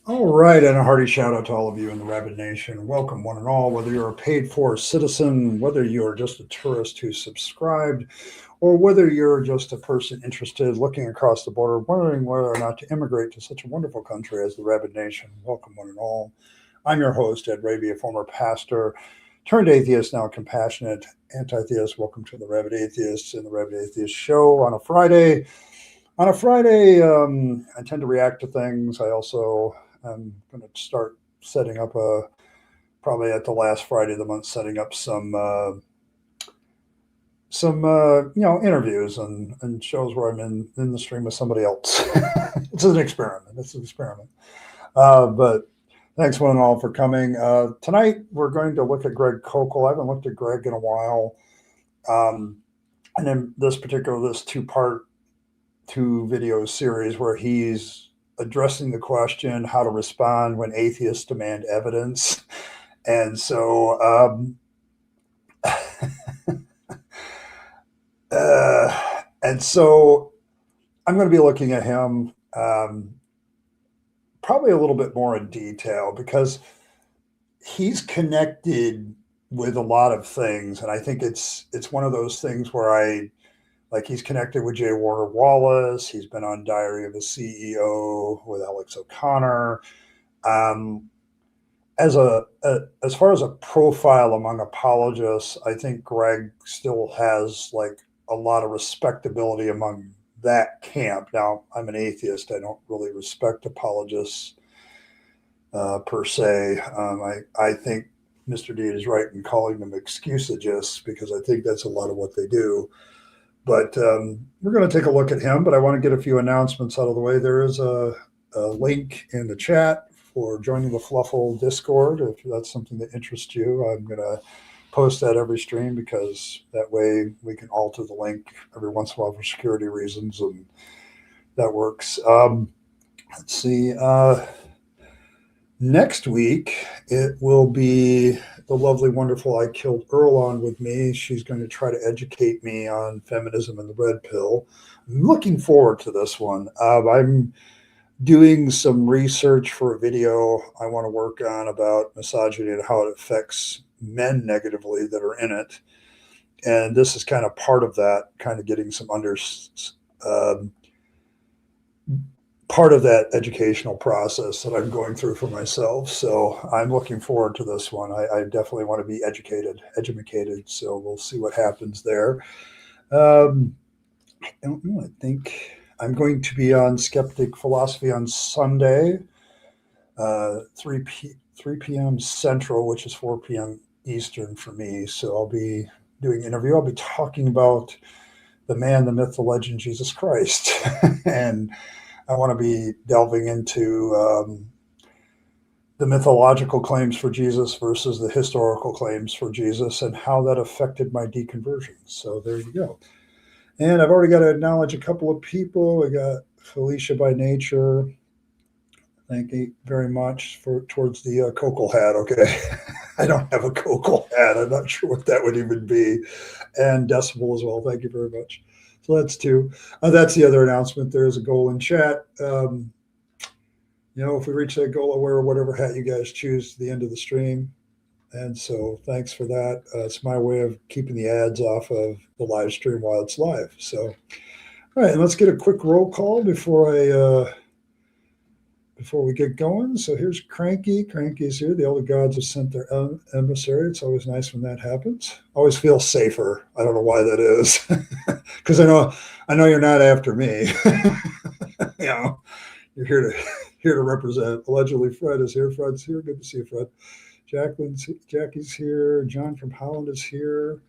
All right, and a hearty shout out to all of you in the Rabyd Nation. Welcome, one and all, whether you're a paid for citizen, whether you're just a tourist who's subscribed, or whether you're just a person interested looking across the border, wondering whether or not to immigrate to such a wonderful country as the Rabyd Nation. Welcome, one and all. I'm your host, Ed Rabyd, a former pastor turned atheist, now compassionate anti-theist. Welcome to the Rabyd Atheists and the Rabyd Atheist Show on a Friday. On a Friday, I tend to react to things. I also am going to start setting up probably at the last Friday of the month, setting up some interviews and shows where I'm in the stream with somebody else. It's an experiment. It's an experiment. But thanks one and all for coming. Tonight we're going to look at Greg Koukl. I haven't looked at Greg in a while. And in this two video series where he's addressing the question how to respond when atheists demand evidence. And so I'm going to be looking at him probably a little bit more in detail because he's connected with a lot of things, and I think it's one of those things where he's connected with J. Warner Wallace. He's been on Diary of a CEO with Alex O'Connor. As far as a profile among apologists, I think Greg still has like a lot of respectability among that camp. Now, I'm an atheist. I don't really respect apologists per se. I think Mr. D is right in calling them excusagists because I think that's a lot of what they do. But we're going to take a look at him, but I want to get a few announcements out of the way. There is a link in the chat for joining the Fluffle Discord. If that's something that interests you, I'm going to post that every stream because that way we can alter the link every once in a while for security reasons, and that works. Let's see. Next week, it will be the lovely, wonderful I Killed Earl on with me. She's going to try to educate me on feminism and the red pill. I'm looking forward to this one. I'm doing some research for a video I want to work on about misogyny and how it affects men negatively that are in it. And this is kind of part of that, kind of getting some part of that educational process that I'm going through for myself. So I'm looking forward to this one. I definitely want to be educated. So we'll see what happens there. I don't know. I think I'm going to be on Skeptic Philosophy on Sunday, 3 p.m. Central, which is 4 p.m. Eastern for me. So I'll be doing an interview. I'll be talking about the man, the myth, the legend, Jesus Christ. And I want to be delving into the mythological claims for Jesus versus the historical claims for Jesus and how that affected my deconversion. So there you go. And I've already got to acknowledge a couple of people. I got Felicia by Nature. Thank you very much towards the Koukl hat. Okay. I don't have a Koukl hat. I'm not sure what that would even be. And Decibel as well. Thank you very much. So that's two. That's the other announcement. There is a goal in chat. If we reach that goal, I'll wear whatever hat you guys choose to the end of the stream. And so thanks for that. It's my way of keeping the ads off of the live stream while it's live. So, all right, let's get a quick roll call before we get going. So here's Cranky. Cranky's here. The elder gods have sent their emissary. It's always nice when that happens. Always feel safer. I don't know why that is, because I know you're not after me. You're here to represent. Allegedly, Fred is here. Fred's here. Good to see you, Fred. Jackie's here. John from Holland is here.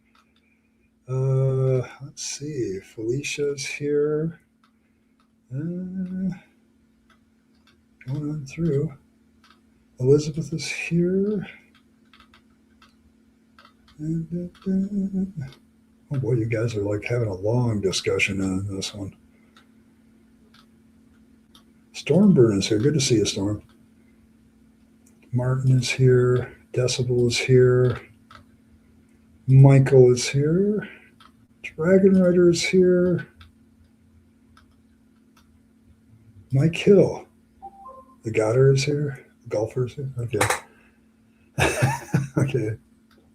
Let's see. Felicia's here. Going on through. Elizabeth is here. Oh boy, you guys are like having a long discussion on this one. Stormburn is here. Good to see you, Storm. Martin is here. Decibel is here. Michael is here. Dragon Rider is here. Mike Hill. The Goddard is here. The golfers here. Okay. Okay.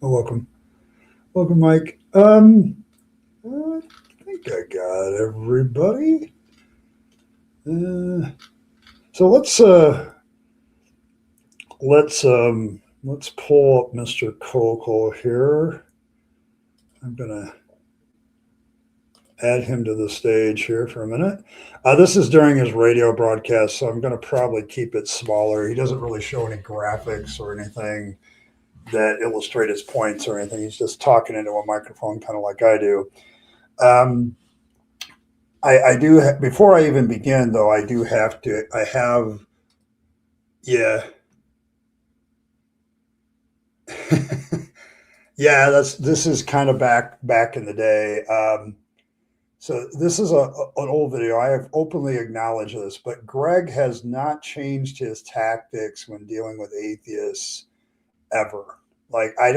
Well, welcome. Welcome, Mike. I think I got everybody. So let's pull up Mr. Koukl here. I'm gonna add him to the stage here for a minute. This is during his radio broadcast, so I'm going to probably keep it smaller. He doesn't really show any graphics or anything that illustrate his points or anything. He's just talking into a microphone, kind of like I do. I do, before I even begin, though, yeah. Yeah, this is kind of back in the day. So this is an old video. I have openly acknowledged this, but Greg has not changed his tactics when dealing with atheists ever. Like I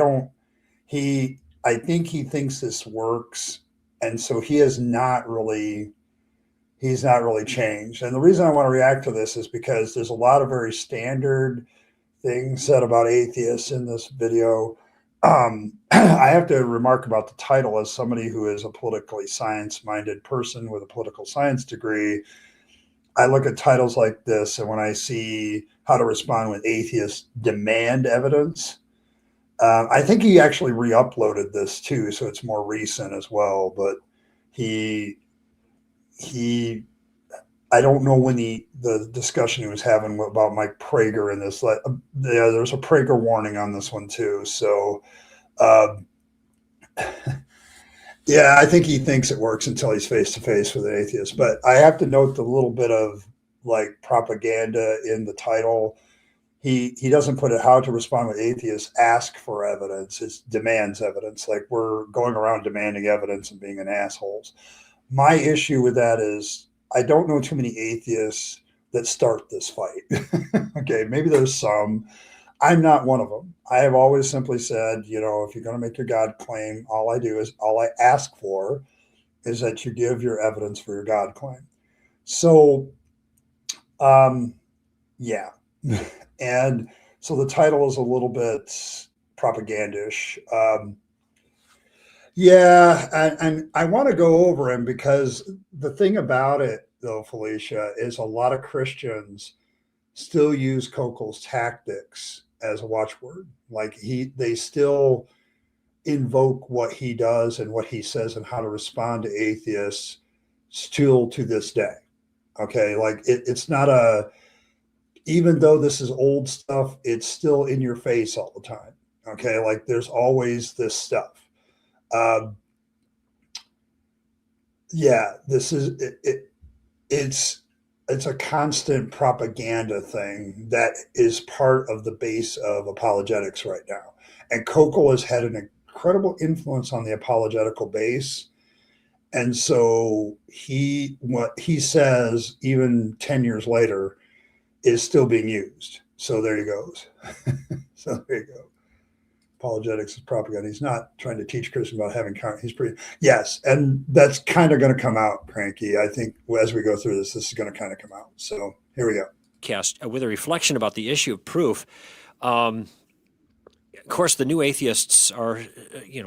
think he thinks this works, and so he's not really changed. And the reason I want to react to this is because there's a lot of very standard things said about atheists in this video. I have to remark about the title as somebody who is a politically science-minded person with a political science degree. I look at titles like this, and when I see how to respond with atheists demand evidence, I think he actually re-uploaded this too, so it's more recent as well. But he I don't know when the discussion he was having about Mike Prager in this. Yeah, there's a Prager warning on this one too. So, yeah, I think he thinks it works until he's face to face with an atheist. But I have to note the little bit of like propaganda in the title. He doesn't put it how to respond with atheists, ask for evidence. It demands evidence. Like we're going around demanding evidence and being an assholes. My issue with that is I don't know too many atheists that start this fight. Okay, maybe there's some. I'm not one of them. I have always simply said, if you're going to make your God claim, all I ask for is that you give your evidence for your God claim. So, yeah. And so the title is a little bit propagandish. Yeah, and I want to go over him because the thing about it, though, Felicia, is a lot of Christians still use Koukl's tactics as a watchword. Like they still invoke what he does and what he says and how to respond to atheists still to this day. Okay, like it's not even though this is old stuff, it's still in your face all the time. Okay, like there's always this stuff. Yeah, this is it's a constant propaganda thing that is part of the base of apologetics right now. And Koukl has had an incredible influence on the apologetical base. And so what he says, even 10 years later, is still being used. So there he goes. So there you go. Apologetics is propaganda. He's not trying to teach Christians about having yes, and that's kind of going to come out, Cranky. I think as we go through this is going to kind of come out. So here we go. Cast with a reflection about the issue of proof. Of course, the new atheists are,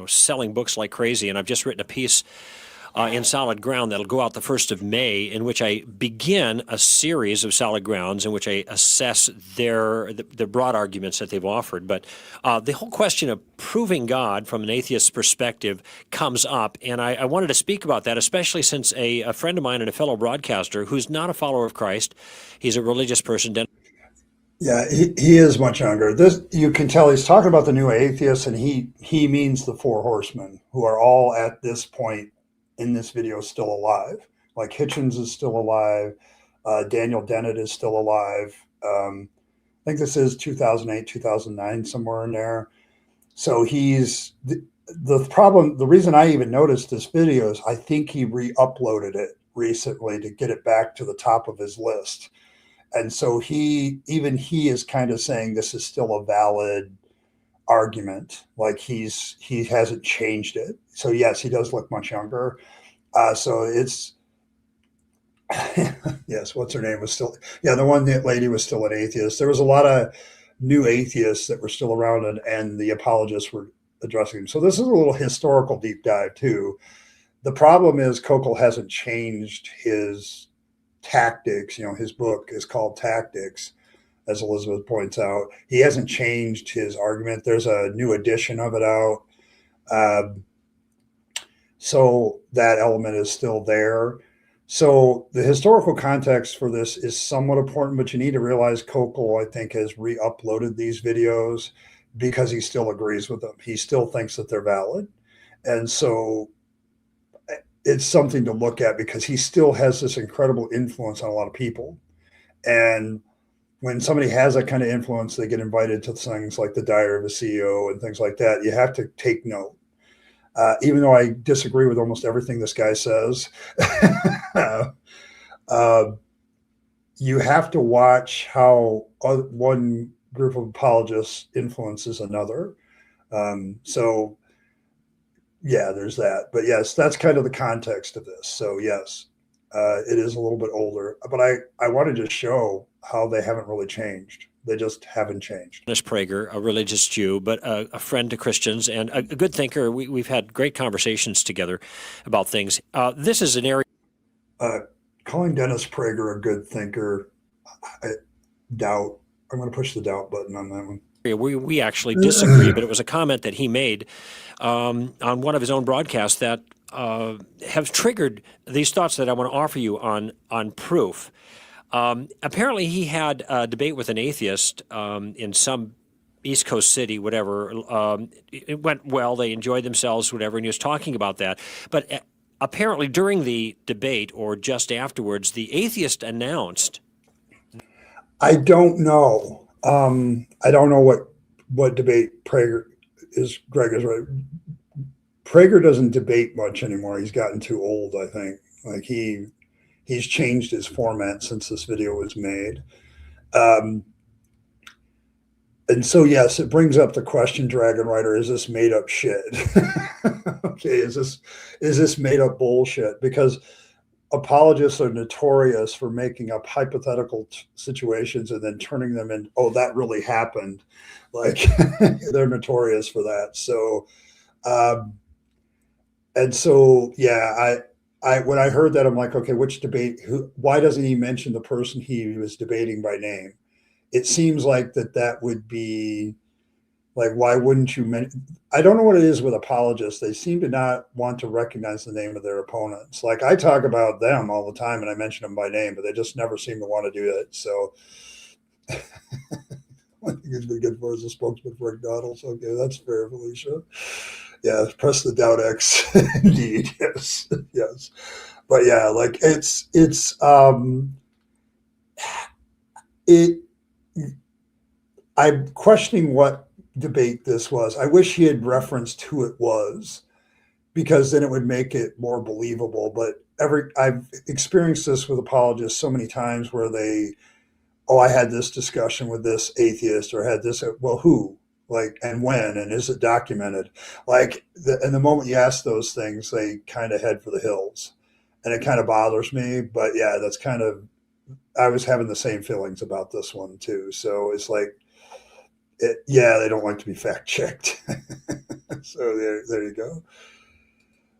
selling books like crazy, and I've just written a piece in Solid Ground that'll go out the 1st of May, in which I begin a series of Solid Grounds in which I assess the broad arguments that they've offered. But the whole question of proving God from an atheist's perspective comes up, and I wanted to speak about that, especially since a friend of mine and a fellow broadcaster who's not a follower of Christ, he's a religious person. Yeah, he is much younger. This you can tell he's talking about the new atheists, and he means the four horsemen who are all at this point in this video still alive. Like Hitchens is still alive. Daniel Dennett is still alive. I think this is 2008, 2009, somewhere in there. So he's the problem. The reason I even noticed this video is I think he re-uploaded it recently to get it back to the top of his list. And so he is kind of saying this is still a valid argument. Like he hasn't changed it. So yes, he does look much younger. So Yes, what's her name was still, yeah, the one that lady was still an atheist. There was a lot of new atheists that were still around, and the apologists were addressing them. So this is a little historical deep dive too. The problem is Koukl hasn't changed his tactics. His book is called Tactics, as Elizabeth points out. He hasn't changed his argument. There's a new edition of it out. Um, so that element is still there. So the historical context for this is somewhat important, but you need to realize Koukl, I think, has re-uploaded these videos because he still agrees with them. He still thinks that they're valid. And so it's something to look at because he still has this incredible influence on a lot of people. And when somebody has that kind of influence, they get invited to things like the Diary of a CEO and things like that. You have to take note. Even though I disagree with almost everything this guy says, uh, you have to watch how one group of apologists influences another. So, yeah, there's that. But yes, that's kind of the context of this. So, yes, it is a little bit older. But I wanted to show how they haven't really changed. They just haven't changed. Dennis Prager, a religious Jew, but a friend to Christians and a good thinker. We've had great conversations together about things. This is an area. Calling Dennis Prager a good thinker, I doubt. I'm going to push the doubt button on that one. We actually disagree, but it was a comment that he made on one of his own broadcasts that have triggered these thoughts that I want to offer you on proof. Apparently, he had a debate with an atheist in some East Coast city, whatever. It went well. They enjoyed themselves, whatever, and he was talking about that. But apparently, during the debate or just afterwards, the atheist announced. I don't know. I don't know what debate Prager is. Greg is right. Prager doesn't debate much anymore. He's gotten too old, I think. Like he's changed his format since this video was made. And so, yes, it brings up the question, Dragon Rider, is this made up shit? Okay, is this made up bullshit? Because apologists are notorious for making up hypothetical situations and then turning them in, oh, that really happened. Like they're notorious for that. So, and so, yeah, I when I heard that, I'm like, okay, which debate? Why doesn't he mention the person he was debating by name? It seems like that would be like, why wouldn't you mention? I don't know what it is with apologists. They seem to not want to recognize the name of their opponents. Like I talk about them all the time and I mention them by name, but they just never seem to want to do it. So I think it's been good for as a spokesman for McDonald's. Okay, that's fair, Felicia. Yeah, press the doubt X. Indeed, yes, yes. But yeah, like it. I'm questioning what debate this was. I wish he had referenced who it was, because then it would make it more believable. But I've experienced this with apologists so many times where I had this discussion with this atheist or had this, well, who, like, and when, and is it documented? Like, and the moment you ask those things, they kind of head for the hills, and it kind of bothers me. But yeah, that's kind of, I was having the same feelings about this one too. So it's like, yeah, they don't like to be fact checked. So there you go.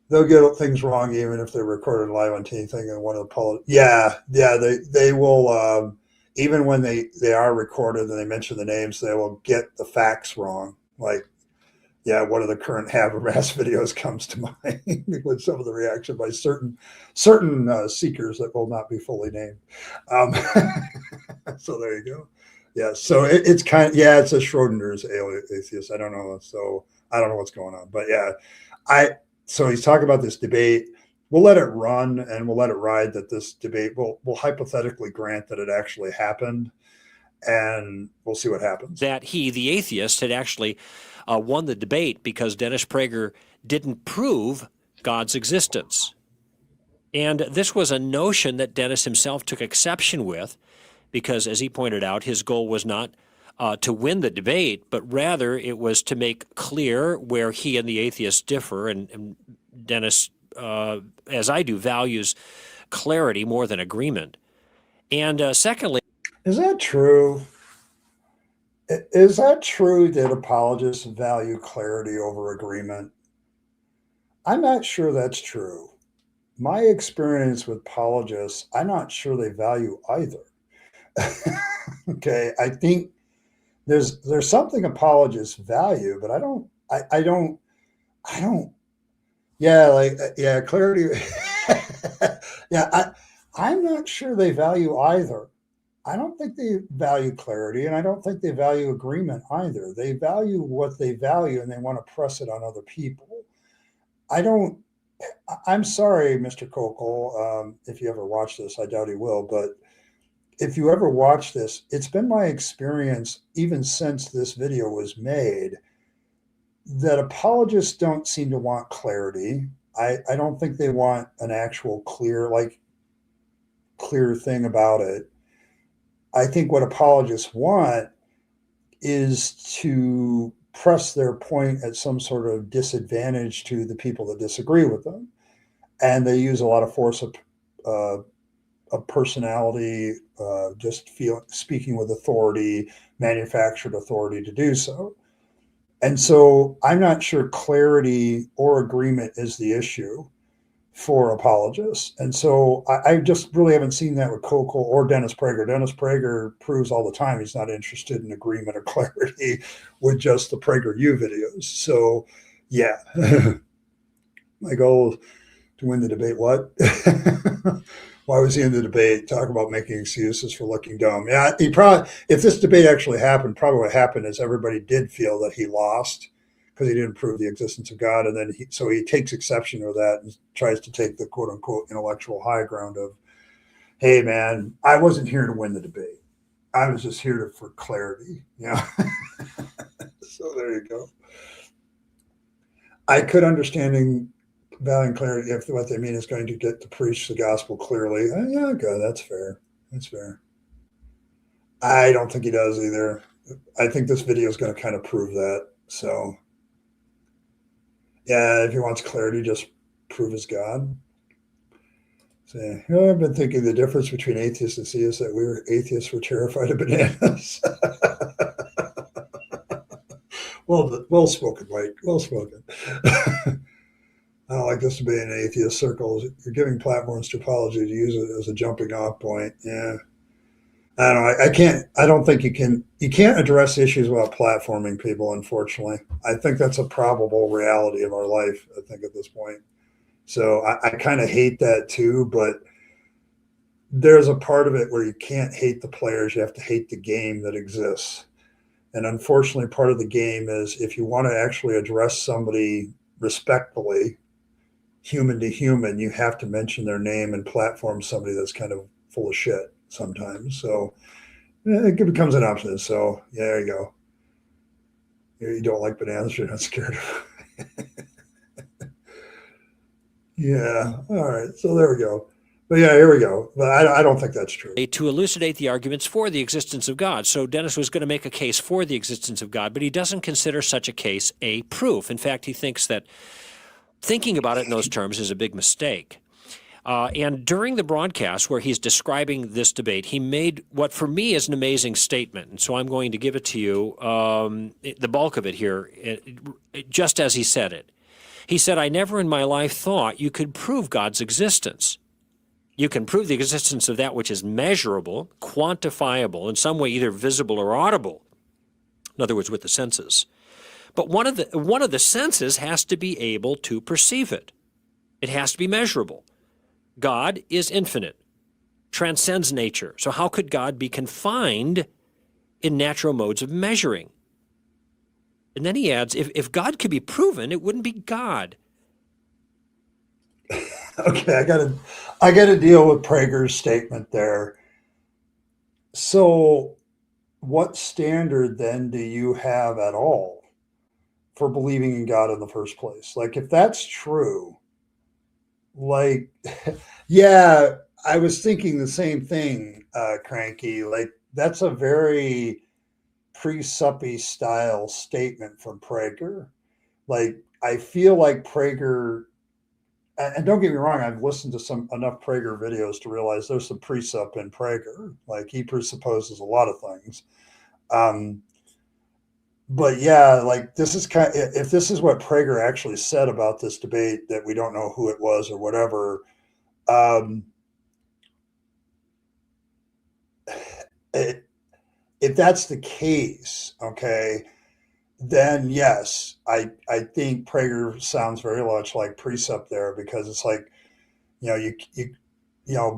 They'll get things wrong even if they're recorded live on anything. And one of the they will, even when they are recorded and they mention the names, they will get the facts wrong. Like, yeah, one of the current Habermas videos comes to mind with some of the reaction by certain seekers that will not be fully named. So there you go. Yeah, so it's kind of, yeah, it's a Schrodinger's atheist. I don't know. So I don't know what's going on. But yeah, so he's talking about this debate. We'll let it run and we'll let it ride that this debate, we'll hypothetically grant that it actually happened, and we'll see what happens. That he, the atheist, had actually won the debate because Dennis Prager didn't prove God's existence. And this was a notion that Dennis himself took exception with because, as he pointed out, his goal was not to win the debate, but rather it was to make clear where he and the atheist differ. And Dennis, as I do, values clarity more than agreement. And secondly, is that true? Is that true that apologists value clarity over agreement? I'm not sure that's true. My experience with apologists, I'm not sure they value either. Okay, I think there's something apologists value, but I don't. Yeah, yeah, clarity. Yeah, I'm not sure they value either. I don't think they value clarity, and I don't think they value agreement either. They value what they value, and they want to press it on other people. I don't. I'm sorry, Mr. Koukl, if you ever watch this. I doubt he will, but if you ever watch this, it's been my experience, even since this video was made, that apologists don't seem to want clarity. I don't think they want an actual clear thing about it. I think what apologists want is to press their point at some sort of disadvantage to the people that disagree with them. And they use a lot of force of personality, speaking with authority, manufactured authority to do so. And so I'm not sure clarity or agreement is the issue for apologists. And so I just really haven't seen that with Koukl or Dennis Prager. Dennis Prager proves all the time he's not interested in agreement or clarity with just the PragerU videos. So, yeah, my goal is to win the debate. What? Why was he in the debate? Talk about making excuses for looking dumb. Yeah, he probably, if this debate actually happened, probably what happened is everybody did feel that he lost because he didn't prove the existence of God. And then so he takes exception to that and tries to take the quote unquote intellectual high ground of, hey, man, I wasn't here to win the debate. I was just here for clarity. Yeah. So there you go. I could understanding valuing clarity if what they mean is going to get to preach the gospel clearly. Yeah, okay, that's fair. That's fair. I don't think he does either. I think this video is going to kind of prove that. So, yeah, if he wants clarity, just prove his God. Say, I've been thinking the difference between atheists and theists that atheists were terrified of bananas. Well spoken, Mike. Well spoken. I don't like this debate in atheist circles. You're giving platforms to apology to use it as a jumping off point. Yeah. I don't know. I don't think you can't address issues without platforming people, unfortunately. I think that's a probable reality of our life, I think, at this point. So I kind of hate that too, but there's a part of it where you can't hate the players. You have to hate the game that exists. And unfortunately, part of the game is if you want to actually address somebody respectfully, human to human, you have to mention their name and platform somebody that's kind of full of shit sometimes. So it becomes an option. So yeah, there you go. You don't like bananas, you're not scared of. Yeah. All right. So there we go. But yeah, here we go. But I don't think that's true. To elucidate the arguments for the existence of God. So Dennis was going to make a case for the existence of God, but he doesn't consider such a case a proof. In fact, he thinks that thinking about it in those terms is a big mistake. And during the broadcast where he's describing this debate, he made what for me is an amazing statement. And so I'm going to give it to you, the bulk of it here, just as he said it. He said, I never in my life thought you could prove God's existence. You can prove the existence of that which is measurable, quantifiable, in some way either visible or audible. In other words, with the senses. But one of the senses has to be able to perceive it. It has to be measurable. God is infinite, transcends nature. So how could God be confined in natural modes of measuring? And then he adds, if God could be proven, it wouldn't be God. Okay, I gotta deal with Prager's statement there. So what standard then do you have at all for believing in God in the first place? Like, if that's true, like, yeah, I was thinking the same thing, Cranky. Like, that's a very pre-suppy style statement from Prager. Like, I feel like Prager and don't get me wrong, I've listened to enough Prager videos to realize there's some precept in Prager. Like he presupposes a lot of things. But yeah, like this is if this is what Prager actually said about this debate, that we don't know who it was or whatever. If that's the case, okay, then yes, I think Prager sounds very much like precept there, because it's like,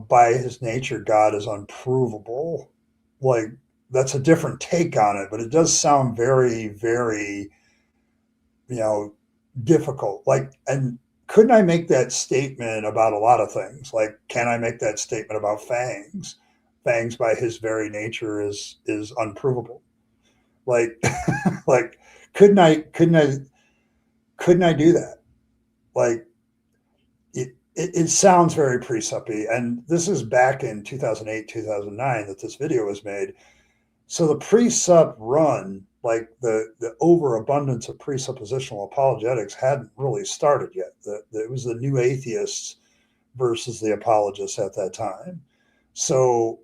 by his nature, God is unprovable. Like that's a different take on it, but it does sound very, very, difficult. Like, and couldn't I make that statement about a lot of things? Like, can I make that statement about Fangs? Fangs, by his very nature, is unprovable. Like, like, couldn't I do that? Like, it sounds very precepty, and this is back in 2008, 2009 that this video was made. So the precept run, like the overabundance of presuppositional apologetics, hadn't really started yet. It was the new atheists versus the apologists at that time. So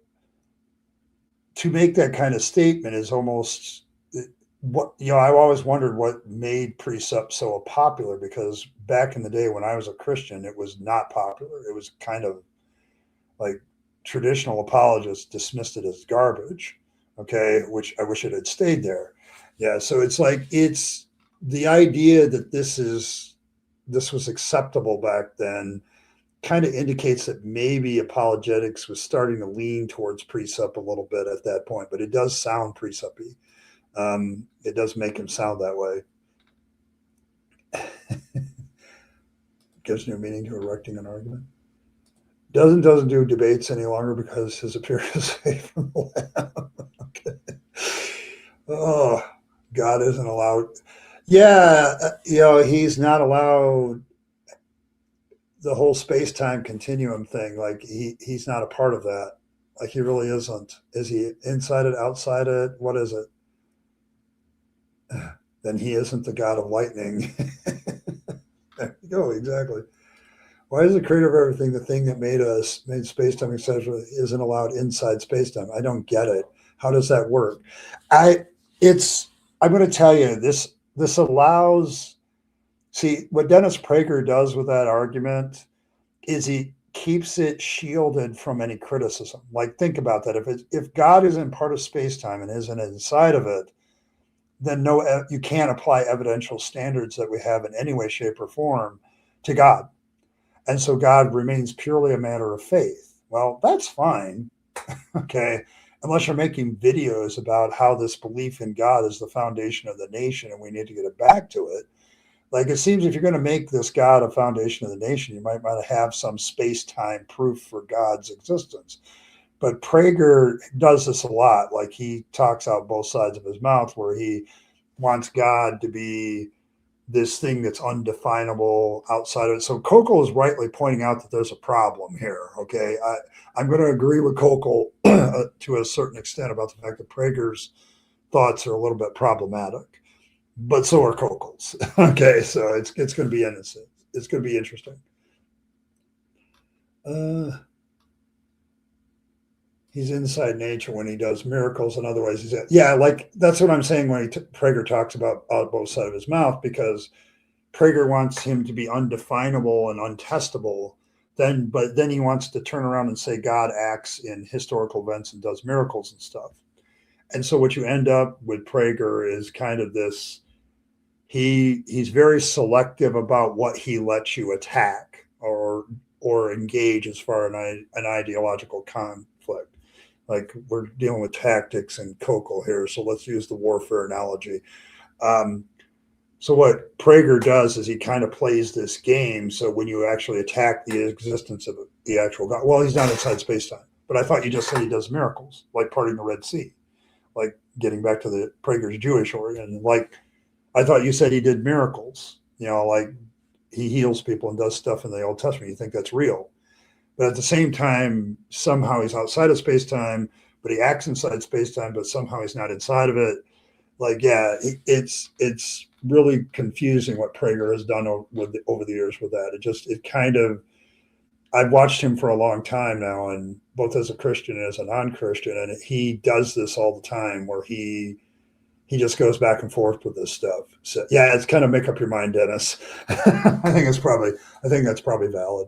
to make that kind of statement is almost I've always wondered what made precept so popular, because back in the day when I was a Christian, it was not popular. It was kind of like traditional apologists dismissed it as garbage. Okay, which I wish it had stayed there. Yeah, so it's like, it's the idea that this was acceptable back then kind of indicates that maybe apologetics was starting to lean towards precept a little bit at that point, but it does sound precepty. It does make him sound that way. Gives new meaning to erecting an argument. Doesn't do debates any longer because his appearance is safe from the lab. Okay. Oh, God isn't allowed. Yeah, he's not allowed the whole space-time continuum thing. Like he's not a part of that. Like he really isn't. Is he inside it, outside it? What is it? Then he isn't the God of lightning. There you go, exactly. Why is the creator of everything, the thing that made space-time, etc., isn't allowed inside space-time? I don't get it. How does that work? I'm going to tell you, this allows, see, what Dennis Prager does with that argument is he keeps it shielded from any criticism. Like, think about that. If God isn't part of space-time and isn't inside of it, then you can't apply evidential standards that we have in any way, shape, or form to God. And so God remains purely a matter of faith. Well, that's fine. Okay. Unless you're making videos about how this belief in God is the foundation of the nation and we need to get it back to it. Like, it seems if you're going to make this God a foundation of the nation, you might want to have some space-time proof for God's existence. But Prager does this a lot. Like, he talks out both sides of his mouth, where he wants God to be this thing that's undefinable outside of it. So Koukl is rightly pointing out that there's a problem here. Okay. I'm going to agree with Koukl to a certain extent about the fact that Prager's thoughts are a little bit problematic, but so are Koukl's. Okay. So it's going to be innocent. It's going to be interesting. He's inside nature when he does miracles, and otherwise like that's what I'm saying when Prager talks about both sides of his mouth, because Prager wants him to be undefinable and untestable. But then he wants to turn around and say God acts in historical events and does miracles and stuff. And so what you end up with Prager is kind of this. He's very selective about what he lets you attack or engage as far as an ideological conflict. Like, we're dealing with tactics and Koukl here, so let's use the warfare analogy. So what Prager does is he kind of plays this game. So when you actually attack the existence of the actual God, well, he's not inside space-time. But I thought you just said he does miracles, like parting the Red Sea, like getting back to the Prager's Jewish origin. Like, I thought you said he did miracles, like he heals people and does stuff in the Old Testament. You think that's real. But at the same time, somehow he's outside of space-time, but he acts inside space-time, but somehow he's not inside of it. Like, yeah, it's really confusing what Prager has done over the years with that. It kind of, I've watched him for a long time now, and both as a Christian and as a non-Christian, and he does this all the time, where he just goes back and forth with this stuff. So yeah, it's kind of make up your mind, Dennis. I think that's probably valid.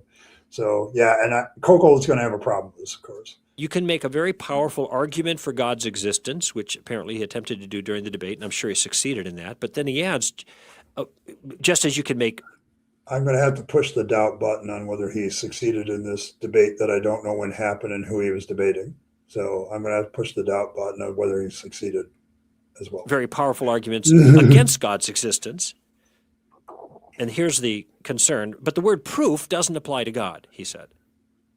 So yeah, and Koukl is going to have a problem with this, of course. You can make a very powerful argument for God's existence, which apparently he attempted to do during the debate, and I'm sure he succeeded in that. But then he adds, just as you can make. I'm going to have to push the doubt button on whether he succeeded in this debate that I don't know when happened and who he was debating. So I'm going to have to push the doubt button of whether he succeeded as well. Very powerful arguments against God's existence. And here's the concern. But the word proof doesn't apply to God, he said.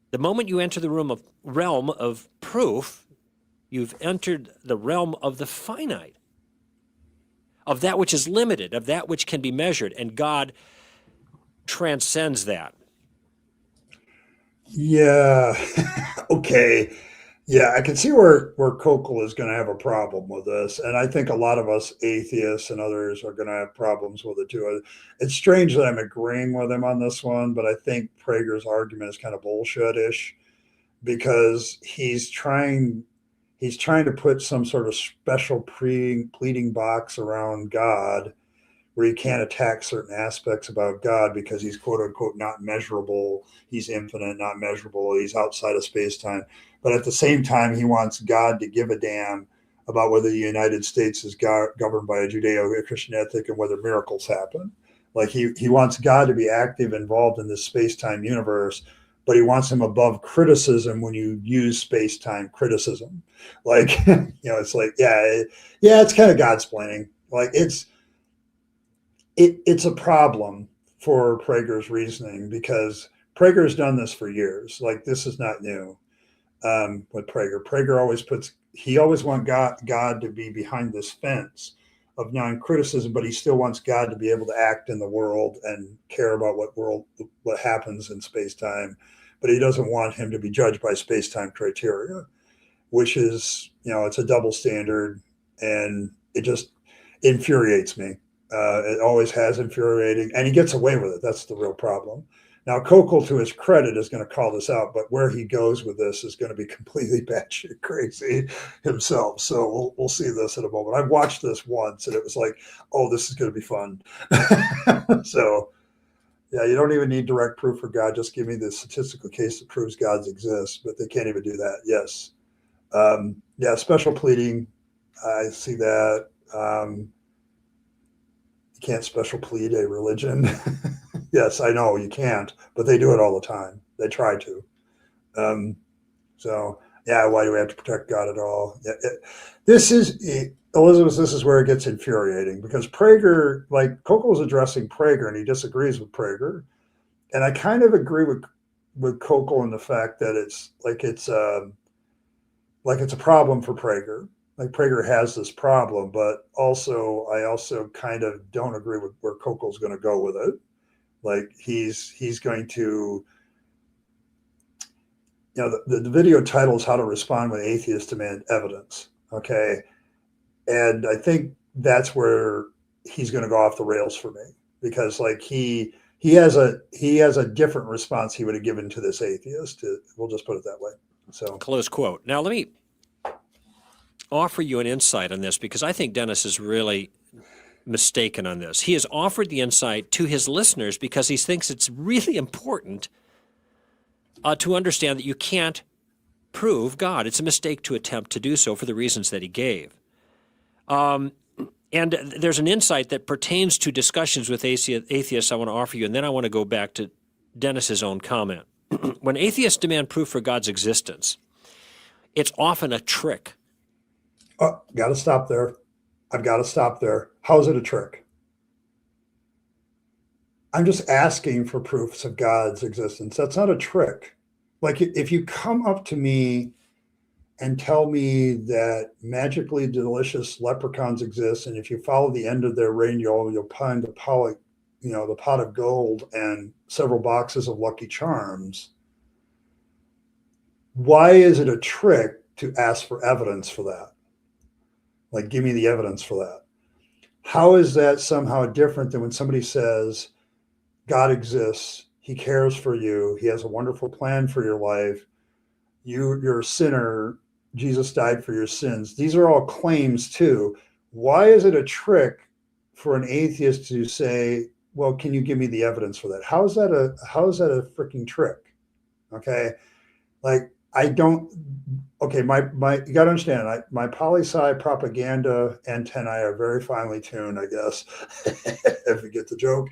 The moment you enter the realm of proof, you've entered the realm of the finite, of that which is limited, of that which can be measured, and God transcends that. Yeah. Okay. Yeah, I can see where Koukl is going to have a problem with this. And I think a lot of us atheists and others are going to have problems with it too. It's strange that I'm agreeing with him on this one, but I think Prager's argument is kind of bullshit-ish, because he's trying to put some sort of special pleading box around God, where you can't attack certain aspects about God because he's quote unquote not measurable. He's infinite, not measurable. He's outside of space time. But at the same time, he wants God to give a damn about whether the United States is governed by a Judeo-Christian ethic and whether miracles happen. Like he wants God to be active, involved in this space-time universe, but he wants him above criticism when you use space-time criticism. Like, it's like, yeah, it's kind of Godsplaining. Like it's a problem for Prager's reasoning, because Prager's done this for years. Like, this is not new with Prager. Prager always wants God to be behind this fence of non-criticism, but he still wants God to be able to act in the world and care about what happens in space-time. But he doesn't want him to be judged by space-time criteria, which is, it's a double standard, and it just infuriates me. It always has infuriating, and he gets away with it. That's the real problem. Now, Koukl, to his credit, is going to call this out, but where he goes with this is going to be completely batshit crazy himself. So we'll see this in a moment. I've watched this once, and it was like, oh, this is going to be fun. So, yeah, you don't even need direct proof for God. Just give me the statistical case that proves God exists, but they can't even do that. Yes. Yeah, special pleading. I see that. You can't special plead a religion. Yes, I know you can't, but they do it all the time. They try to. So yeah, why do we have to protect God at all? Elizabeth, this is where it gets infuriating, because Prager, like Koukl is addressing Prager, and he disagrees with Prager. And I kind of agree with Koukl in the fact that it's a problem for Prager. Like, Prager has this problem, but I also kind of don't agree with where Koukl is going to go with it. Like, he's going to, the video title is How to Respond When Atheists Demand Evidence. Okay. And I think that's where he's going to go off the rails for me, because like he has a different response he would have given to this atheist. We'll just put it that way. So, close quote. Now, let me offer you an insight on this, because I think Dennis is really mistaken on this. He has offered the insight to his listeners because he thinks it's really important to understand that you can't prove God. It's a mistake to attempt to do so for the reasons that he gave. And there's an insight that pertains to discussions with atheists I want to offer you, and then I want to go back to Dennis's own comment. When atheists demand proof for God's existence, it's often a trick. Oh, got to stop there. I've got to stop there. How is it a trick? I'm just asking for proofs of God's existence. That's not a trick. Like, if you come up to me and tell me that magically delicious leprechauns exist, and if you follow the end of their rain, you'll find the pot of gold and several boxes of Lucky Charms, why is it a trick to ask for evidence for that? Like, give me the evidence for that. How is that somehow different than when somebody says, God exists, he cares for you, he has a wonderful plan for your life, you're a sinner, Jesus died for your sins. These are all claims too. Why is it a trick for an atheist to say, well, can you give me the evidence for that? How is that a freaking trick? Okay. Like, I don't, okay, my you got to understand, my poli-sci propaganda antennae are very finely tuned, I guess, if you get the joke.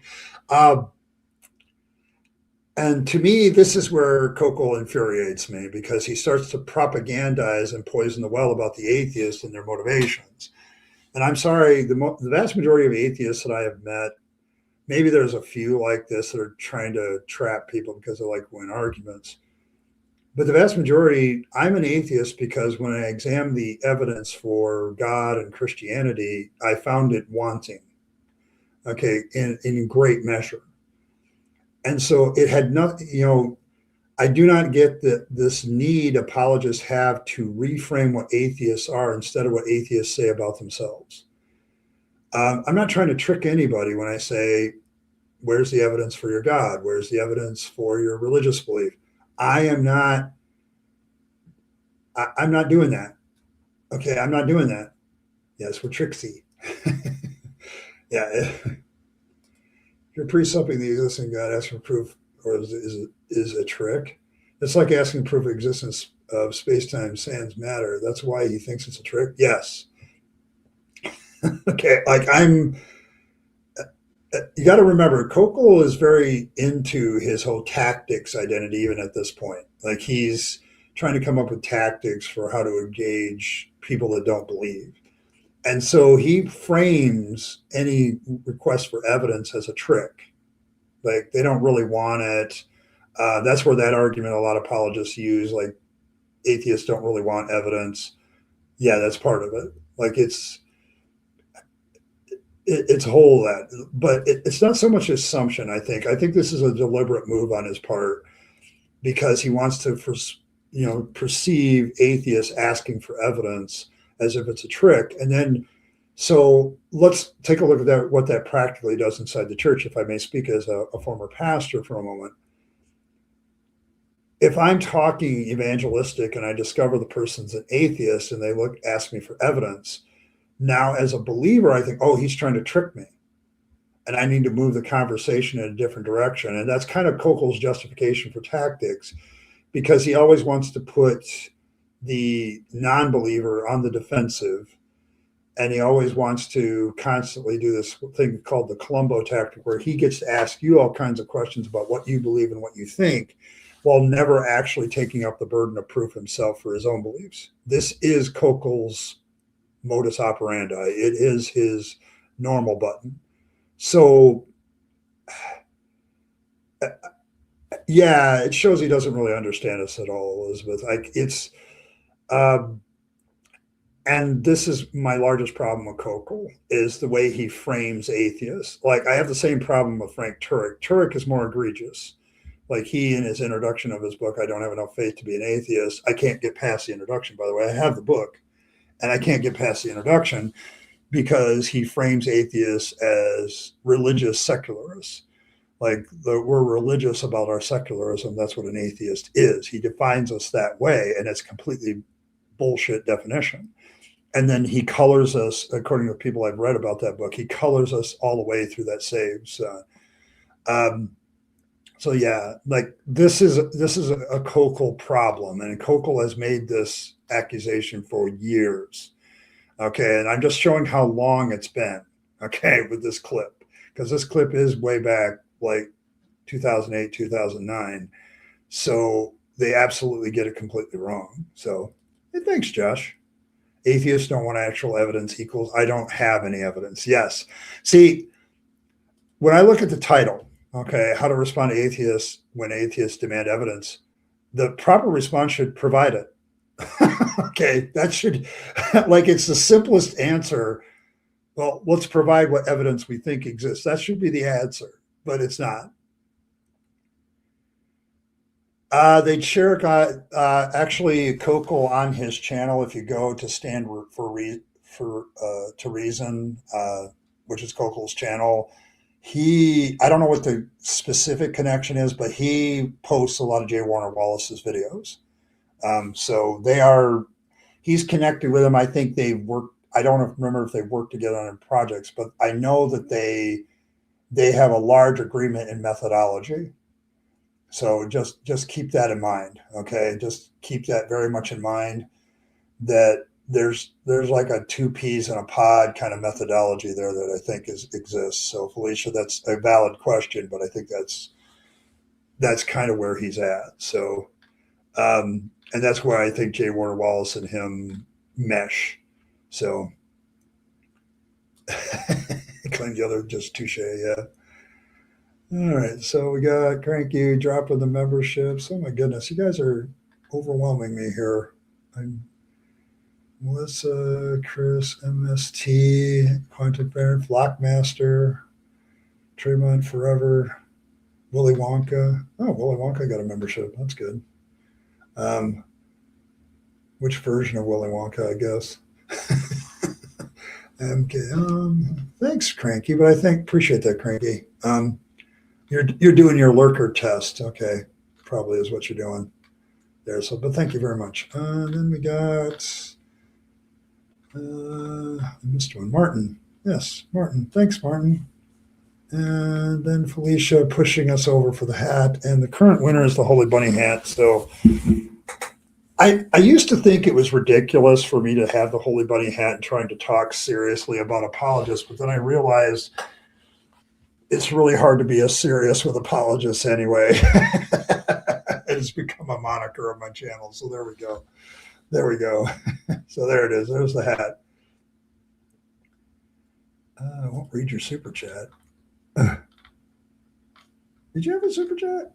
And to me, this is where Koukl infuriates me, because he starts to propagandize and poison the well about the atheists and their motivations. And I'm sorry, the vast majority of atheists that I have met, maybe there's a few like this that are trying to trap people because they like win arguments. But the vast majority, I'm an atheist because when I examined the evidence for God and Christianity, I found it wanting, okay, in great measure. And so it had nothing, I do not get this need apologists have to reframe what atheists are instead of what atheists say about themselves. I'm not trying to trick anybody when I say, where's the evidence for your God? Where's the evidence for your religious belief? I'm not doing that. Okay, I'm not doing that. Yes, we're tricksy. Yeah. If you're presupposing the existing God, asking for proof, or is a trick. It's like asking proof of existence of space-time sans matter. That's why he thinks it's a trick. Yes. Okay, like you got to remember, Koukl is very into his whole tactics identity, even at this point. Like, he's trying to come up with tactics for how to engage people that don't believe. And so he frames any request for evidence as a trick. Like, they don't really want it. That's where that argument a lot of apologists use, like, atheists don't really want evidence. Yeah, that's part of it. Like, it's whole that, but it's not so much assumption. I think this is a deliberate move on his part, because he wants to, perceive atheists asking for evidence as if it's a trick. And then, so let's take a look at what that practically does inside the church, if I may speak as a former pastor for a moment. If I'm talking evangelistic and I discover the person's an atheist and they ask me for evidence, now as a believer, I think, oh, he's trying to trick me, and I need to move the conversation in a different direction. And that's kind of Koukl's justification for tactics, because he always wants to put the non-believer on the defensive. And he always wants to constantly do this thing called the Columbo tactic, where he gets to ask you all kinds of questions about what you believe and what you think, while never actually taking up the burden of proof himself for his own beliefs. This is Koukl's modus operandi. It is his normal button. So, yeah, it shows he doesn't really understand us at all, Elizabeth. And this is my largest problem with Koukl, is the way he frames atheists. Like, I have the same problem with Frank Turek. Turek is more egregious. Like, he, in his introduction of his book, I Don't Have Enough Faith to Be an Atheist, I can't get past the introduction, by the way. I have the book, and I can't get past the introduction, because he frames atheists as religious secularists. Like, we're religious about our secularism. That's what an atheist is. He defines us that way, and it's completely bullshit definition. And then he colors us, according to people I've read about that book, he colors us all the way through that saves. So yeah, like, this is a Koukl problem, and Koukl has made this accusation for years. Okay, and I'm just showing how long it's been. Okay, with this clip, because this clip is way back, like 2008, 2009. So they absolutely get it completely wrong. So, hey, thanks, Josh. Atheists don't want actual evidence equals I don't have any evidence. Yes. See, when I look at the title, okay, how to respond to atheists when atheists demand evidence, the proper response should provide it. Okay, that should, like, it's the simplest answer. Well, let's provide what evidence we think exists. That should be the answer, but it's not. They share actually Koukl on his channel. If you go to Stand for for to Reason, which is Koukl's channel. I don't know what the specific connection is, but he posts a lot of J. Warner Wallace's videos. So he's connected with him. I think they work. I don't remember if they work together on projects, but I know that they have a large agreement in methodology. So just keep that in mind. Okay. Just keep that very much in mind, that there's like a 2 peas in a pod kind of methodology there that I think exists. So Felicia, that's a valid question, but I think that's kind of where he's at. So, and that's why I think J. Warner Wallace and him mesh. So claim the other just touche. Yeah. All right. So we got Cranky dropping the memberships. Oh my goodness. You guys are overwhelming me here. I'm Melissa, Chris, MST, Quantum Baron, Flockmaster, Tremont Forever, Willy Wonka. Oh, Willy Wonka got a membership. That's good. Which version of Willy Wonka, I guess? MK. Thanks, Cranky, but appreciate that, Cranky. You're doing your lurker test. Okay, probably is what you're doing there. So, but thank you very much. Then we got. I missed one. Martin. Yes, Martin. Thanks, Martin. And then Felicia pushing us over for the hat. And the current winner is the Holy Bunny hat. So I used to think it was ridiculous for me to have the Holy Bunny hat and trying to talk seriously about apologists. But then I realized it's really hard to be as serious with apologists anyway. It's become a moniker of my channel. So there we go. There we go. So there it is. There's the hat. I won't read your super chat. Did you have a super chat?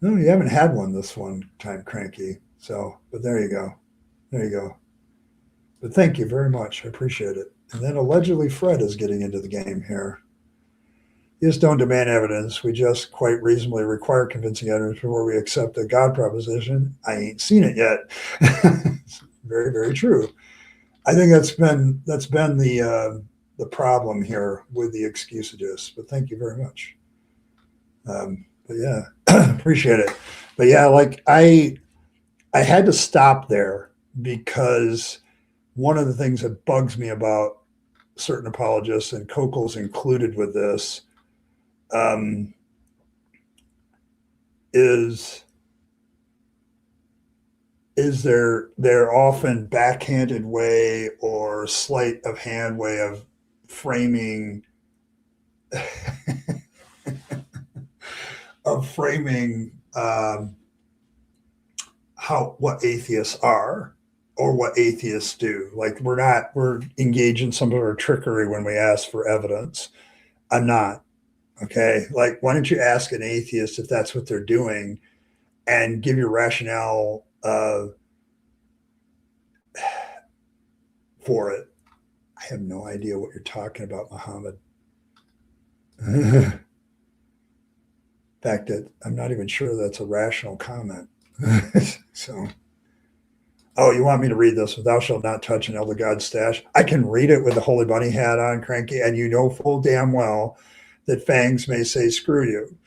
No, you haven't had one this one time, Cranky. So, but there you go. There you go. But thank you very much. I appreciate it. And then allegedly Fred is getting into the game here. Just don't demand evidence. We just quite reasonably require convincing evidence before we accept a God proposition. I ain't seen it yet. Very, very true. I think that's been the problem here with the excusagists. But thank you very much. But yeah, appreciate it. But yeah, like I had to stop there because one of the things that bugs me about certain apologists, and Koukl's included with this, is their often backhanded way or sleight of hand way of framing what atheists are or what atheists do. Like we're engaged in some sort of trickery when we ask for evidence. I'm not. Okay. Like, why don't you ask an atheist if that's what they're doing and give your rationale for it? I have no idea what you're talking about, Muhammad. In fact, I'm not even sure that's a rational comment. So, oh, you want me to read this? Thou shalt not touch an elder god's stash. I can read it with the Holy Bunny hat on, Cranky, and you know full damn well that Fangs may say, screw you.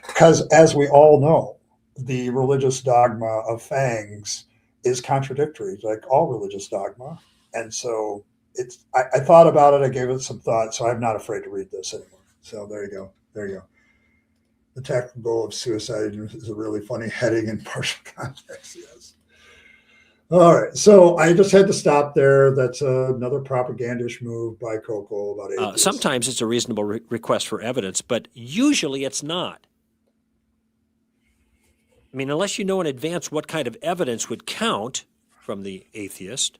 Because as we all know, the religious dogma of Fangs is contradictory, like all religious dogma. And so I thought about it. I gave it some thought. So I'm not afraid to read this anymore. So there you go. There you go. The tactical goal of suicide is a really funny heading in partial context. Yes. All right. So I just had to stop there. That's another propagandish move by Koukl about atheists. Sometimes it's a reasonable request for evidence, but usually it's not. I mean, unless you know in advance what kind of evidence would count from the atheist.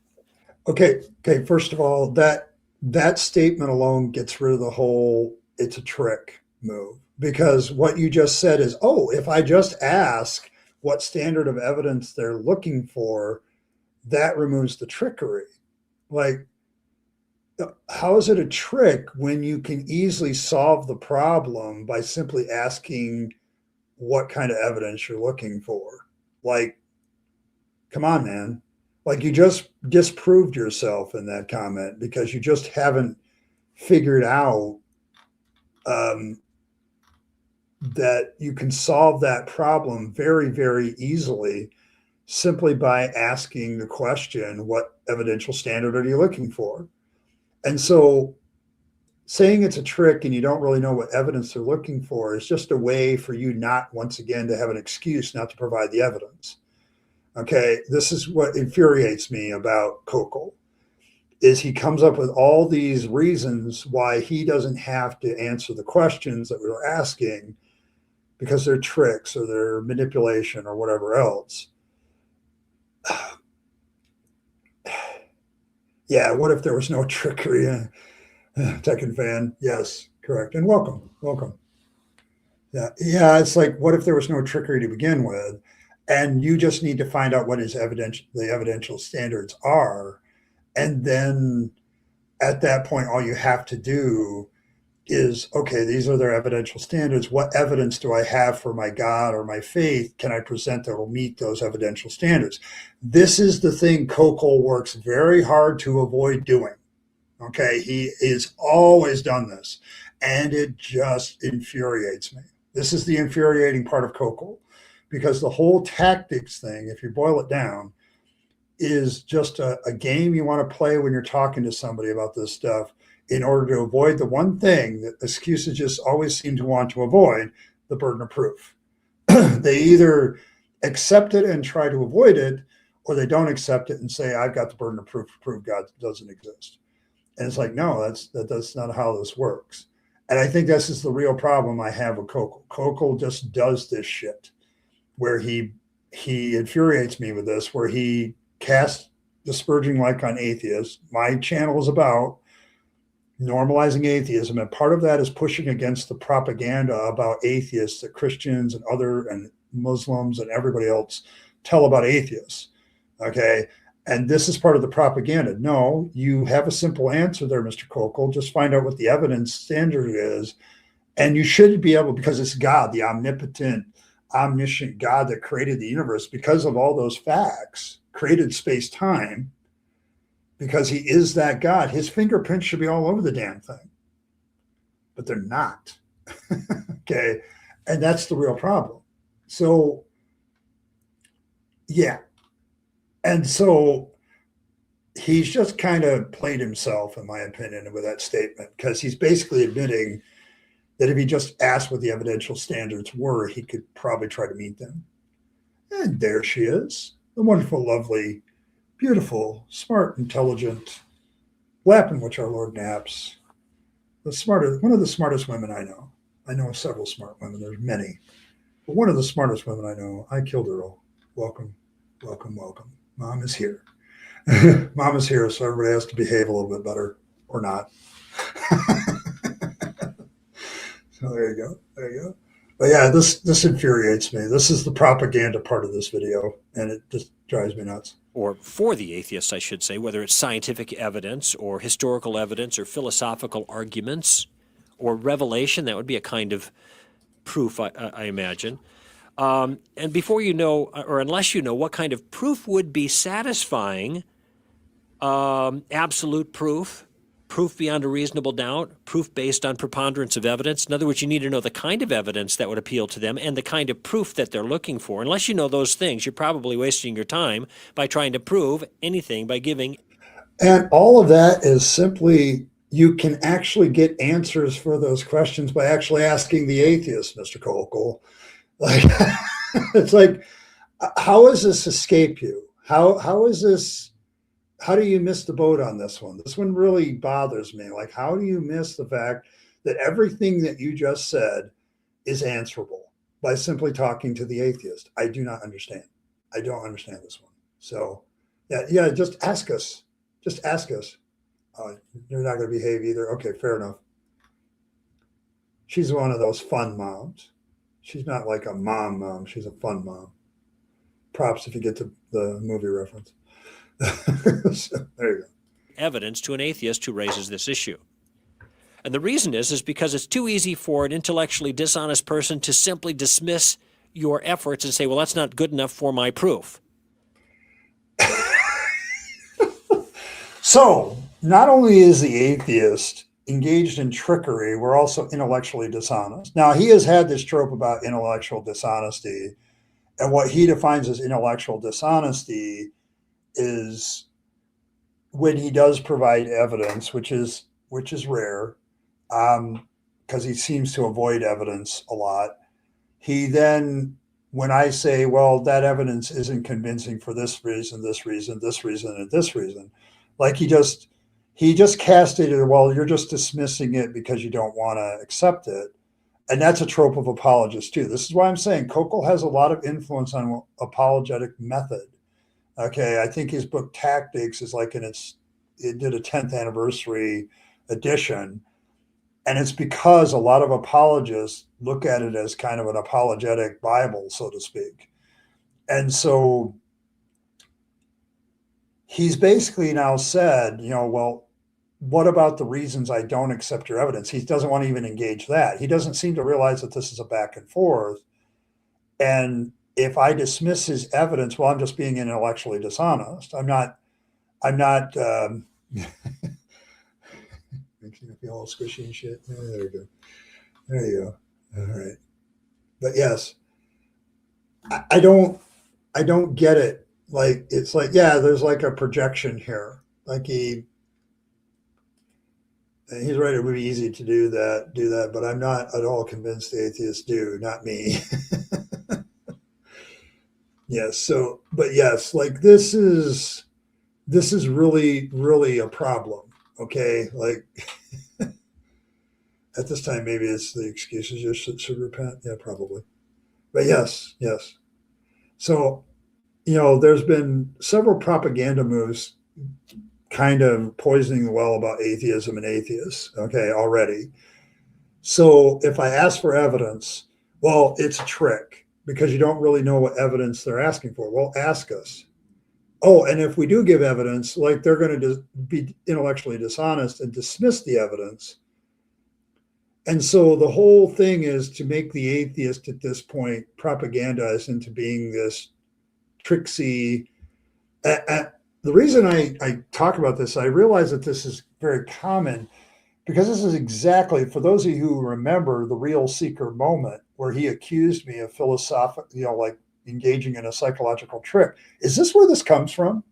Okay. First of all, that statement alone gets rid of the whole "it's a trick" move, because what you just said is, oh, if I just ask what standard of evidence they're looking for, that removes the trickery. Like, how is it a trick when you can easily solve the problem by simply asking what kind of evidence you're looking for? Like, Come on, man. Like you just disproved yourself in that comment because you just haven't figured out um, that you can solve that problem very, very easily simply by asking the question, what evidential standard are you looking for? And so saying it's a trick and you don't really know what evidence they're looking for is just a way for you not, once again, to have an excuse not to provide the evidence. Okay, this is what infuriates me about Koukl, is he comes up with all these reasons why he doesn't have to answer the questions that we were asking because they're tricks or they're manipulation or whatever else. Yeah, what if there was no trickery? Tekken fan, yes, correct. And welcome, welcome. Yeah, it's like, what if there was no trickery to begin with? And you just need to find out what the evidential standards are. And then at that point, all you have to do is, okay, these are their evidential standards. What evidence do I have for my God or my faith can I present that will meet those evidential standards? This is the thing Koukl works very hard to avoid doing. Okay, he has always done this, and it just infuriates me. This is the infuriating part of Koukl, because the whole tactics thing, if you boil it down, is just a game you want to play when you're talking to somebody about this stuff in order to avoid the one thing that excuses just always seem to want to avoid, the burden of proof. They either accept it and try to avoid it, or they don't accept it and say, I've got the burden of proof to prove God doesn't exist. And it's like, no, that's not how this works. And I think this is the real problem I have with Koukl. Koukl just does this shit where he infuriates me with this, where he casts disparaging light on atheists. My channel is about normalizing atheism, and part of that is pushing against the propaganda about atheists that Christians and other and Muslims and everybody else tell about atheists. Okay. And this is part of the propaganda. No, you have a simple answer there, Mr. Koukl. Just find out what the evidence standard is. And you should be able, because it's God, the omnipotent, omniscient God that created the universe, because of all those facts, created space-time, because he is that God. His fingerprints should be all over the damn thing. But they're not. Okay. And that's the real problem. So, yeah. And so he's just kind of played himself, in my opinion, with that statement, because he's basically admitting that if he just asked what the evidential standards were, he could probably try to meet them. And there she is, the wonderful, lovely, beautiful, smart, intelligent, lapping which our Lord naps, one of the smartest women I know. I know several smart women. There's many. But one of the smartest women I know, I killed Earl. Welcome, welcome, welcome. Mom is here. Mom is here, so everybody has to behave a little bit better, or not. So there you go. There you go. But yeah, this infuriates me. This is the propaganda part of this video, and it just drives me nuts. Or for the atheists, I should say, whether it's scientific evidence or historical evidence or philosophical arguments or revelation, that would be a kind of proof, I imagine. And before you know, or unless you know what kind of proof would be satisfying, absolute proof, proof beyond a reasonable doubt, proof based on preponderance of evidence. In other words, you need to know the kind of evidence that would appeal to them and the kind of proof that they're looking for. Unless you know those things, you're probably wasting your time by trying to prove anything by giving. And all of that is simply, you can actually get answers for those questions by actually asking the atheist, Mr. Koukl. Like, it's like, how does this escape you? How is this? How do you miss the boat on this one? This one really bothers me. Like, how do you miss the fact that everything that you just said is answerable by simply talking to the atheist? I do not understand. I don't understand this one. So, yeah, just ask us. Just ask us. You're not going to behave either. Okay, fair enough. She's one of those fun moms. She's not like a mom. She's a fun mom. Props if you get to the movie reference. So, there you go. Evidence to an atheist who raises this issue. And the reason is because it's too easy for an intellectually dishonest person to simply dismiss your efforts and say, well, that's not good enough for my proof. So not only is the atheist engaged in trickery, we're also intellectually dishonest. Now, he has had this trope about intellectual dishonesty, and what he defines as intellectual dishonesty is when he does provide evidence, which is rare, because he seems to avoid evidence a lot. He then, when I say, well, that evidence isn't convincing for this reason, this reason, this reason, and this reason, like he just castigated, well, you're just dismissing it because you don't want to accept it. And that's a trope of apologists too. This is why I'm saying Koukl has a lot of influence on apologetic method. Okay, I think his book Tactics is like it did a 10th anniversary edition, and it's because a lot of apologists look at it as kind of an apologetic Bible, so to speak. And so he's basically now said, well, what about the reasons I don't accept your evidence? He doesn't want to even engage that. He doesn't seem to realize that this is a back and forth. And if I dismiss his evidence, well, I'm just being intellectually dishonest. I'm not makes me feel all squishy and shit. Oh, there we go. There you go. All right. But yes, I don't get it. Like, it's like, yeah, there's like a projection here. Like he's right. It would be easy to do that, but I'm not at all convinced the atheists do, not me. Yes. So, but yes, like this is really, really a problem. Okay. Like at this time, maybe it's the excuses you should repent. Yeah, probably. But yes, yes. So, there's been several propaganda moves kind of poisoning the well about atheism and atheists, okay, already. So if I ask for evidence, well, it's a trick because you don't really know what evidence they're asking for. Well, ask us. Oh, and if we do give evidence, like they're going to be intellectually dishonest and dismiss the evidence. And so the whole thing is to make the atheist at this point propagandize into being this tricksy. The reason I talk about this, I realize that this is very common because this is exactly, for those of you who remember the Real Seeker moment where he accused me of philosophic, like engaging in a psychological trick. Is this where this comes from?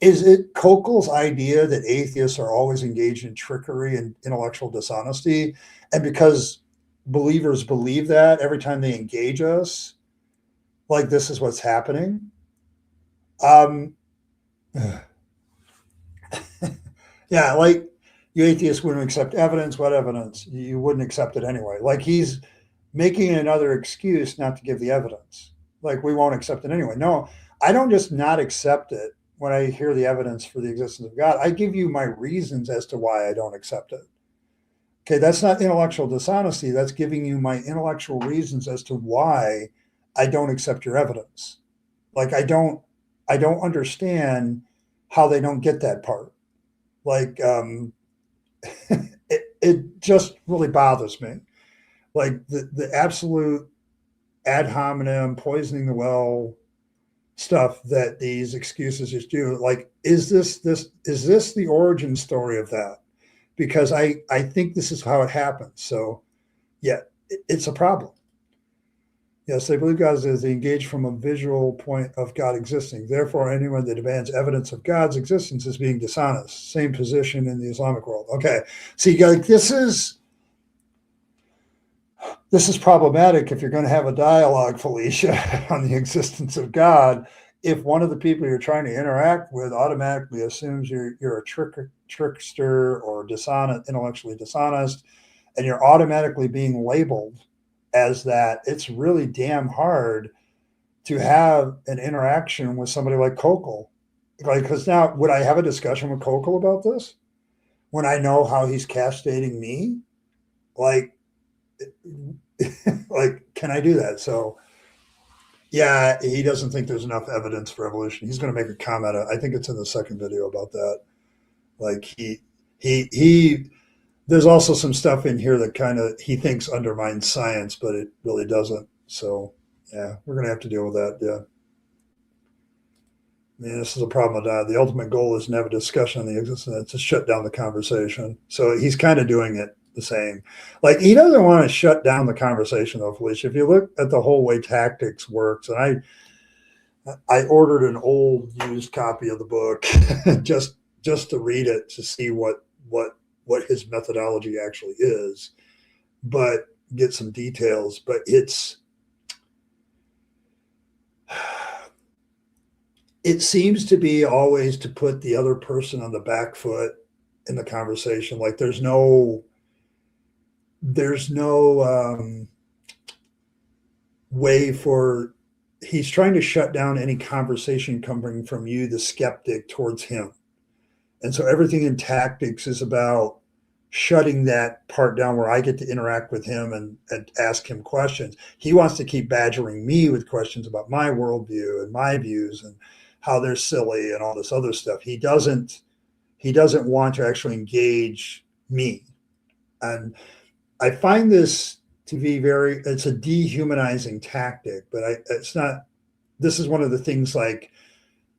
Is it Koukl's idea that atheists are always engaged in trickery and intellectual dishonesty? And because believers believe that every time they engage us, like this is what's happening? Um, yeah, like you atheists wouldn't accept evidence. What evidence? You wouldn't accept it anyway. Like he's making another excuse not to give the evidence. Like we won't accept it anyway. No, I don't just not accept it when I hear the evidence for the existence of God. I give you my reasons as to why I don't accept it. Okay, that's not intellectual dishonesty. That's giving you my intellectual reasons as to why I don't accept your evidence. Like I don't understand how they don't get that part. Like it just really bothers me. Like the absolute ad hominem poisoning the well stuff that these excuses just do. Like, is this the origin story of that? Because I think this is how it happens. So yeah, it's a problem. Yes, they believe God is engaged from a visual point of God existing. Therefore, anyone that demands evidence of God's existence is being dishonest. Same position in the Islamic world. Okay, see, like this is problematic if you're going to have a dialogue, Felicia, on the existence of God. If one of the people you're trying to interact with automatically assumes you're a trickster or dishonest, intellectually dishonest, and you're automatically being labeled as that, it's really damn hard to have an interaction with somebody like Koukl. Like, because now, would I have a discussion with Koukl about this when I know how he's castrating me? Like, like, can I do that? So, yeah, he doesn't think there's enough evidence for evolution. He's going to make a comment. I think it's in the second video about that. Like he there's also some stuff in here that kind of he thinks undermines science, but it really doesn't. So yeah, we're going to have to deal with that. Yeah. I mean, this is a problem with that. The ultimate goal is to have a discussion on the existence, it's to shut down the conversation. So he's kind of doing it the same. Like, he doesn't want to shut down the conversation, though, Felicia. If you look at the whole way tactics works, and I ordered an old used copy of the book just to read it to see what his methodology actually is, but get some details. But it seems to be always to put the other person on the back foot in the conversation. Like, there's no way for, he's trying to shut down any conversation coming from you, the skeptic, towards him. And so everything in tactics is about shutting that part down where I get to interact with him and ask him questions. He wants to keep badgering me with questions about my worldview and my views and how they're silly and all this other stuff. He doesn't want to actually engage me. And I find this to be it's a dehumanizing tactic, but it's not, this is one of the things, like,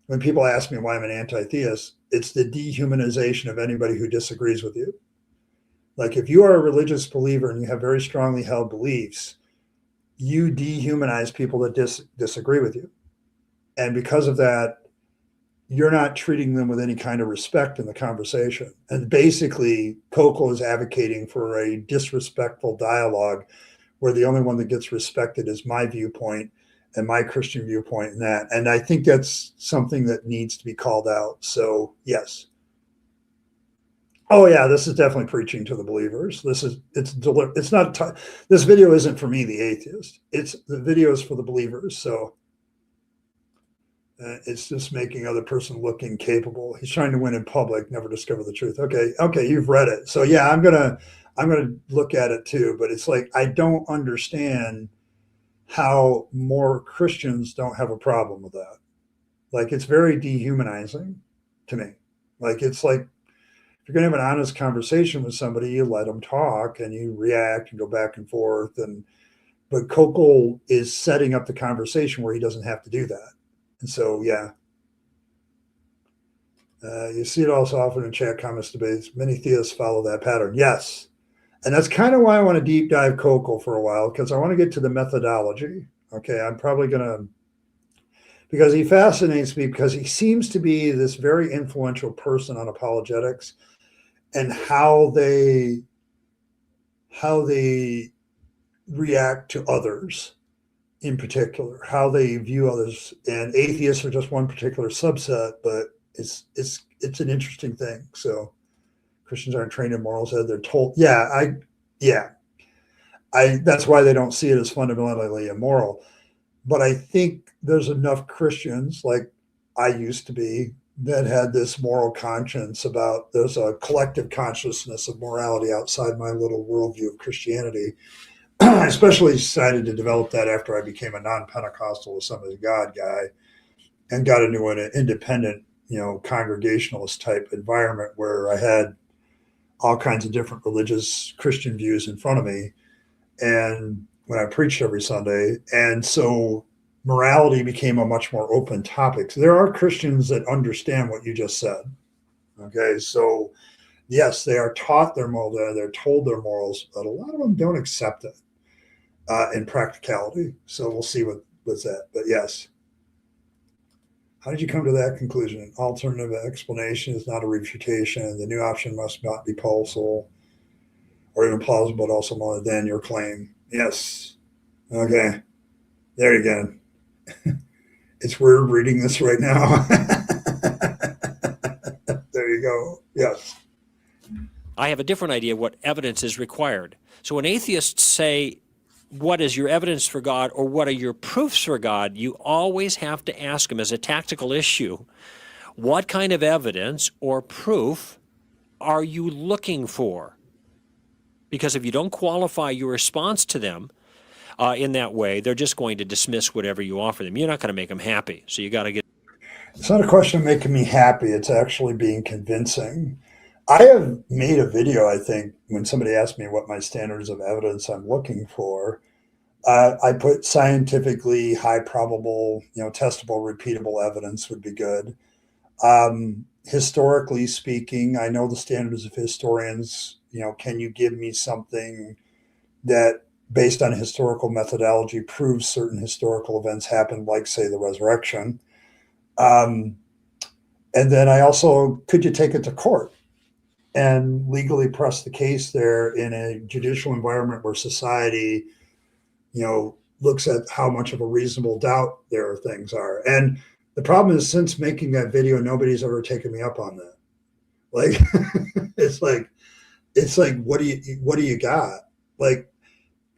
when people ask me why I'm an anti-theist, it's the dehumanization of anybody who disagrees with you. Like, if you are a religious believer and you have very strongly held beliefs, you dehumanize people that disagree with you. And because of that, you're not treating them with any kind of respect in the conversation. And basically, Koukl is advocating for a disrespectful dialogue where the only one that gets respected is my viewpoint and my Christian viewpoint in that. And I think that's something that needs to be called out. So, yes. Oh yeah, this is definitely preaching to the believers. This video isn't for me, the atheist. The video is for the believers. So it's just making other person look incapable. He's trying to win in public, never discover the truth. Okay, you've read it. So yeah, I'm gonna look at it too. But it's like, I don't understand how more Christians don't have a problem with that. Like, it's very dehumanizing to me. Like, it's like, if you're going to have an honest conversation with somebody, you let them talk and you react and go back and forth. But Koukl is setting up the conversation where he doesn't have to do that. And so, yeah. You see it also often in chat comments debates. Many theists follow that pattern. Yes. And that's kind of why I want to deep dive Koukl for a while, because I want to get to the methodology. Okay, I'm probably going to, because he fascinates me, because he seems to be this very influential person on apologetics and how they react to others in particular, how they view others. And atheists are just one particular subset, but it's an interesting thing. So Christians aren't trained in morals, they're told. That's why they don't see it as fundamentally immoral. But I think there's enough Christians, like I used to be, that had this moral conscience about, there's a collective consciousness of morality outside my little worldview of Christianity. I especially decided to develop that after I became a non-Pentecostal Assembly of God guy and got into an independent, congregationalist type environment where I had all kinds of different religious Christian views in front of me. And when I preached every Sunday. And so morality became a much more open topic. So there are Christians that understand what you just said. Okay. So yes, they are taught their moral, they're told their morals, but a lot of them don't accept it in practicality. So we'll see what's that. But yes. How did you come to that conclusion? An alternative explanation is not a refutation. The new option must not be plausible or even plausible, but also more than your claim. Yes. Okay. There you go. It's weird reading this right now. There you go. Yes. I have a different idea of what evidence is required. So when atheists say, what is your evidence for God or what are your proofs for God, you always have to ask them as a tactical issue, what kind of evidence or proof are you looking for? Because if you don't qualify your response to them in that way, they're just going to dismiss whatever you offer them. You're not going to make them happy. So you got to get. It's not a question of making me happy. It's actually being convincing. I have made a video, I think, when somebody asked me what my standards of evidence I'm looking for. I put scientifically high probable, testable, repeatable evidence would be good. Historically speaking, I know the standards of historians. Can you give me something that, based on historical methodology, proves certain historical events happened, like, say, the resurrection? And then I also, could you take it to court and legally press the case there in a judicial environment where society, looks at how much of a reasonable doubt their things are? And the problem is, since making that video, nobody's ever taken me up on that. Like, it's like, what do you got? Like,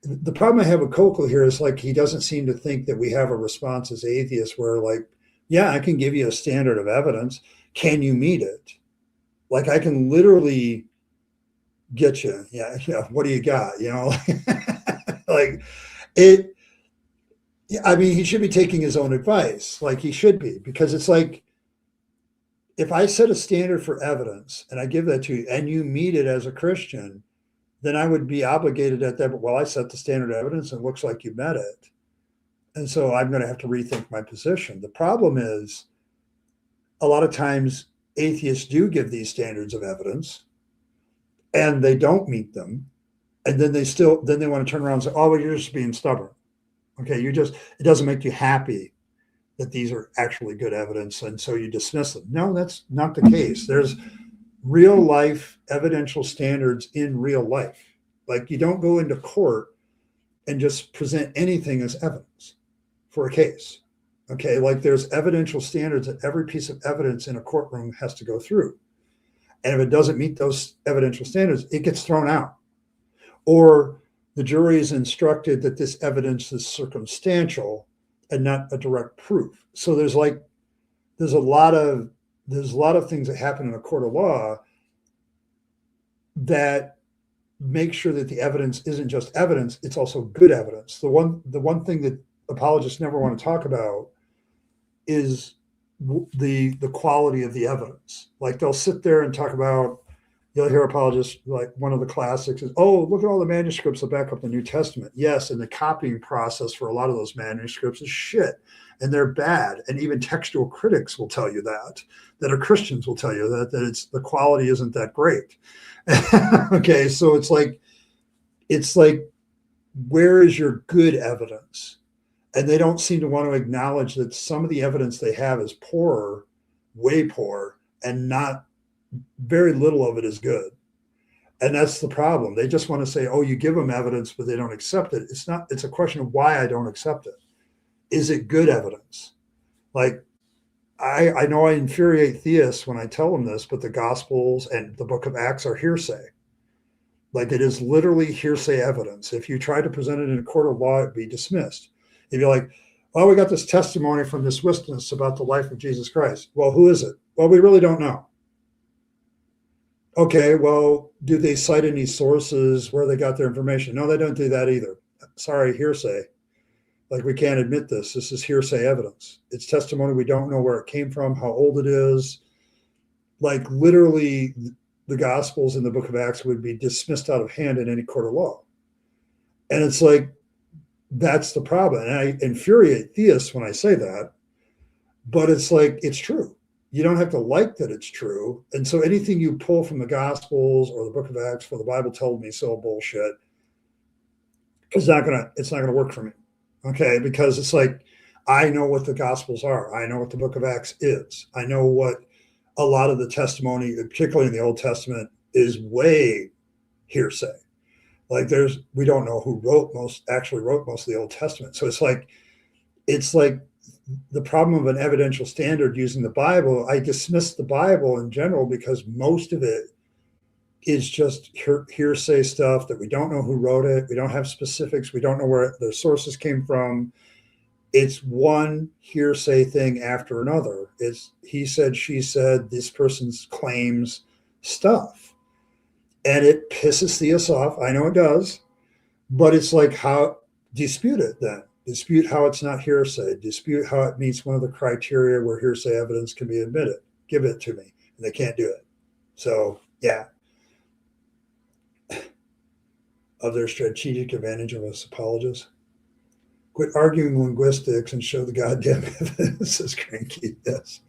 the problem I have with Koukl here is, like, he doesn't seem to think that we have a response as atheists where, like, yeah, I can give you a standard of evidence. Can you meet it? Like, I can literally get you. Yeah. What do you got? Like it. I mean, he should be taking his own advice. Like, he should be, because it's like, if I set a standard for evidence and I give that to you and you meet it as a Christian, then I would be obligated at that. But, well, I set the standard of evidence and it looks like you met it. And so I'm going to have to rethink my position. The problem is, a lot of times atheists do give these standards of evidence and they don't meet them. And then they want to turn around and say, oh, well, you're just being stubborn. Okay. It doesn't make you happy that these are actually good evidence, and so you dismiss them. No, that's not the case. There's real life evidential standards in real life. Like, you don't go into court and just present anything as evidence for a case. Okay, like, there's evidential standards that every piece of evidence in a courtroom has to go through. And if it doesn't meet those evidential standards, it gets thrown out. Or the jury is instructed that this evidence is circumstantial and not a direct proof. So there's a lot of things that happen in a court of law that make sure that the evidence isn't just evidence, it's also good evidence. The one thing that apologists never want to talk about is the quality of the evidence. Like, they'll sit there and talk about, you'll hear apologists, like, one of the classics is, oh, look at all the manuscripts that back up the New Testament. Yes, and the copying process for a lot of those manuscripts is shit, and they're bad. And even textual critics will tell you that are Christians will tell you that the quality isn't that great. Okay, so it's like, where is your good evidence? And they don't seem to want to acknowledge that some of the evidence they have is poorer, way poor, and not very little of it is good. And that's the problem. They just want to say, oh, you give them evidence, but they don't accept it. It's a question of why I don't accept it. Is it good evidence? Like, I know I infuriate theists when I tell them this, but the Gospels and the book of Acts are hearsay. Like, it is literally hearsay evidence. If you try to present it in a court of law, it'd be dismissed. If you're like, well, we got this testimony from this witness about the life of Jesus Christ. Well, who is it? Well, we really don't know. Okay, well, do they cite any sources where they got their information? No, they don't do that either. Sorry, hearsay. Like, we can't admit this. This is hearsay evidence. It's testimony. We don't know where it came from, how old it is. Like, literally, the Gospels in the book of Acts would be dismissed out of hand in any court of law. And it's like, that's the problem. And I infuriate theists when I say that, but it's like, it's true. You don't have to like that it's true. And so anything you pull from the Gospels or the book of Acts, for the Bible told me so bullshit, it's not gonna work for me. Okay, because it's like, I know what the Gospels are. I know what the book of Acts is. I know what a lot of the testimony, particularly in the Old Testament, is way hearsay. Like, we don't know who actually wrote most of the Old Testament. So it's like the problem of an evidential standard using the Bible. I dismiss the Bible in general because most of it is just hearsay stuff that we don't know who wrote it. We don't have specifics. We don't know where the sources came from. It's one hearsay thing after another. It's he said, she said, this person's claims stuff. And it pisses theists off. I know it does. But it's like, how dispute it then? Dispute how it's not hearsay. Dispute how it meets one of the criteria where hearsay evidence can be admitted. Give it to me. And they can't do it. So, yeah. Of their strategic advantage of us apologists. Quit arguing linguistics and show the goddamn evidence, says Cranky. Yes.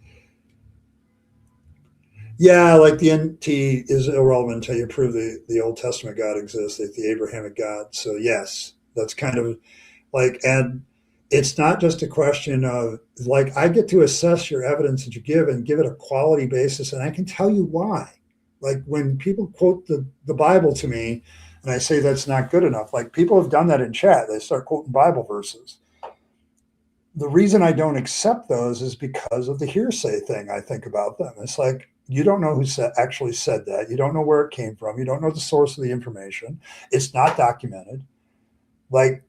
Yeah, like the NT is irrelevant until you prove the Old Testament God exists, like the Abrahamic God. So yes, that's kind of like, and it's not just a question of like, I get to assess your evidence that you give and give it a quality basis, and I can tell you why. Like when people quote the Bible to me and I say that's not good enough, like people have done that in chat. They start quoting Bible verses. The reason I don't accept those is because of the hearsay thing I think about them. It's like, you don't know who actually said that. You don't know where it came from. You don't know the source of the information. It's not documented. Like,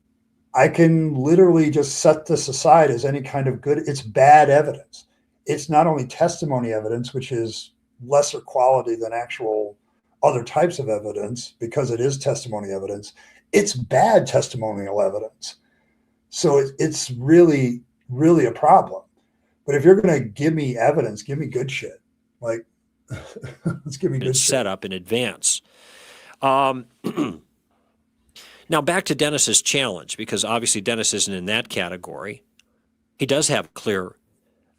I can literally just set this aside as any kind of good, it's bad evidence. It's not only testimony evidence, which is lesser quality than actual other types of evidence because it is testimony evidence. It's bad testimonial evidence. So it's really, really a problem. But if you're going to give me evidence, give me good shit. Like, let's give me good shit. Set up in advance. Now back to Dennis's challenge, because obviously Dennis isn't in that category. He does have a clear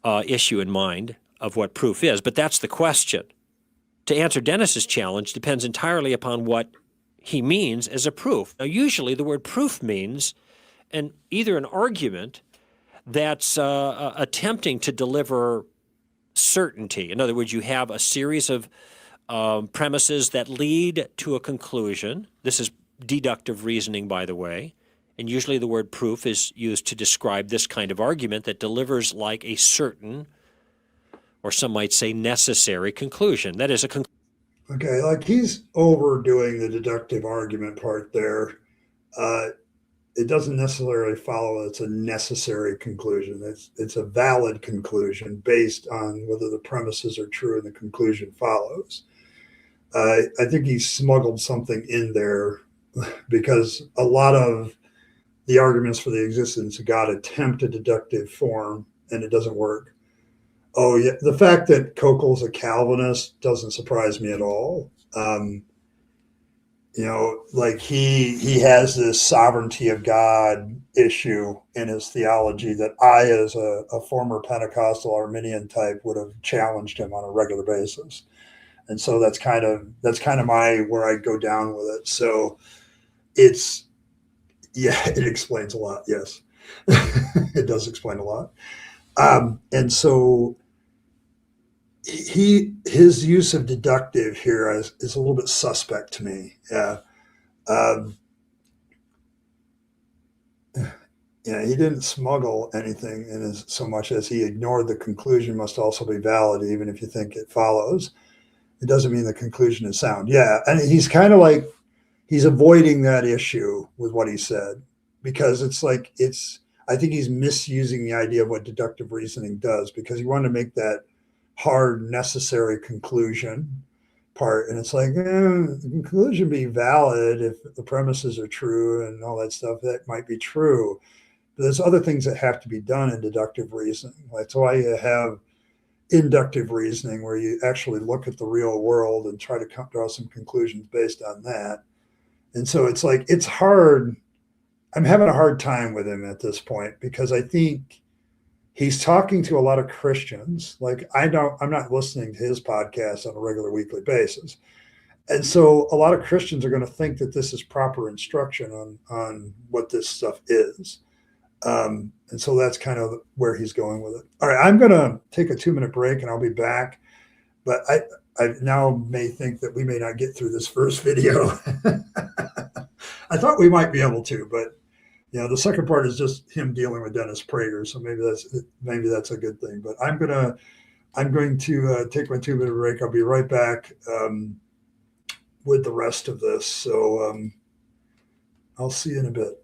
issue in mind of what proof is, but that's the question. To answer Dennis's challenge depends entirely upon what he means as a proof. Now, usually the word proof means either an argument that's attempting to deliver certainty. In other words, you have a series of premises that lead to a conclusion. This is deductive reasoning, by the way. And usually the word proof is used to describe this kind of argument that delivers like a certain, or some might say necessary conclusion. That is a conclusion. Okay, like he's overdoing the deductive argument part there. Uh, it doesn't necessarily follow it's a necessary conclusion. It's a valid conclusion based on whether the premises are true and the conclusion follows. I think he smuggled something in there because a lot of the arguments for the existence of God attempt a deductive form and it doesn't work. Oh yeah, the fact that Koukl's a Calvinist doesn't surprise me at all. Like he has this sovereignty of God issue in his theology that I, as a former Pentecostal Arminian type, would have challenged him on a regular basis. And so that's kind of my where I go down with it. So it's it explains a lot. Yes, it does explain a lot. And so his use of deductive here is a little bit suspect to me. Yeah. Um, yeah, he didn't smuggle anything in as so much as he ignored the conclusion must also be valid, even if you think it follows. It doesn't mean the conclusion is sound. Yeah, and he's kind of like he's avoiding that issue with what he said because it's like I think he's misusing the idea of what deductive reasoning does because he wanted to make that hard necessary conclusion part, and it's like the conclusion be valid if the premises are true and all that stuff. That might be true, but there's other things that have to be done in deductive reasoning. That's why you have inductive reasoning where you actually look at the real world and try to draw some conclusions based on that. And so it's like it's hard. I'm having a hard time with him at this point because I think he's talking to a lot of Christians. Like I'm not listening to his podcast on a regular weekly basis. And so a lot of Christians are going to think that this is proper instruction on what this stuff is. And so that's kind of where he's going with it. All right, I'm going to take a 2-minute break and I'll be back. But I now may think that we may not get through this first video. I thought we might be able to, but the second part is just him dealing with Dennis Prager. So maybe that's a good thing. But I'm going to take my 2-minute break. I'll be right back with the rest of this. So I'll see you in a bit.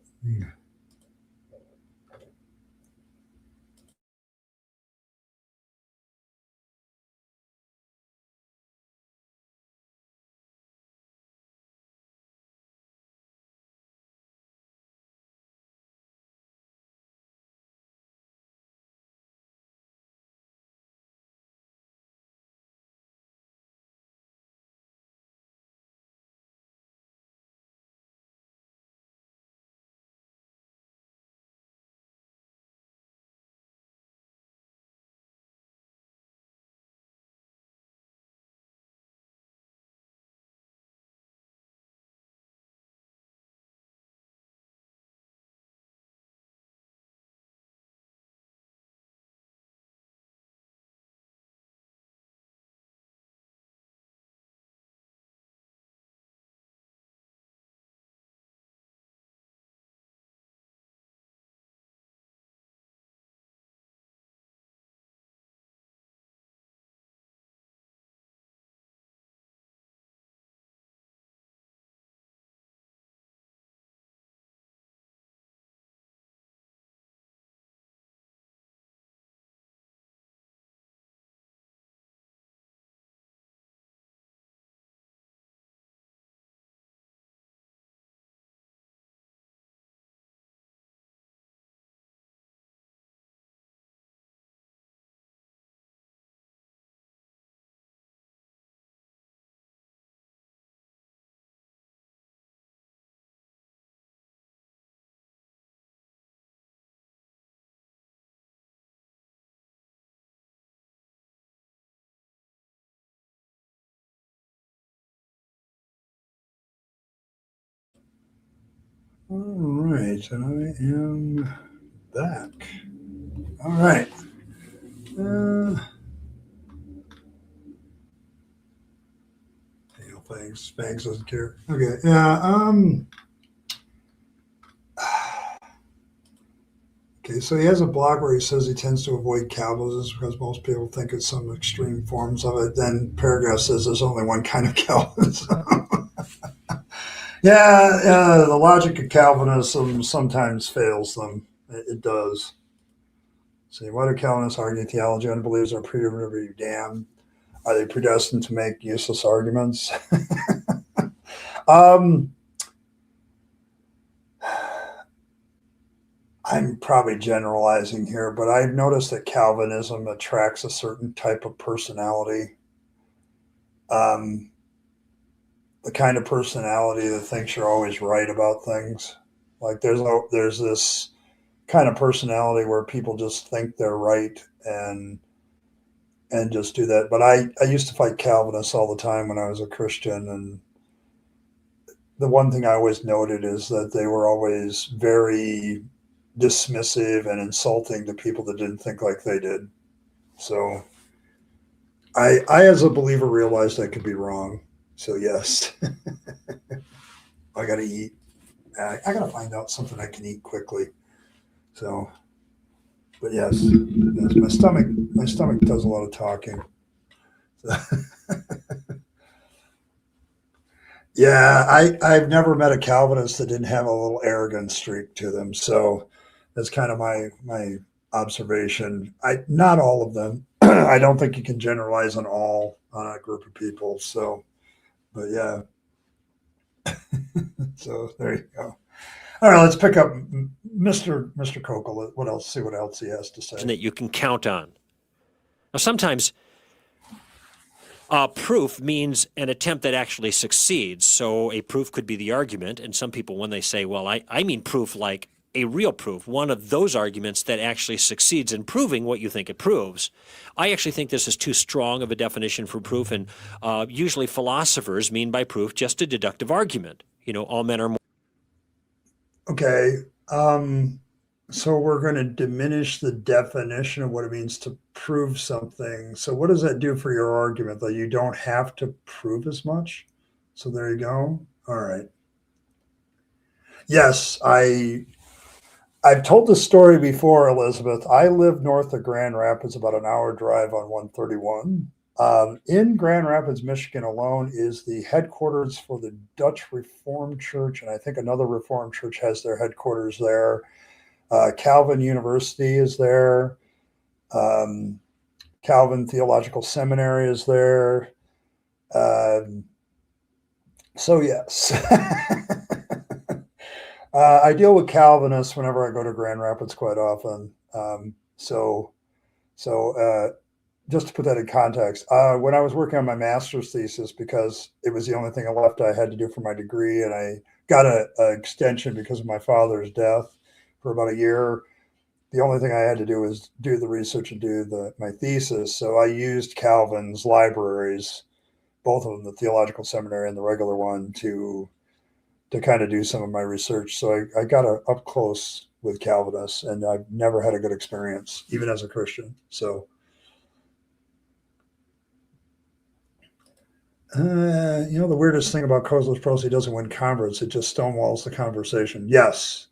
All right, and I am back. All right. Thanks. Banks doesn't care. Okay. Yeah. Okay. So he has a blog where he says he tends to avoid Calvinism because most people think it's some extreme forms of it. Then paragraph says there's only one kind of Calvinism. Yeah. The logic of Calvinism sometimes fails them. It does. See, why do Calvinists argue theology? Unbelievers are predestined to be damned. Are they predestined to make useless arguments? um, I'm probably generalizing here, but I've noticed that Calvinism attracts a certain type of personality. Um, the kind of personality that thinks you're always right about things. Like there's this kind of personality where people just think they're right and just do that. But I used to fight Calvinists all the time when I was a Christian, and the one thing I always noted is that they were always very dismissive and insulting to people that didn't think like they did. So I as a believer realized I could be wrong. So yes, I got to eat. I got to find out something I can eat quickly. So, but yes, my stomach does a lot of talking. So, yeah, I've never met a Calvinist that didn't have a little arrogant streak to them. So that's kind of my observation. Not all of them. I don't think you can generalize on a group of people. So, but yeah. So there you go. All right, let's pick up Mr. Koukl. What else? See what else he has to say. That you can count on. Now, sometimes proof means an attempt that actually succeeds. So a proof could be the argument. And some people, when they say, well, I mean proof like a real proof, one of those arguments that actually succeeds in proving what you think it proves. I actually think this is too strong of a definition for proof. And usually philosophers mean by proof just a deductive argument. You know, all men are more. Okay. So we're going to diminish the definition of what it means to prove something. So what does that do for your argument? That you don't have to prove as much? So there you go. All right. Yes, I've told this story before, Elizabeth. I live north of Grand Rapids, about an hour drive on 131. In Grand Rapids, Michigan alone is the headquarters for the Dutch Reformed Church, and I think another Reformed church has their headquarters there. Calvin University is there. Calvin Theological Seminary is there. So yes. I deal with Calvinists whenever I go to Grand Rapids quite often. So just to put that in context, when I was working on my master's thesis, because it was the only thing left I had to do for my degree, and I got an extension because of my father's death for about a year. The only thing I had to do was do the research and do my thesis. So I used Calvin's libraries, both of them, the theological seminary and the regular one, to kind of do some of my research. So I got up close with Calvinists, and I've never had a good experience, even as a Christian. So, the weirdest thing about Kozlov's prose, he doesn't win converts. It just stonewalls the conversation. Yes.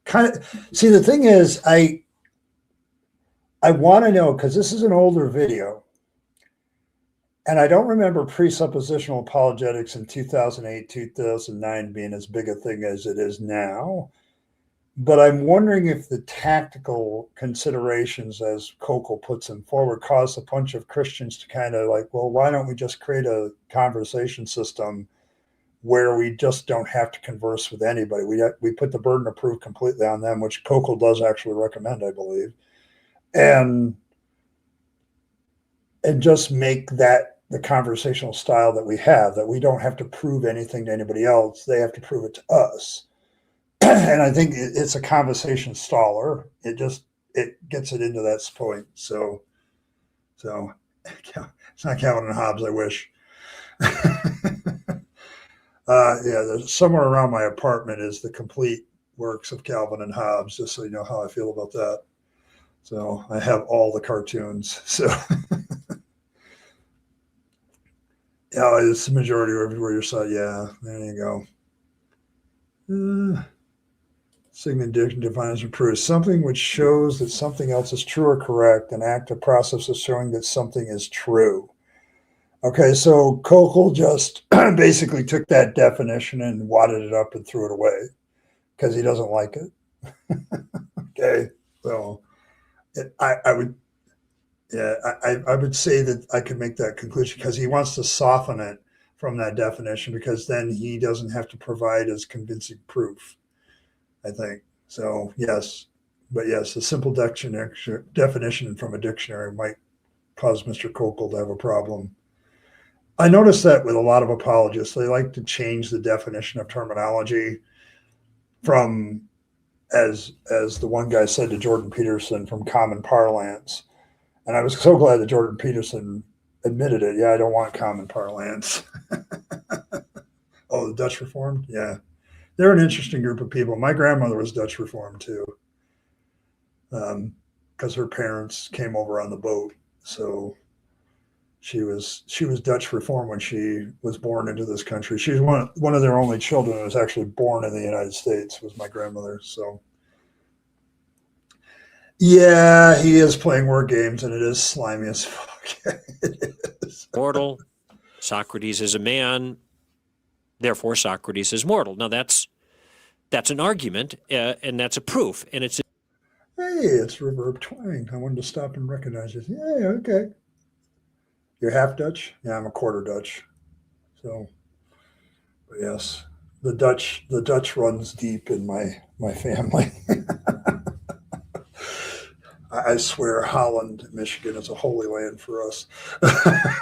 Kind of. See, the thing is, I want to know, because this is an older video, and I don't remember presuppositional apologetics in 2008, 2009 being as big a thing as it is now. But I'm wondering if the tactical considerations, as Koukl puts them forward, caused a bunch of Christians to kind of like, well, why don't we just create a conversation system where we just don't have to converse with anybody? We put the burden of proof completely on them, which Koukl does actually recommend, I believe, and just make that the conversational style that we have, that we don't have to prove anything to anybody else. They have to prove it to us. And I think it's a conversation staller. It gets it into that point. So it's not Calvin and Hobbes, I wish. Yeah, there's somewhere around my apartment is the complete works of Calvin and Hobbes, just so you know how I feel about that. So I have all the cartoons. So yeah, it's the majority everywhere your side. Yeah, there you go. Significant addiction defines and proves something which shows that something else is true or correct, an active process of showing that something is true. Okay, so Koukl just basically took that definition and wadded it up and threw it away because he doesn't like it. Okay, so I would, yeah, I would say that I could make that conclusion because he wants to soften it from that definition because then he doesn't have to provide as convincing proof, I think. So yes, but yes, a simple definition from a dictionary might cause Mr. Koukl to have a problem. I noticed that with a lot of apologists, they like to change the definition of terminology from, as the one guy said to Jordan Peterson, from common parlance. And I was so glad that Jordan Peterson admitted it. Yeah, I don't want common parlance. Oh, the Dutch Reformed? Yeah. They're an interesting group of people. My grandmother was Dutch Reformed too, because her parents came over on the boat. So she was Dutch Reformed when she was born into this country. She's one of their only children who was actually born in the United States, was my grandmother. So yeah, he is playing word games, and it is slimy as fuck. It is. Mortal. Socrates is a man. Therefore, Socrates is mortal. Now, that's an argument, and that's a proof. And it's Hey, it's Reverb Twang. I wanted to stop and recognize it. Yeah, okay. You're half Dutch? Yeah, I'm a quarter Dutch. So, but yes, the Dutch runs deep in my family. I swear, Holland, Michigan is a holy land for us,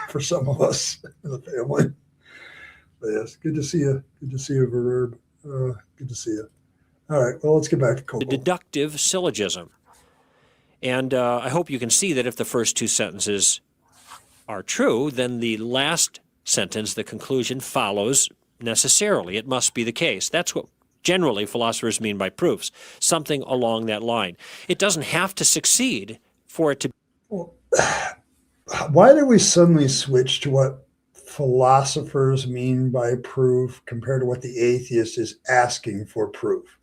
for some of us in the family. But yes, good to see you. Good to see you, Verb. Good to see you. All right, well, let's get back to a Koukl. deductive syllogism. And I hope you can see that if the first two sentences are true, then the last sentence, the conclusion, follows necessarily. It must be the case. That's what generally philosophers mean by proofs, something along that line. It doesn't have to succeed for it to. Well, why did we suddenly switch to what philosophers mean by proof compared to what the atheist is asking for proof?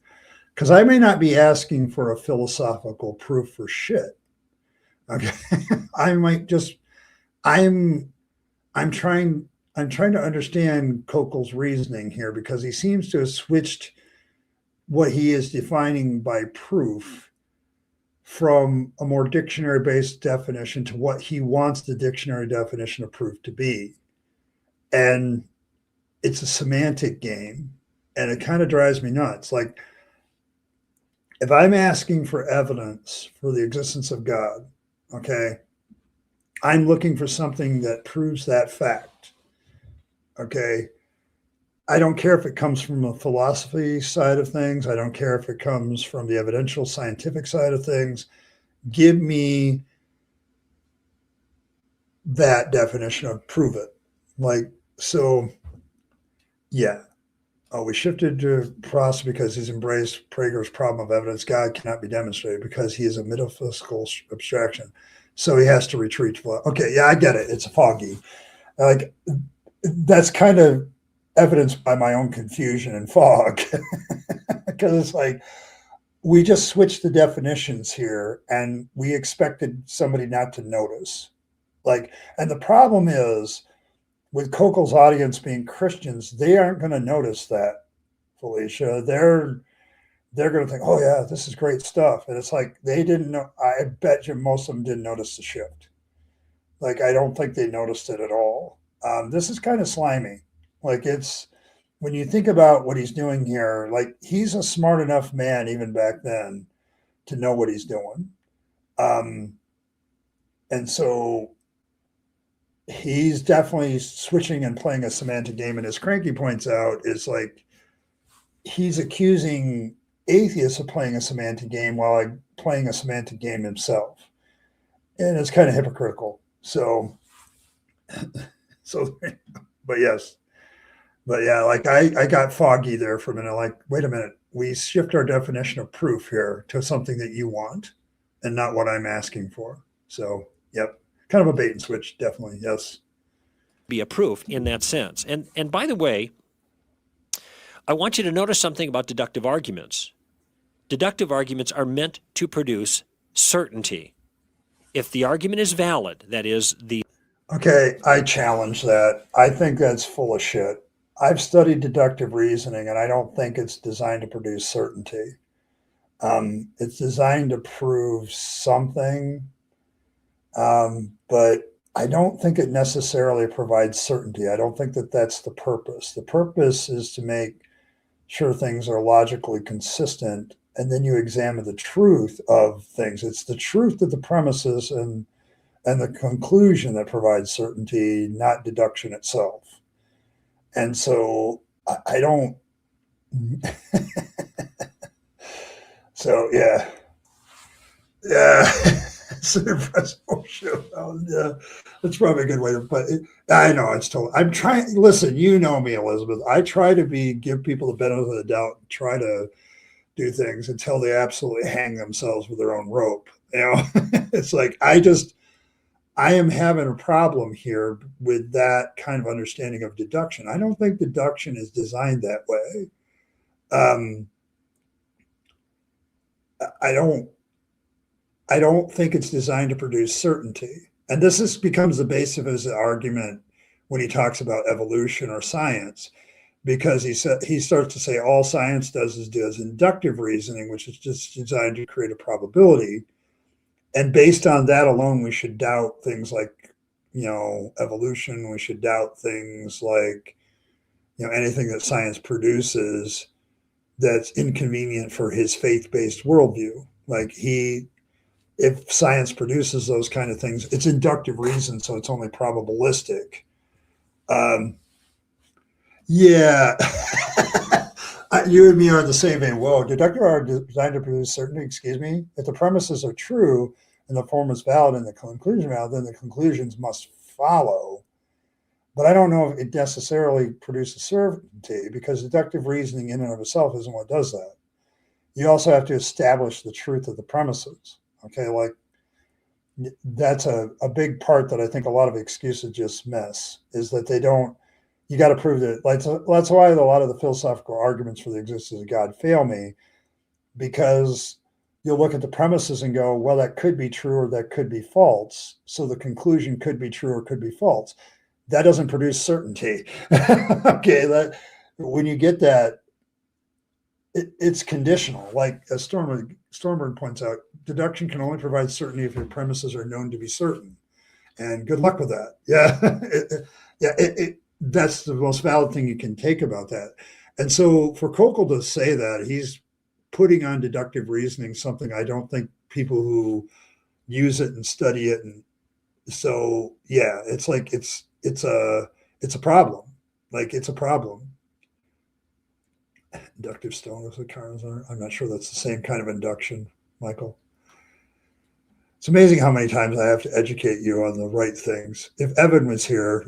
Because I may not be asking for a philosophical proof for shit. Okay, I might just. I'm trying to understand Koukl's reasoning here because he seems to have switched what he is defining by proof from a more dictionary-based definition to what he wants the dictionary definition of proof to be. And it's a semantic game, and it kind of drives me nuts. Like, if I'm asking for evidence for the existence of God, okay, I'm looking for something that proves that fact. Okay. I don't care if it comes from the philosophy side of things. I don't care if it comes from the evidential scientific side of things. Give me that definition of prove it. Like, so, yeah. Oh, we shifted to Prost because he's embraced Prager's problem of evidence. God cannot be demonstrated because he is a metaphysical abstraction. So he has to retreat to, okay, yeah, I get it. It's foggy. Like, that's kind of evidenced by my own confusion and fog. Because it's like, we just switched the definitions here and we expected somebody not to notice. Like, and the problem is with Koukl's audience being Christians, they aren't going to notice that, Felicia. They're going to think, oh yeah, this is great stuff. And it's like, they didn't know. I bet you most of them didn't notice the shift. Like, I don't think they noticed it at all. This is kind of slimy. Like, it's, when you think about what he's doing here, like, he's a smart enough man even back then to know what he's doing. And so he's definitely switching and playing a semantic game. And as Cranky points out, is like, he's accusing atheists of playing a semantic game while like playing a semantic game himself. And it's kind of hypocritical. So, but yes. But yeah, like I got foggy there for a minute. Like, wait a minute, we shift our definition of proof here to something that you want and not what I'm asking for. So, yep, kind of a bait and switch, definitely. Yes. Be a proof in that sense. And by the way, I want you to notice something about deductive arguments. Deductive arguments are meant to produce certainty. If the argument is valid, that is the Okay, I challenge that. I think that's full of shit. I've studied deductive reasoning, and I don't think it's designed to produce certainty. It's designed to prove something, but I don't think it necessarily provides certainty. I don't think that that's the purpose. The purpose is to make sure things are logically consistent, and then you examine the truth of things. It's the truth of the premises and the conclusion that provides certainty, not deduction itself. And so I don't. So yeah, it's an impressive show. Yeah, that's probably a good way to put it. I know it's totally. I'm trying. Listen, you know me, Elizabeth. I try to give people the benefit of the doubt. Try to do things until they absolutely hang themselves with their own rope. You know, it's like I am having a problem here with that kind of understanding of deduction. I don't think deduction is designed that way. I don't think it's designed to produce certainty. And becomes the base of his argument when he talks about evolution or science, because he starts to say all science does inductive reasoning, which is just designed to create a probability. And based on that alone, we should doubt things like, evolution. We should doubt things like, anything that science produces that's inconvenient for his faith-based worldview. Like if science produces those kind of things, it's inductive reason, so it's only probabilistic. Yeah. You and me are in the same vein. Whoa, deductive are designed to produce certainty. Excuse me. If the premises are true and the form is valid and the conclusion valid, then the conclusions must follow. But I don't know if it necessarily produces certainty, because deductive reasoning in and of itself isn't what does that. You also have to establish the truth of the premises. Okay, like that's a big part that I think a lot of excuses just miss, is that they don't. You got to prove that. Like, that's why a lot of the philosophical arguments for the existence of God fail me, because you'll look at the premises and go, well, that could be true or that could be false. So the conclusion could be true or could be false. That doesn't produce certainty. Okay, when you get that, it's conditional. Like as Stormberg points out, deduction can only provide certainty if your premises are known to be certain. And good luck with that. Yeah, that's the most valid thing you can take about that. And so for Koukl to say that, he's putting on deductive reasoning something I don't think people who use it and study it. And so, yeah, it's like it's a problem. Like it's a problem. Inductive stone is what cars are. I'm not sure that's the same kind of induction, Michael. It's amazing how many times I have to educate you on the right things. If Evan was here,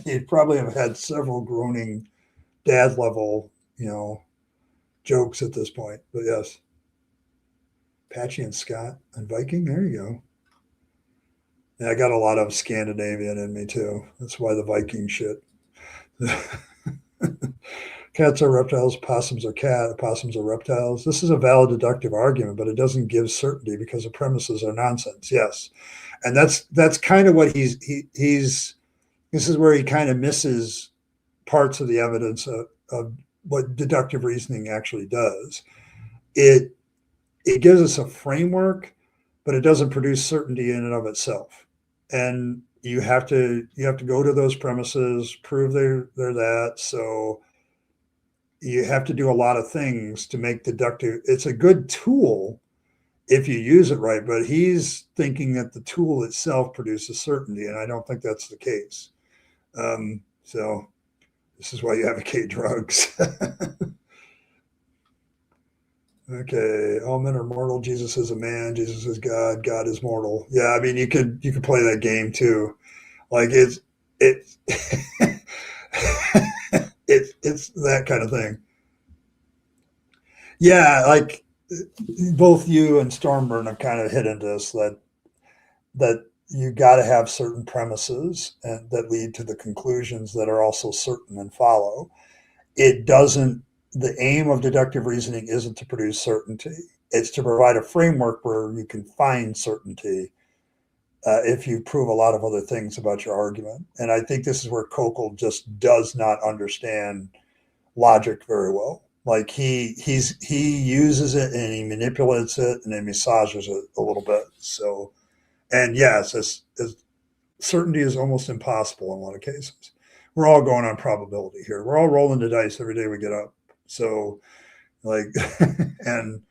he'd probably have had several groaning dad level, jokes at this point. But yes, Patchy and Scott and Viking, there you go. Yeah, I got a lot of Scandinavian in me too. That's why the Viking shit. Cats are reptiles, possums are reptiles. This is a valid deductive argument, but it doesn't give certainty because the premises are nonsense. Yes. And that's kind of what he's this is where he kind of misses parts of the evidence of what deductive reasoning actually does. It gives us a framework, but it doesn't produce certainty in and of itself. And you have to go to those premises, prove they're that. So you have to do a lot of things to make deductive. It's a good tool if you use it right, but he's thinking that the tool itself produces certainty, and I don't think that's the case. So this is why you advocate drugs. Okay, all men are mortal. Jesus is a man. Jesus is God. God is mortal. Yeah, I mean you could play that game too. Like it's it's that kind of thing. Yeah, like both you and Stormburn have kind of hit into this that you got to have certain premises and that lead to the conclusions that are also certain and follow. It doesn't. The aim of deductive reasoning isn't to produce certainty. It's to provide a framework where you can find certainty if you prove a lot of other things about your argument. And I think this is where Koukl just does not understand logic very well. Like he uses it and he manipulates it and he massages it a little bit. So, and yes, certainty is almost impossible in a lot of cases. We're all going on probability here. We're all rolling the dice every day we get up. So, like, and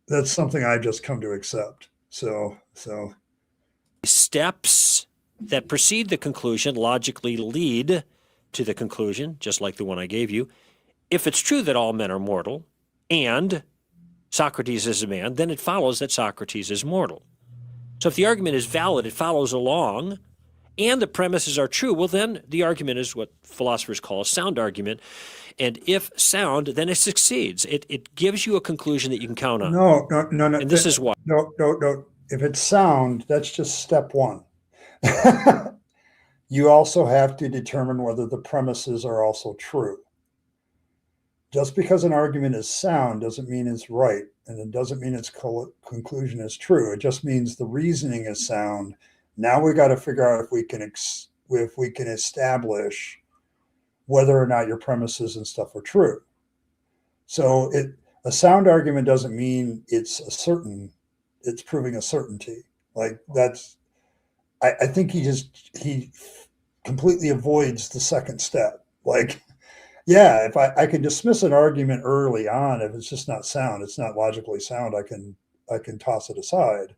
that's something I just come to accept. So steps that precede the conclusion logically lead to the conclusion, just like the one I gave you. If it's true that all men are mortal and Socrates is a man, then it follows that Socrates is mortal. So if the argument is valid, it follows along, and the premises are true, well, then the argument is what philosophers call a sound argument. And if sound, then it succeeds. It gives you a conclusion that you can count on. No. And this is why. No. If it's sound, that's just step one. You also have to determine whether the premises are also true. Just because an argument is sound doesn't mean it's right, and it doesn't mean its conclusion is true. It just means the reasoning is sound. Now we got to figure out if we can establish whether or not your premises and stuff are true. So a sound argument doesn't mean it's proving a certainty. Like that's, I think he completely avoids the second step. Like, yeah, if I can dismiss an argument early on, if it's just not sound, it's not logically sound, I can toss it aside.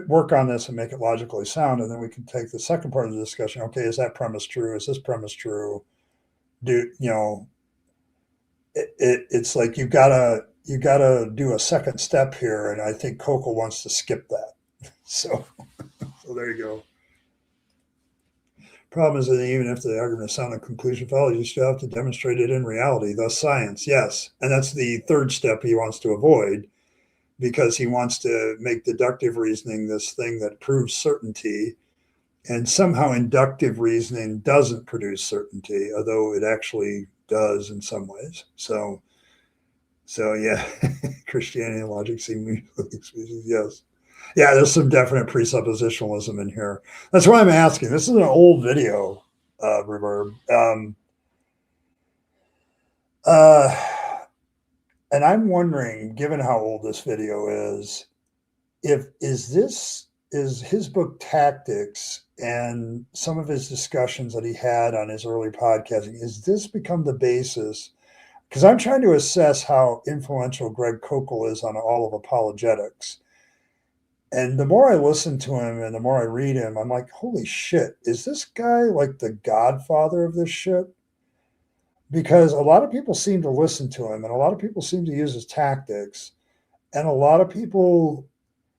Work on this and make it logically sound, and then we can take the second part of the discussion. Okay, is that premise true? Is this premise true? It's like you gotta do a second step here, and I think Koukl wants to skip that. So there you go. Problem is that even if the argument is sound and conclusion follows, you still have to demonstrate it in reality, thus science. Yes, and that's the third step he wants to avoid, because he wants to make deductive reasoning this thing that proves certainty, and somehow inductive reasoning doesn't produce certainty, although it actually does in some ways. So yeah, Christianity and logic seem mutually exclusive. Yes. Yeah, there's some definite presuppositionalism in here. That's why I'm asking. This is an old video, Reverb. And I'm wondering, given how old this video is his book Tactics and some of his discussions that he had on his early podcasting, is this become the basis? Because I'm trying to assess how influential Greg Koukl is on all of apologetics. And the more I listen to him and the more I read him, I'm like, holy shit, is this guy like the godfather of this shit? Because a lot of people seem to listen to him and a lot of people seem to use his tactics. And a lot of people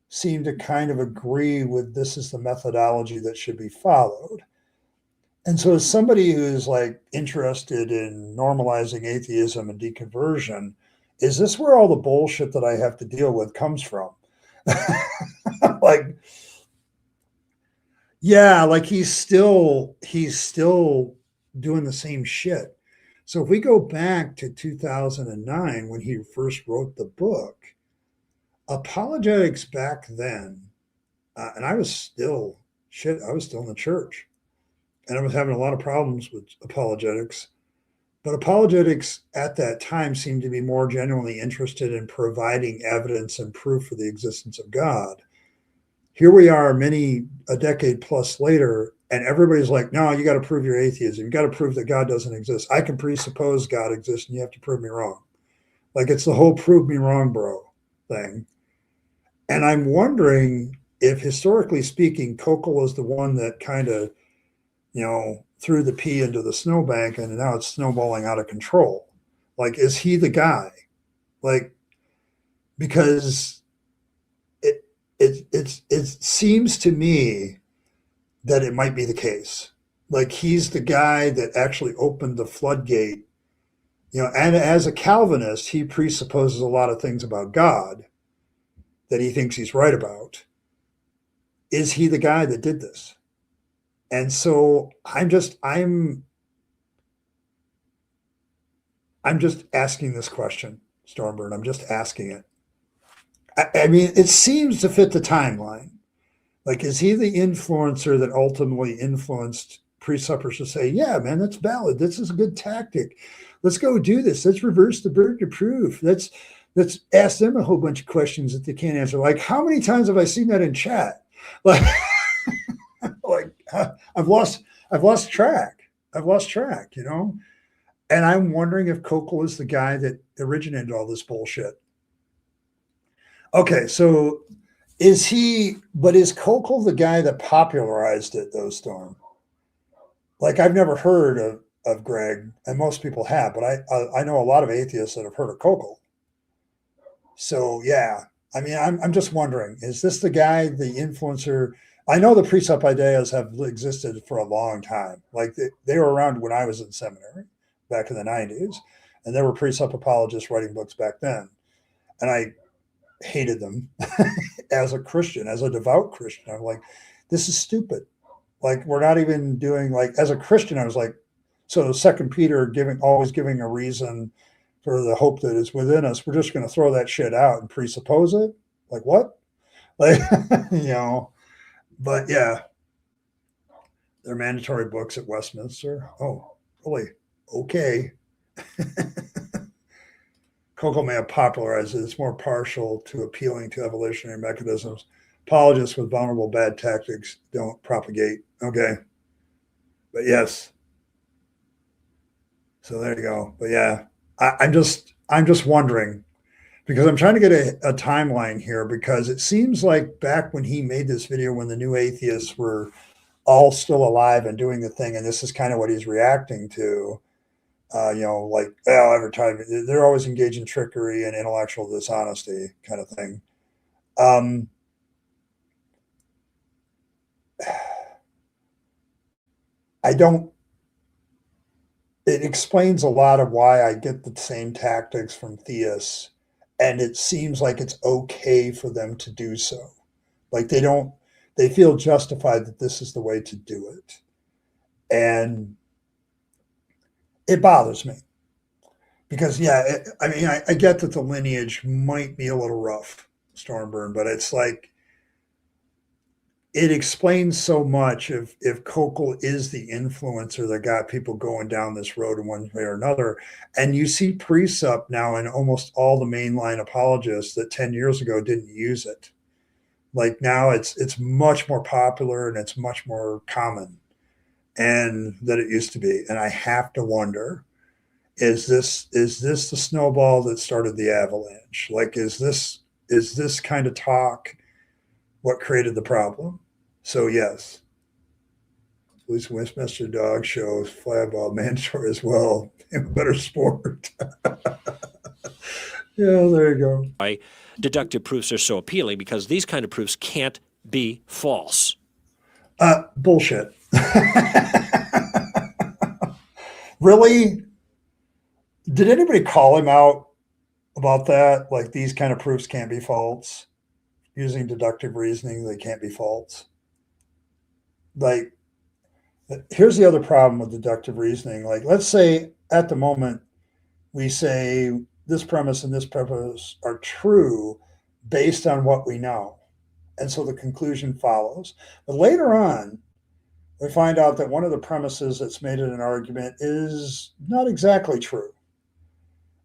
seem to kind of agree with this is the methodology that should be followed. And so as somebody who's like interested in normalizing atheism and deconversion, is this where all the bullshit that I have to deal with comes from? Like, yeah, like he's still doing the same shit. So if we go back to 2009 when he first wrote the book, apologetics back then, and I was still in the church, and I was having a lot of problems with apologetics. But apologetics at that time seemed to be more genuinely interested in providing evidence and proof for the existence of God. Here we are a decade plus later, and everybody's like, no, you got to prove your atheism. You got to prove that God doesn't exist. I can presuppose God exists and you have to prove me wrong. Like it's the whole prove me wrong, bro thing. And I'm wondering if historically speaking, Koukl is the one that kind of, threw the pea into the snowbank and now it's snowballing out of control. Like, is he the guy? Like, because it seems to me that it might be the case. Like he's the guy that actually opened the floodgate, And as a Calvinist, he presupposes a lot of things about God that he thinks he's right about. Is he the guy that did this? And so I'm just asking this question, Stormburn. I'm just asking it. I mean, it seems to fit the timeline. Like, is he the influencer that ultimately influenced presuppers to say, yeah, man, that's valid. This is a good tactic. Let's go do this. Let's reverse the burden of proof. Let's ask them a whole bunch of questions that they can't answer. Like, how many times have I seen that in chat? Like, I've lost track. I've lost track, And I'm wondering if Koukl is the guy that originated all this bullshit. Okay, so is Koukl the guy that popularized it, though, Storm? Like, I've never heard of Greg, and most people have, but I know a lot of atheists that have heard of Koukl. So, yeah, I mean, I'm just wondering, is this the guy, the influencer? I know the precept ideas have existed for a long time. Like, they were around when I was in seminary back in the 90s, and there were precept apologists writing books back then. And I hated them as a Christian, as a devout Christian. I'm like, this is stupid. Like, we're not even doing, like, as a Christian, I was like, so Second Peter always giving a reason for the hope that is within us. We're just going to throw that shit out and presuppose it. Like, what? Like, but yeah, they're mandatory books at Westminster. Oh, really? Okay. Koukl may have popularized it. It's more partial to appealing to evolutionary mechanisms. Apologists with vulnerable bad tactics don't propagate. Okay. But yes. So there you go. But yeah, I'm just wondering, because I'm trying to get a timeline here, because it seems like back when he made this video, when the new atheists were all still alive and doing the thing, and this is kind of what he's reacting to. Like, every time they're always engaged in trickery and intellectual dishonesty kind of thing. It explains a lot of why I get the same tactics from theists, and it seems like it's okay for them to do so. Like, they feel justified that this is the way to do it. And it bothers me. Because, yeah, I get that the lineage might be a little rough, Stormburn, but it's like, it explains so much if Koukl is the influencer that got people going down this road in one way or another. And you see precept now in almost all the mainline apologists that 10 years ago didn't use it. Like, now it's much more popular and it's much more common and than it used to be. And I have to wonder, is this the snowball that started the avalanche? Like, is this kind of talk what created the problem? So yes, at least Westminster Dog shows flagball mandatory as well. Better sport. Yeah, there you go. Why deductive proofs are so appealing, because these kind of proofs can't be false. Bullshit. Really? Did anybody call him out about that? Like, these kind of proofs can't be false. Using deductive reasoning, they can't be false. Like, here's the other problem with deductive reasoning. Like, let's say at the moment we say this premise and this premise are true based on what we know. And so the conclusion follows. But later on, we find out that one of the premises that's made in an argument is not exactly true.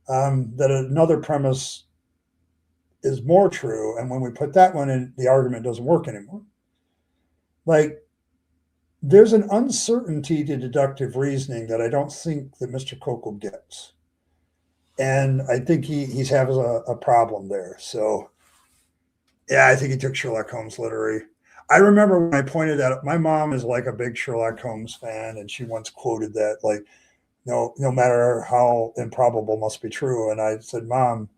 That another premise is more true. And when we put that one in, the argument doesn't work anymore. Like, there's an uncertainty to deductive reasoning that I don't think that Mr. Koukl gets. And I think he's having a problem there. So, yeah, I think he took Sherlock Holmes literary. I remember when I pointed out, my mom is like a big Sherlock Holmes fan, and she once quoted that, like, no matter how improbable must be true. And I said, Mom,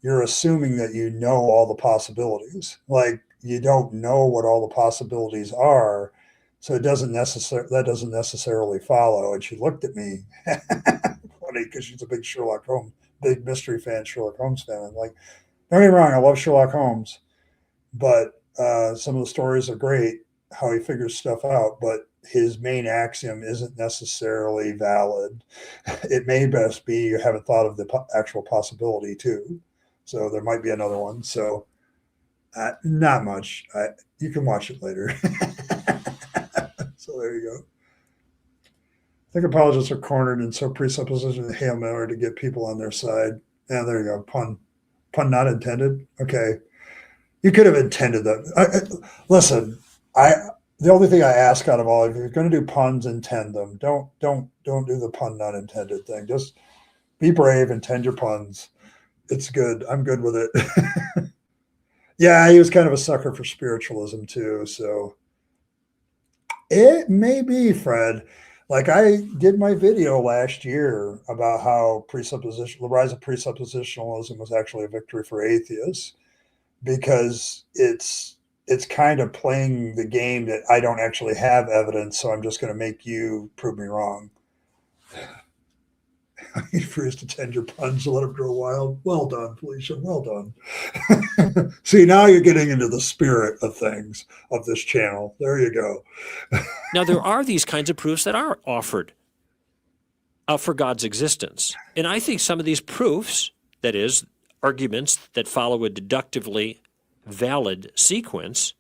you're assuming that you know all the possibilities. Like, you don't know what all the possibilities are. So that doesn't necessarily follow. And she looked at me funny because she's a big big mystery fan, Sherlock Holmes fan. I'm like, don't get me wrong, I love Sherlock Holmes, but some of the stories are great, how he figures stuff out, but his main axiom isn't necessarily valid. It may best be you haven't thought of the actual possibility too. So there might be another one. So not much. You can watch it later. So there you go. I think apologists are cornered in so presupposition Hail Mary to get people on their side. Yeah, there you go. Pun not intended. Okay. You could have intended that. Listen, the only thing I ask out of all, if you're going to do puns, intend them. Don't do the pun not intended thing. Just be brave, intend your puns. It's good. I'm good with it. Yeah, he was kind of a sucker for spiritualism too. So it may be, Fred. Like I did my video last year about how the rise of presuppositionalism was actually a victory for atheists, because it's kind of playing the game that I don't actually have evidence, so I'm just going to make you prove me wrong. You refuse to tend your puns and let them grow wild. Well done, Felicia. Well done. See, now you're getting into the spirit of things of this channel. There you go. Now, there are these kinds of proofs that are offered for God's existence. And I think some of these proofs, that is, arguments that follow a deductively valid sequence,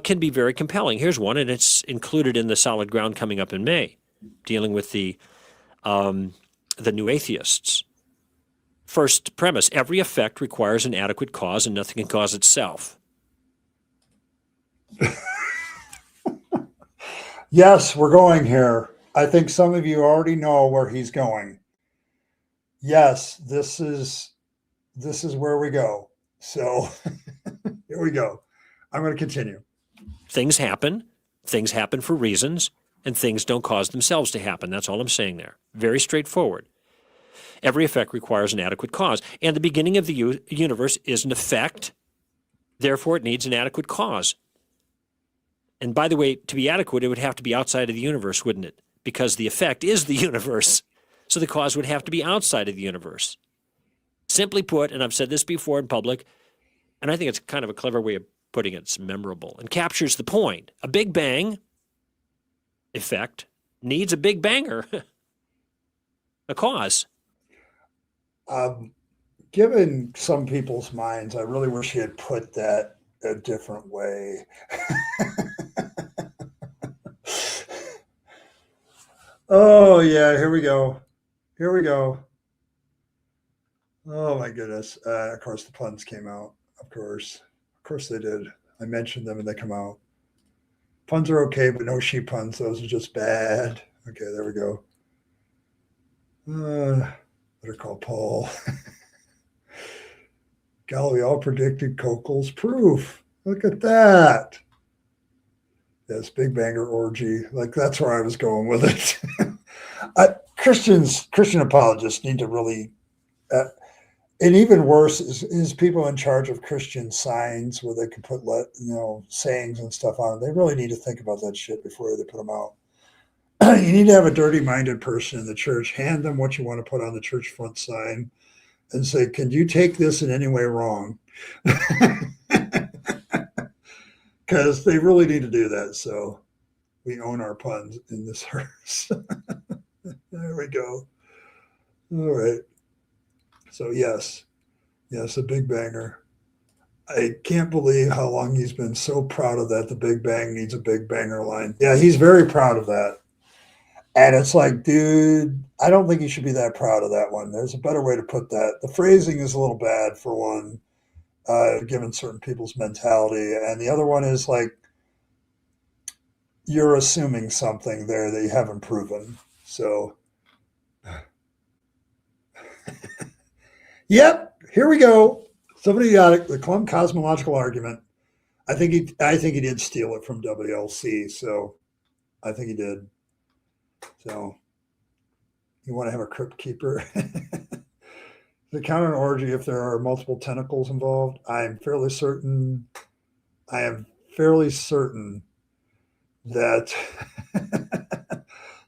can be very compelling. Here's one, and it's included in the Solid Ground coming up in May, dealing with the new atheists. First premise: every effect requires an adequate cause, and nothing can cause itself. Yes, we're going here. I think some of you already know where he's going. Yes, this is where we go. So here we go. I'm going to continue. Things happen for reasons, and things don't cause themselves to happen. That's all I'm saying there. Very straightforward. Every effect requires an adequate cause, and the beginning of the universe is an effect. Therefore, it needs an adequate cause. And by the way, to be adequate, it would have to be outside of the universe, wouldn't it? Because the effect is the universe. So the cause would have to be outside of the universe. Simply put, and I've said this before in public, and I think it's kind of a clever way of putting it, it's memorable and captures the point. A Big Bang effect needs a Big Banger, a cause. Given some people's minds, I really wish he had put that a different way. Oh, yeah, here we go. Here we go. Oh, my goodness. Of course, the puns came out. Of course they did. I mentioned them and they come out. Puns are okay, but no sheep puns. Those are just bad. Okay, there we go. Better call Paul. Golly, we all predicted Koukl's proof. Look at that. Yes, Big Banger orgy. Like, that's where I was going with it. Christian apologists need to really, and even worse is people in charge of Christian signs where they can put sayings and stuff on. They really need to think about that shit before they put them out. You need to have a dirty-minded person in the church. Hand them what you want to put on the church front sign and say, can you take this in any way wrong? Because they really need to do that. So we own our puns in this verse. There we go. All right. So yes, a Big Banger. I can't believe how long he's been so proud of that. The Big Bang needs a Big Banger line. Yeah, he's very proud of that. And it's like, dude, I don't think you should be that proud of that one. There's a better way to put that. The phrasing is a little bad, for one, given certain people's mentality. And the other one is like, you're assuming something there that you haven't proven. So, yep, here we go. Somebody got it. The Clump cosmological argument. I think he did steal it from WLC. So I think he did. So you want to have a crypt keeper? The count an orgy if there are multiple tentacles involved? I am fairly certain that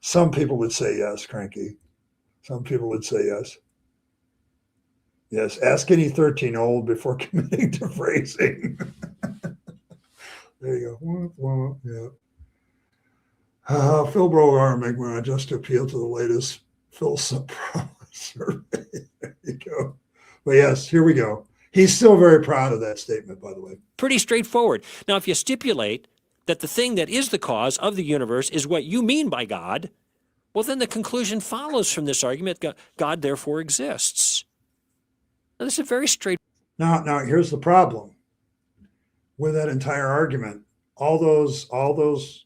some people would say yes, Cranky. Some people would say yes. Yes, ask any 13-year-old before committing to phrasing. There you go. Yeah. Philbert make just to appeal to the latest Phil survey. There you go. But yes, here we go. He's still very proud of that statement, by the way. Pretty straightforward. Now, if you stipulate that the thing that is the cause of the universe is what you mean by God, well, then the conclusion follows from this argument, God therefore exists. Now, this is very straight. Now here's the problem with that entire argument. All those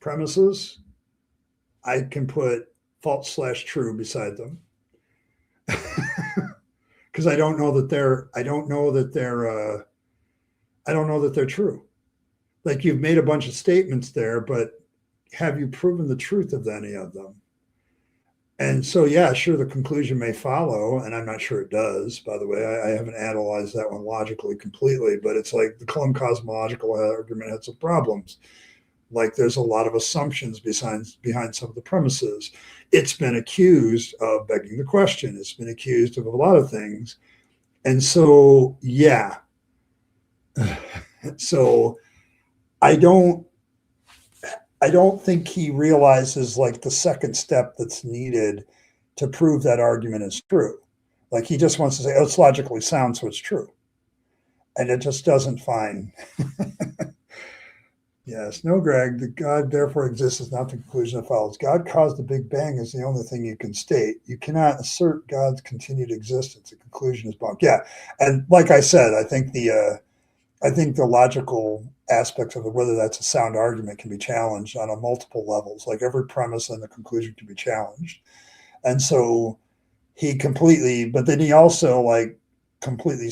premises, I can put false/true beside them because I don't know that they're true. Like, you've made a bunch of statements there, but have you proven the truth of any of them? And so, yeah, sure, the conclusion may follow, and I'm not sure it does, by the way. I haven't analyzed that one logically completely, but it's like the Coulomb cosmological argument had some problems. Like, there's a lot of assumptions behind some of the premises. It's been accused of begging the question. It's been accused of a lot of things. And so, yeah. So I don't think he realizes, like, the second step that's needed to prove that argument is true. Like, he just wants to say, oh, it's logically sound, so it's true. And it just doesn't find. Yes, no, Greg, that God therefore exists is not the conclusion that follows. God caused the Big Bang is the only thing you can state. You cannot assert God's continued existence. The conclusion is bunk. Yeah, and like I said, I think the logical aspects of it, whether that's a sound argument, can be challenged on a multiple levels. Like, every premise and the conclusion can be challenged. And so but then he also, like, completely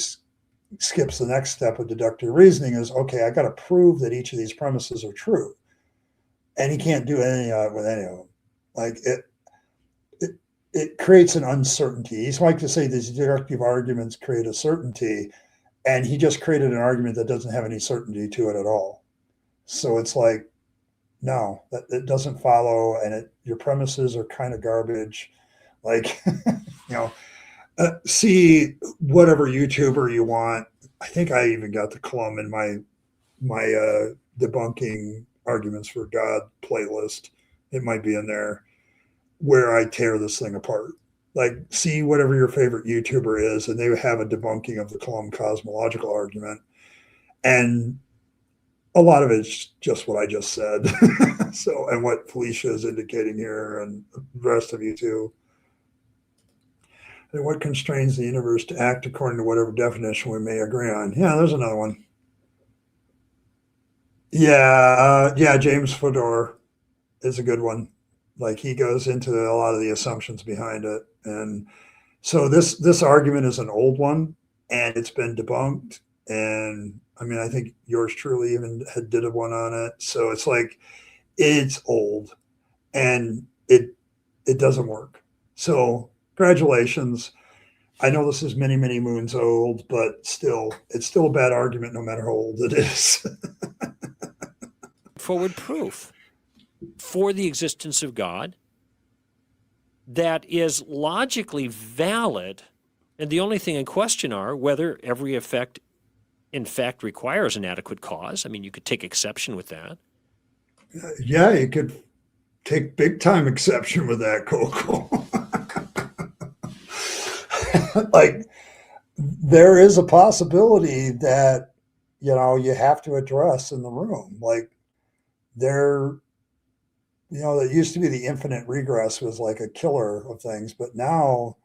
skips the next step of deductive reasoning is, okay, I got to prove that each of these premises are true. And he can't do any of it with any of them. Like, it creates an uncertainty. He's like to say these deductive arguments create a certainty, and he just created an argument that doesn't have any certainty to it at all. So it's like, no, that it doesn't follow, and your premises are kind of garbage. Like, see whatever YouTuber you want. I think I even got the Coulomb in my debunking arguments for God playlist. It might be in there, where I tear this thing apart. Like, see whatever your favorite YouTuber is, and they have a debunking of the Coulomb cosmological argument. And a lot of it's just what I just said. So, and what Felicia is indicating here, and the rest of you too. And what constrains the universe to act according to whatever definition we may agree on? Yeah, there's another one. Yeah, James Fodor is a good one. Like, he goes into a lot of the assumptions behind it. And so this argument is an old one, and it's been debunked. And I mean, I think yours truly even did a one on it. So it's like, it's old, and it doesn't work. So congratulations. I know this is many, many moons old, but still, it's still a bad argument no matter how old it is. Forward proof for the existence of God that is logically valid, and the only thing in question are whether every effect in fact requires an adequate cause. I mean, you could take exception with that. Yeah, you could take big time exception with that, Koukl. Like, there is a possibility that, you have to address in the room. Like, that used to be the infinite regress was like a killer of things, but now,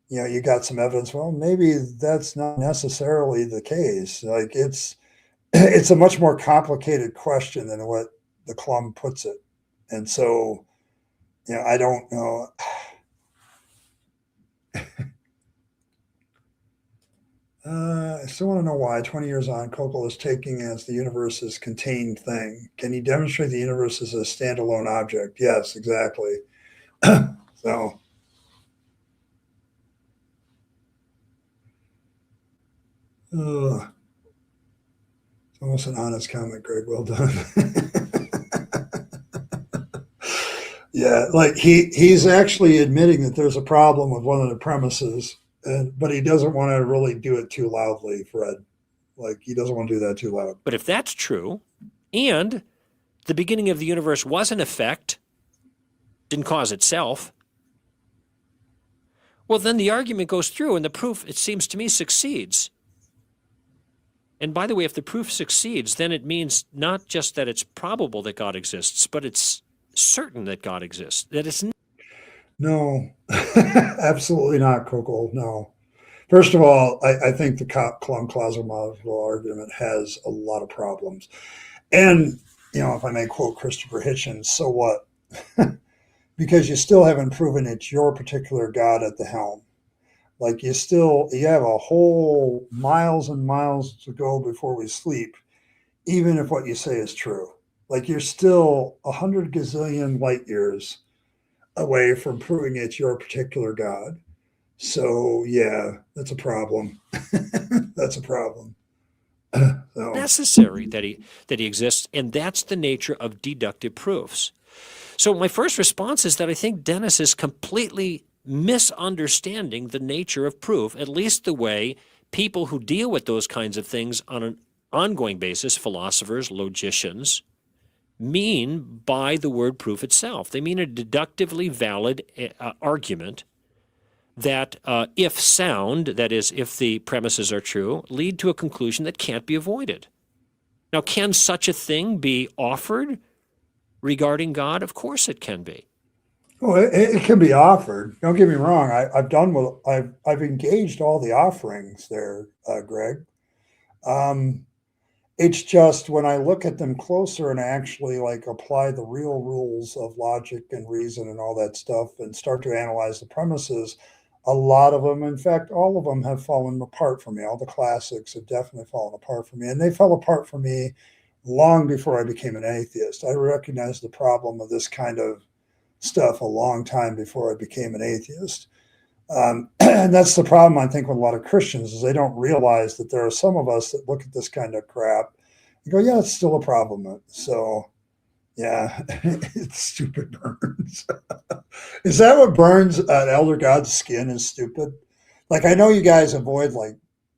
you got some evidence. Well, maybe that's not necessarily the case. Like, it's a much more complicated question than what the Coulomb puts it. And so, I don't know. I still want to know why 20 years on, Koukl is taking as the universe's contained thing. Can he demonstrate the universe as a standalone object? Yes, exactly. So, it's almost an honest comment, Greg. Well done. Yeah, like he's actually admitting that there's a problem with one of the premises, but he doesn't want to really do it too loudly, Fred. Like he doesn't want to do that too loud. But if that's true, and the beginning of the universe was an effect, didn't cause itself, well, then the argument goes through and the proof, it seems to me, succeeds. And by the way, if the proof succeeds, then it means not just that it's probable that God exists, but it's certain that God exists, that it's No, absolutely not, Koukl. No. First of all, I think the cosmological argument has a lot of problems. And, if I may quote Christopher Hitchens, so what? Because you still haven't proven it's your particular God at the helm. Like you have a whole miles and miles to go before we sleep, even if what you say is true. Like you're still 100 gazillion light years away from proving it's your particular God. So yeah, that's a problem. That's a problem. So, necessary that he exists, and that's the nature of deductive proofs. So my first response is that I think Dennis is completely misunderstanding the nature of proof, at least the way people who deal with those kinds of things on an ongoing basis, philosophers, logicians, mean by the word proof itself. They mean a deductively valid argument that, if sound, that is, if the premises are true, lead to a conclusion that can't be avoided. Now, can such a thing be offered regarding God? Of course it can be. well, it can be offered. Don't get me wrong. I've engaged all the offerings there, Greg. Um, it's just when I look at them closer and actually like apply the real rules of logic and reason and all that stuff and start to analyze the premises, a lot of them, in fact, all of them have fallen apart for me. All the classics have definitely fallen apart for me. And they fell apart for me long before I became an atheist. I recognized the problem of this kind of stuff a long time before I became an atheist. And that's the problem, I think, with a lot of Christians is they don't realize that there are some of us that look at this kind of crap and go, yeah, it's still a problem. So, yeah, it's stupid burns. Is that what burns an elder god's skin is stupid? Like, I know you guys avoid like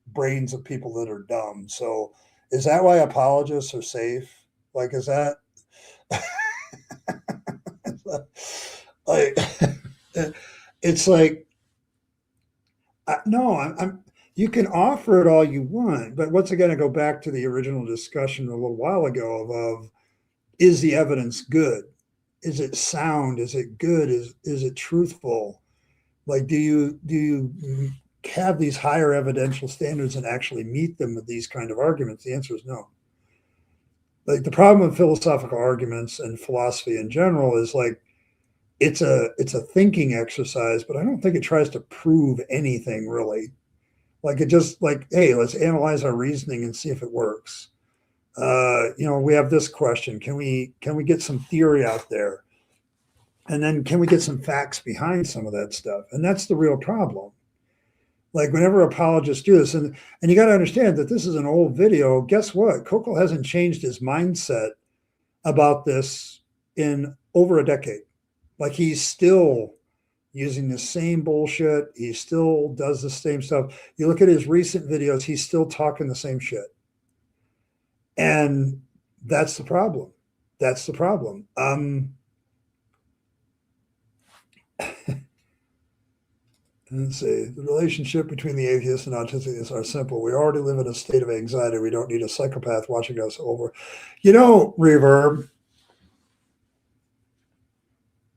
brains of people that are dumb. So, is that why apologists are safe? Like, is that like, it's like, no, I'm. You can offer it all you want, but once again, I go back to the original discussion a little while ago of is the evidence good? Is it sound? Is it good? Is it truthful? Like, do you have these higher evidential standards and actually meet them with these kind of arguments? The answer is no. Like the problem with philosophical arguments and philosophy in general is like it's a thinking exercise, but I don't think it tries to prove anything really. Like it just like, hey, let's analyze our reasoning and see if it works. We have this question: can we get some theory out there, and then can we get some facts behind some of that stuff? And that's the real problem. Like whenever apologists do this, and you got to understand that this is an old video. Guess what? Koukl hasn't changed his mindset about this in over a decade. Like he's still using the same bullshit. He still does the same stuff. You look at his recent videos, he's still talking the same shit. And that's the problem. That's the problem. Let's see. The relationship between the atheists and autistics are simple. We already live in a state of anxiety. We don't need a psychopath watching us over. Reverb,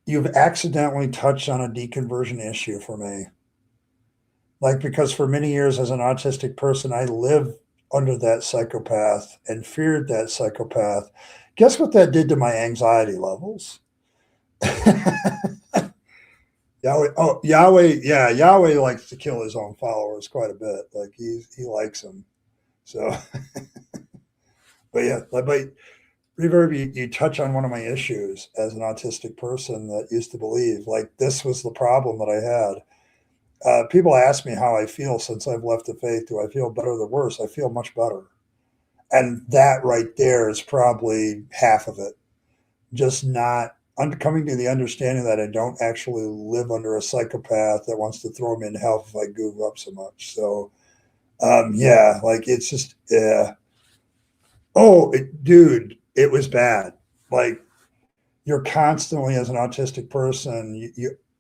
you've accidentally touched on a deconversion issue for me. Like, because for many years as an autistic person, I lived under that psychopath and feared that psychopath. Guess what that did to my anxiety levels? Yahweh likes to kill his own followers quite a bit. Like he likes them. So, but Reverb, you touch on one of my issues as an autistic person that used to believe like this was the problem that I had. People ask me how I feel since I've left the faith. Do I feel better or worse? I feel much better. And that right there is probably half of it. Just not coming to the understanding that I don't actually live under a psychopath that wants to throw me in hell if I goof up so much. So, yeah, like it's just, yeah. Oh, dude, it was bad. Like you're constantly, as an autistic person,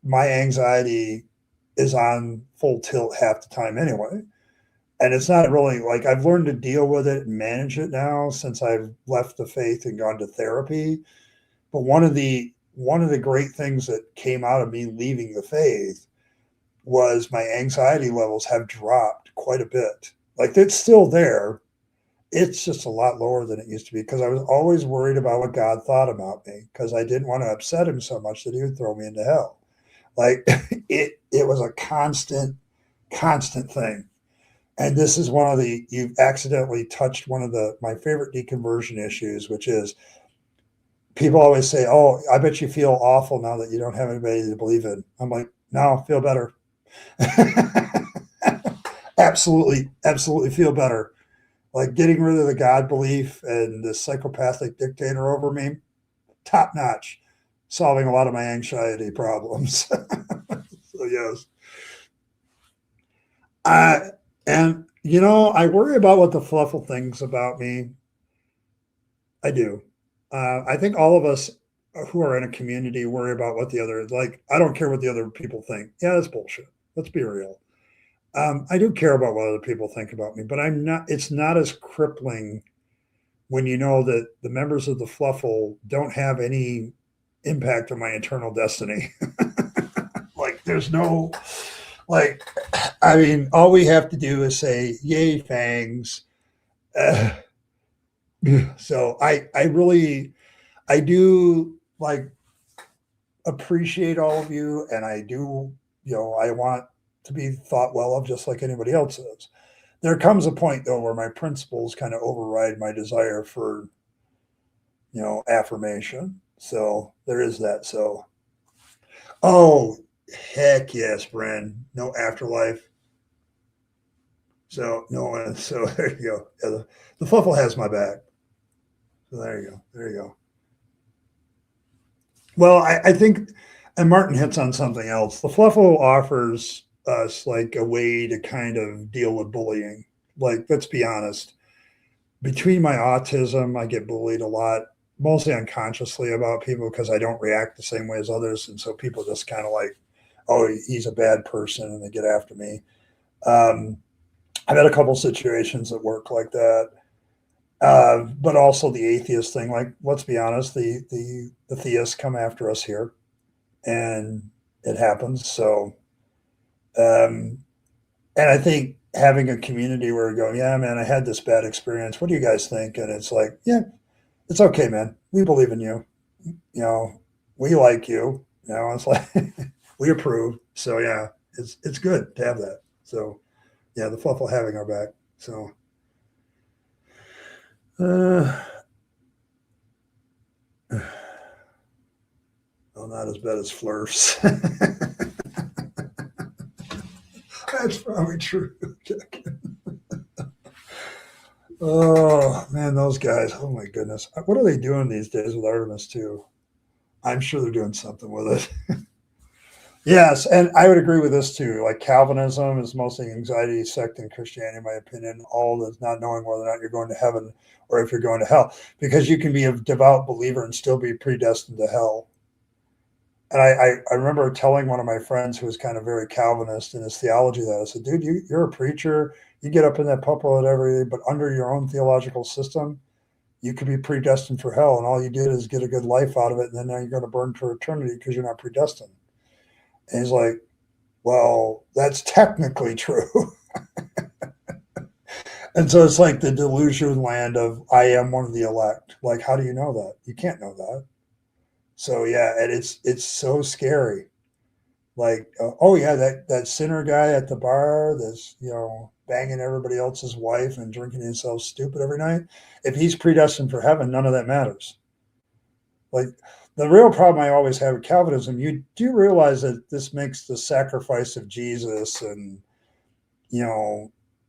my anxiety is on full tilt half the time anyway. And it's not really like I've learned to deal with it and manage it now since I've left the faith and gone to therapy. But one of the great things that came out of me leaving the faith was my anxiety levels have dropped quite a bit. Like it's still there. It's just a lot lower than it used to be because I was always worried about what God thought about me because I didn't want to upset him so much that he would throw me into hell. Like it was a constant thing. And this is one of you've accidentally touched one of my favorite deconversion issues, which is people always say, "Oh, I bet you feel awful now that you don't have anybody to believe in." I'm like, "No, feel better." Absolutely feel better. Like getting rid of the God belief and the psychopathic dictator over me, top notch, solving a lot of my anxiety problems. So yes, and I worry about what the fluffle thinks about me. I do. I think all of us who are in a community worry about what the other like. I don't care what the other people think. Yeah, that's bullshit. Let's be real. I do care about what other people think about me, but I'm not. It's not as crippling when you know that the members of the fluffle don't have any impact on my eternal destiny. Like, there's no like. I mean, all we have to do is say, "Yay, fangs." Uh, so I do like appreciate all of you, and I do, I want to be thought well of just like anybody else is. There comes a point though where my principles kind of override my desire for, affirmation. So there is that. So, oh, heck yes, Bren. No afterlife. So no one. So there you go. Yeah, the fluffle has my back. So there you go. There you go. Well, I think, and Martin hits on something else. The Fluffle offers us like a way to kind of deal with bullying. Like, let's be honest. Between my autism, I get bullied a lot, mostly unconsciously about people because I don't react the same way as others, and so people just kind of like, oh, he's a bad person, and they get after me. Um, I've had a couple situations at work like that. But also the atheist thing. Like, let's be honest, the theists come after us here, and it happens. So, um, and I think having a community where we go, yeah, man, I had this bad experience. What do you guys think? And it's like, yeah, it's okay, man. We believe in you. You know, we like you. It's like we approve. So yeah, it's good to have that. So yeah, the fluffle having our back. So. Well, not as bad as Flurfs. That's probably true. Oh man, those guys! Oh my goodness, what are they doing these days with Artemis too? I'm sure they're doing something with it. Yes, and I would agree with this too. Like Calvinism is mostly anxiety sect in Christianity, in my opinion. All that's not knowing whether or not you're going to heaven or if you're going to hell, because you can be a devout believer and still be predestined to hell. And I remember telling one of my friends who was kind of very Calvinist in his theology that I said, dude, you're a preacher. You get up in that pulpit every day, but under your own theological system, you could be predestined for hell. And all you did is get a good life out of it. And then now you're going to burn for eternity because you're not predestined. And he's like, well, that's technically true. And so it's like the delusion land of I am one of the elect. Like, how do you know that? You can't know that. So yeah, and it's so scary. Like, oh yeah, that sinner guy at the bar that's banging everybody else's wife and drinking himself stupid every night. If he's predestined for heaven, none of that matters. Like the real problem I always have with Calvinism, you do realize that this makes the sacrifice of Jesus and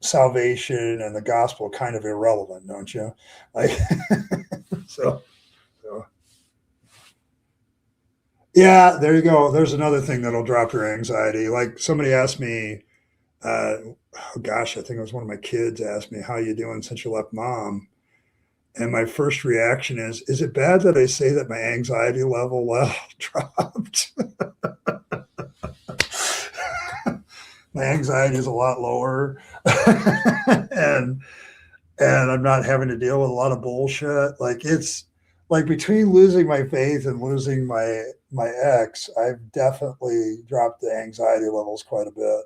salvation and the gospel kind of irrelevant, don't you? Like so. Yeah, there you go. There's another thing that'll drop your anxiety. Like somebody asked me, oh gosh, I think it was one of my kids asked me, "How you doing since you left mom?" And my first reaction is it bad that I say that my anxiety level dropped? My anxiety is a lot lower, and I'm not having to deal with a lot of bullshit. Like it's like between losing my faith and losing my ex, I've definitely dropped the anxiety levels quite a bit.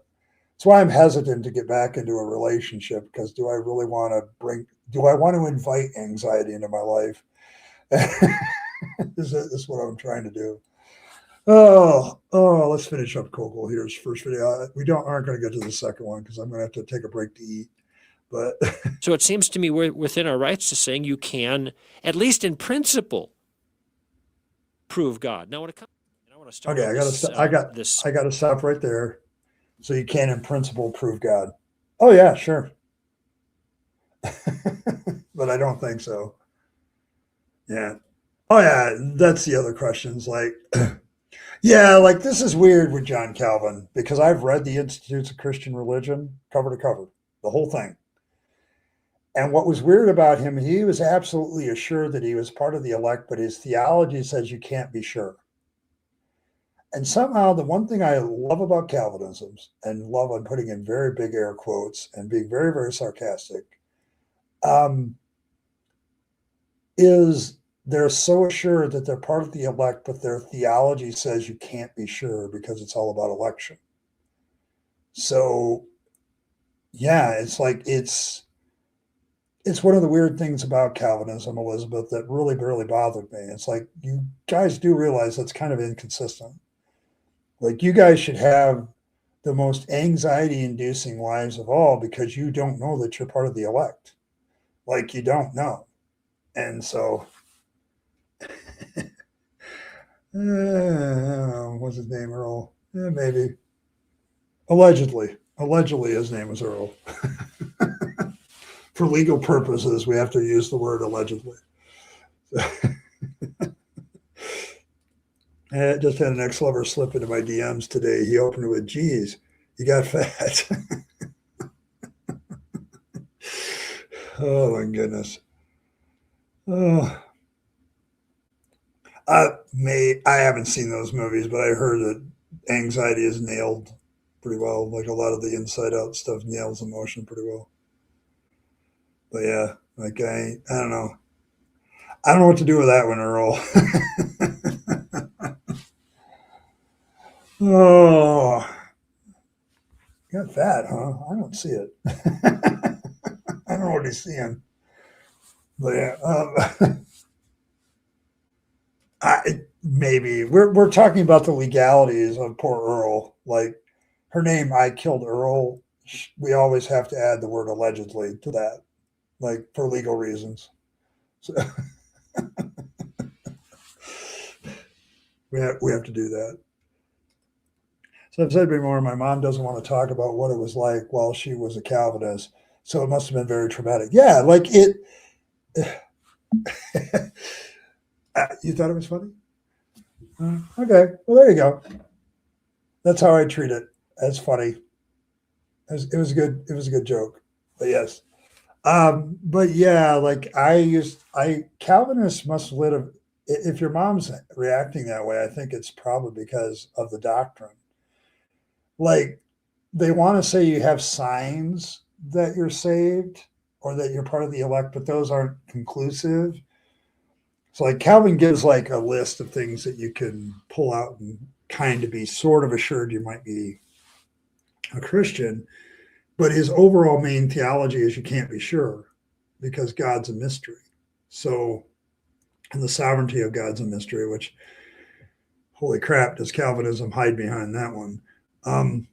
That's why I'm hesitant to get back into a relationship because do I really want to do I want to invite anxiety into my life? Is what I'm trying to do. Let's finish up Koukl. Here's first video. We aren't going to get to the second one because I'm going to have to take a break to eat. But So it seems to me we're within our rights to saying you can, at least in principle, prove God. Now, when it comes, I want to start. okay, On this. I got to stop right there. So you can, in principle, prove God. Oh yeah, sure. But I don't think so. Yeah. Oh yeah, that's the other questions. Like, yeah, like this is weird with John Calvin because I've read the Institutes of Christian Religion cover to cover, the whole thing. And what was weird about him, he was absolutely assured that he was part of the elect, but his theology says you can't be sure. And somehow, the one thing I love about Calvinism, and love I'm putting in very big air quotes and being very, very sarcastic, um, is they're so assured that they're part of the elect, but their theology says you can't be sure because it's all about election. So, yeah, it's one of the weird things about Calvinism, Elizabeth, that really bothered me. It's like you guys do realize that's kind of inconsistent. Like you guys should have the most anxiety inducing lives of all because you don't know that you're part of the elect. Like you don't know. And so, what's his name, Earl? Yeah, maybe. Allegedly. Allegedly, his name was Earl. For legal purposes, we have to use the word allegedly. I just had an ex-lover slip into my DMs today. He opened it with, geez, you got fat. Oh, my goodness. Oh, I haven't seen those movies, but I heard that anxiety is nailed pretty well. Like a lot of the Inside Out stuff nails emotion pretty well. But yeah, like I don't know. I don't know what to do with that one, Earl. Oh, you got fat, huh? I don't see it. I don't know what he's seeing. But yeah, maybe we're talking about the legalities of poor Earl. Like her name, I killed Earl. We always have to add the word allegedly to that, like for legal reasons. So we have to do that. So I've said before, my mom doesn't want to talk about what it was like while she was a Calvinist. So it must have been very traumatic. Yeah, like it. You thought it was funny? Okay, well there you go. That's how I treat it. That's funny. It was good. It was a good joke. But yes. But yeah, like I Calvinists must live. If your mom's reacting that way, I think it's probably because of the doctrine. Like they want to say you have signs that you're saved or that you're part of the elect, but those aren't conclusive. So like Calvin gives like a list of things that you can pull out and kind of be sort of assured you might be a Christian. But his overall main theology is you can't be sure because God's a mystery. So, and the sovereignty of God's a mystery, which, holy crap, does Calvinism hide behind that one? Um,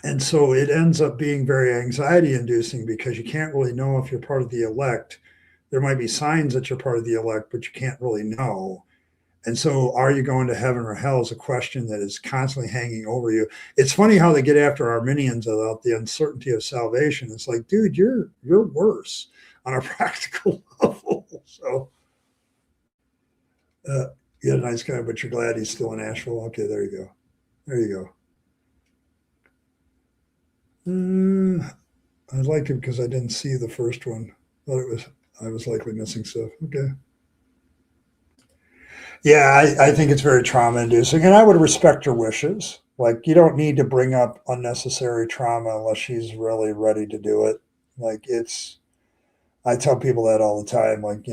and so it ends up being very anxiety inducing because you can't really know if you're part of the elect. There might be signs that you're part of the elect, but you can't really know. And so, are you going to heaven or hell is a question that is constantly hanging over you. It's funny how they get after Arminians about the uncertainty of salvation. It's like, dude, you're worse on a practical level. So, uh, You had a nice guy, but you're glad he's still in Asheville. Okay, there you go. There you go. I like it because I didn't see the first one. I was likely missing stuff. Okay. Yeah, I think it's very trauma inducing, and I would respect her wishes. Like, you don't need to bring up unnecessary trauma unless she's really ready to do it. Like, I tell people that all the time. Like,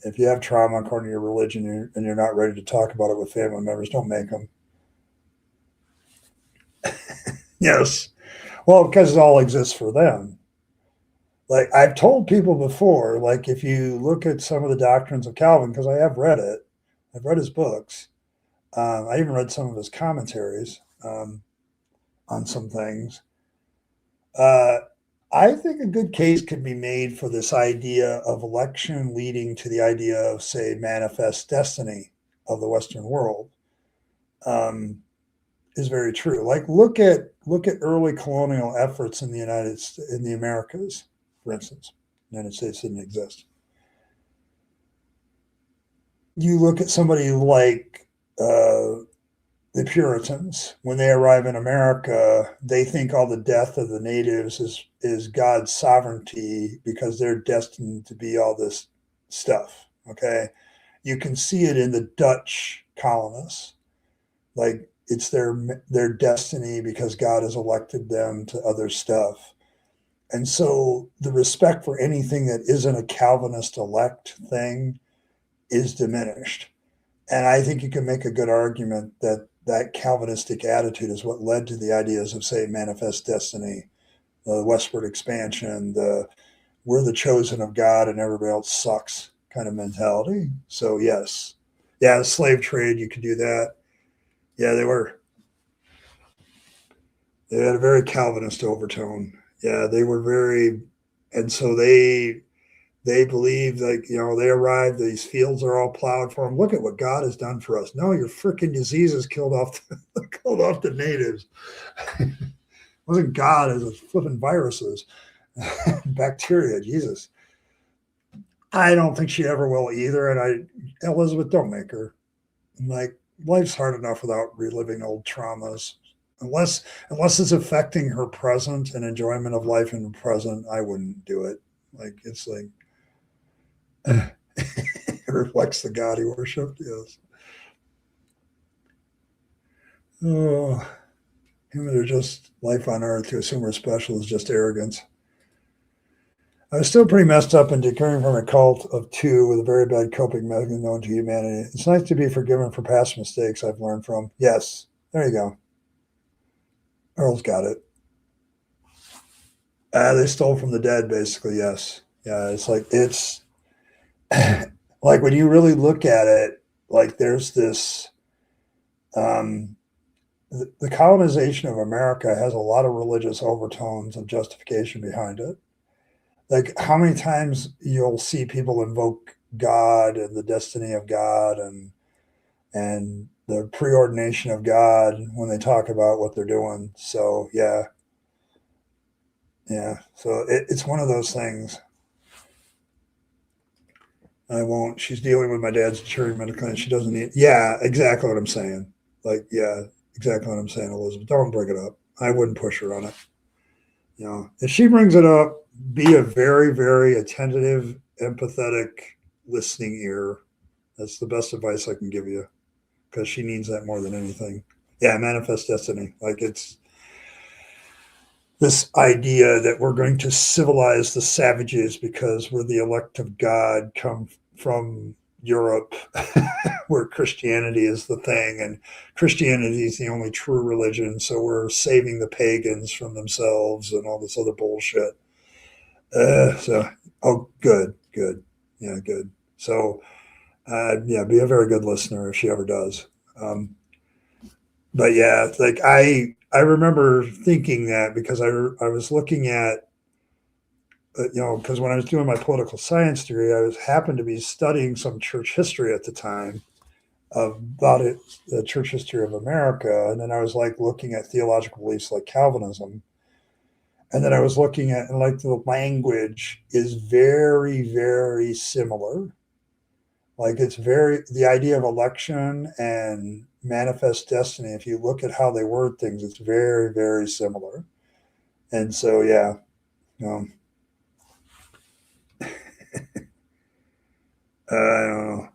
if you have trauma according to your religion and you're not ready to talk about it with family members, don't make them. Yes. Well, because it all exists for them. Like, I've told people before, like, if you look at some of the doctrines of Calvin, because I have read it, I've read his books. I even read some of his commentaries on some things. Uh, I think a good case could be made for this idea of election leading to the idea of, say, manifest destiny of the Western world. Is very true. Like, look at early colonial efforts in the Americas, for instance. The United States didn't exist. You look at somebody like the Puritans. When they arrive in America, they think all the death of the natives is God's sovereignty because they're destined to be all this stuff. Okay, you can see it in the Dutch colonists. Like, it's their destiny because God has elected them to other stuff. And so the respect for anything that isn't a Calvinist elect thing is diminished. And I think you can make a good argument that that Calvinistic attitude is what led to the ideas of, say, manifest destiny, the westward expansion, the we're the chosen of God and everybody else sucks kind of mentality. So, yes. Yeah, the slave trade, you could do that. Yeah, they had a very Calvinist overtone. Yeah, they were very, and so they believe, like, they arrived, these fields are all plowed for them. Look at what God has done for us. No, your freaking diseases killed off killed off the natives. It wasn't God, it was flipping viruses. Bacteria, Jesus. I don't think she ever will either. And Elizabeth, don't make her. Like, life's hard enough without reliving old traumas. Unless it's affecting her present and enjoyment of life in the present, I wouldn't do it. Like, it's like it reflects the God he worshipped. Yes. Oh, him, they're just life on earth. To assume we're special is just arrogance. I was still pretty messed up and declaring from a cult of two with a very bad coping mechanism known to humanity. It's nice to be forgiven for past mistakes I've learned from. Yes. There you go. Earl's got it. They stole from the dead, basically. Yes. Yeah. It's like when you really look at it, like, there's this, um, the colonization of America has a lot of religious overtones and justification behind it. Like, how many times you'll see people invoke God and the destiny of God and the preordination of God when they talk about what they're doing. So, yeah. Yeah. So it's one of those things. I won't. She's dealing with my dad's insuring medical and she doesn't need. Yeah, exactly what I'm saying. Like, yeah, exactly what I'm saying, Elizabeth. Don't bring it up. I wouldn't push her on it. If she brings it up, be a very, very attentive, empathetic, listening ear. That's the best advice I can give you because she needs that more than anything. Yeah, manifest destiny. Like, it's this idea that we're going to civilize the savages because we're the elect of God, come from Europe, where Christianity is the thing, and Christianity is the only true religion. So we're saving the pagans from themselves and all this other bullshit. Oh, good, good, yeah, good. So, yeah, be a very good listener if she ever does. But yeah, like, I remember thinking that because I was looking at, because when I was doing my political science degree, I happened to be studying some church history at the time about it, the church history of America, and then I was like looking at theological beliefs like Calvinism, and then I was looking at, and like, the language is very, very similar. Like it's the idea of election and manifest destiny. If you look at how they word things, it's very, very similar. And so, yeah, um, I don't know.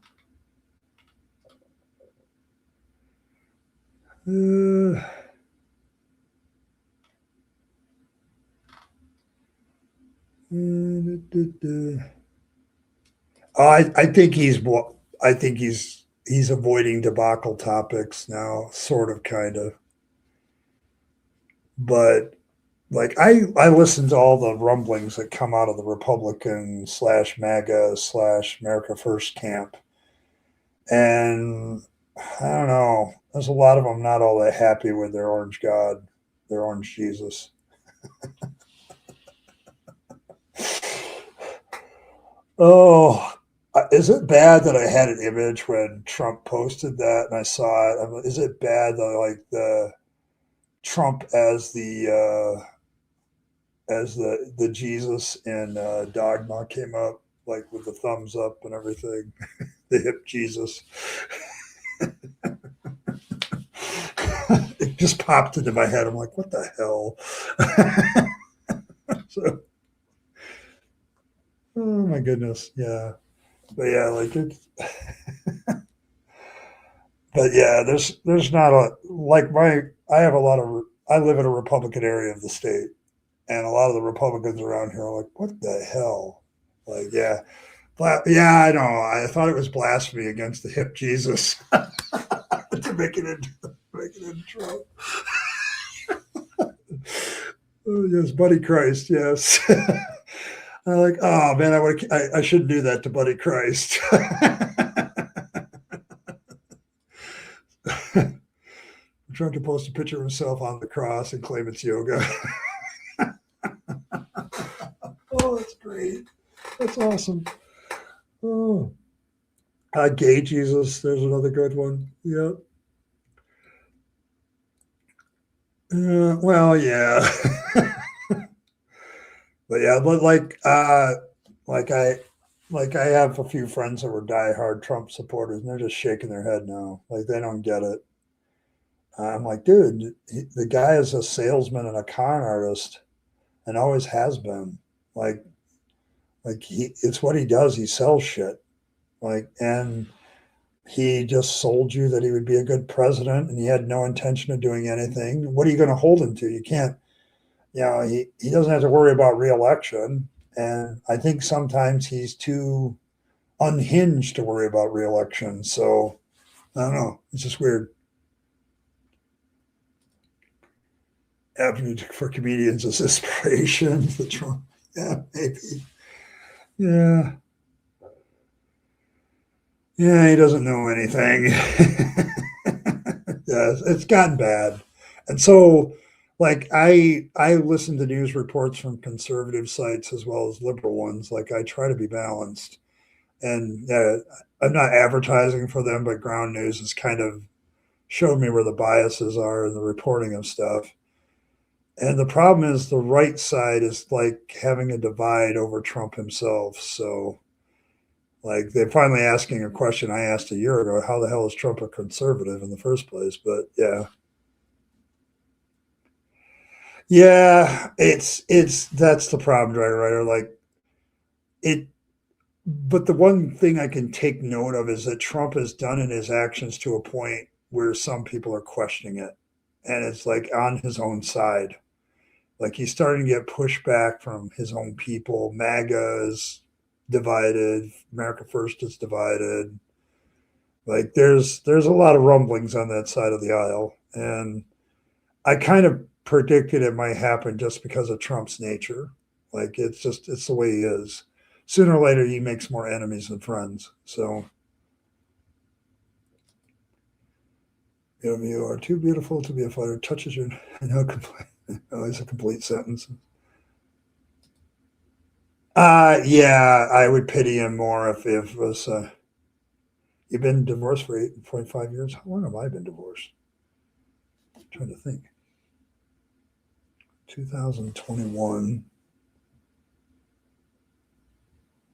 I think he's avoiding debacle topics now, sort of, kind of. But like I listen to all the rumblings that come out of the Republican slash MAGA slash America First camp, and I don't know. There's a lot of them not all that happy with their orange God, their orange Jesus. Oh, is it bad that I had an image when Trump posted that and I saw it? Is it bad that like the Trump as the Jesus in Dogma came up like with the thumbs up and everything, the hip Jesus. It just popped into my head. I'm like, what the hell? So, oh my goodness, yeah. But yeah, like it. But yeah, there's not a like my I have a lot of I live in a Republican area of the state, and a lot of the Republicans around here are like, what the hell? Like, yeah, yeah, I know. I thought it was blasphemy against the hip Jesus to make it into Trump. Oh, yes, Buddy Christ, yes. I'm like, oh man, I shouldn't do that to Buddy Christ. I'm trying to post a picture of himself on the cross and claim it's yoga. Oh, that's great. That's awesome. Oh, gay Jesus. There's another good one. Yep. Well, yeah. But yeah, but like I, like I have a few friends that were diehard Trump supporters, and they're just shaking their head now, like they don't get it. I'm like, dude, the guy is a salesman and a con artist, and always has been. Like, it's what he does. He sells shit. Like, and he just sold you that he would be a good president, and he had no intention of doing anything. What are you going to hold him to? You can't. He doesn't have to worry about reelection. And I think sometimes he's too unhinged to worry about reelection. So I don't know. It's just weird. Avenue for comedians is inspiration. The Trump, yeah, maybe, yeah, yeah. He doesn't know anything. Yeah, it's gotten bad, and so like I listen to news reports from conservative sites as well as liberal ones. Like I try to be balanced, and yeah, I'm not advertising for them, but Ground News has kind of showed me where the biases are in the reporting of stuff. And the problem is the right side is like having a divide over Trump himself. So, like, they're finally asking a question I asked a year ago: how the hell is Trump a conservative in the first place? But yeah, yeah, it's that's the problem, right? Like it. But the one thing I can take note of is that Trump has done in his actions to a point where some people are questioning it, and it's like on his own side. Like he's starting to get pushback from his own people. MAGA is divided. America First is divided. Like there's a lot of rumblings on that side of the aisle, and I kind of predicted it might happen just because of Trump's nature. Like it's the way he is. Sooner or later, he makes more enemies than friends. So you are too beautiful to be a fighter. Touches your no complete. Oh, it's a complete sentence. Yeah, I would pity him more if it was. You've been divorced for 8.5 years. How long have I been divorced? I'm trying to think. 2021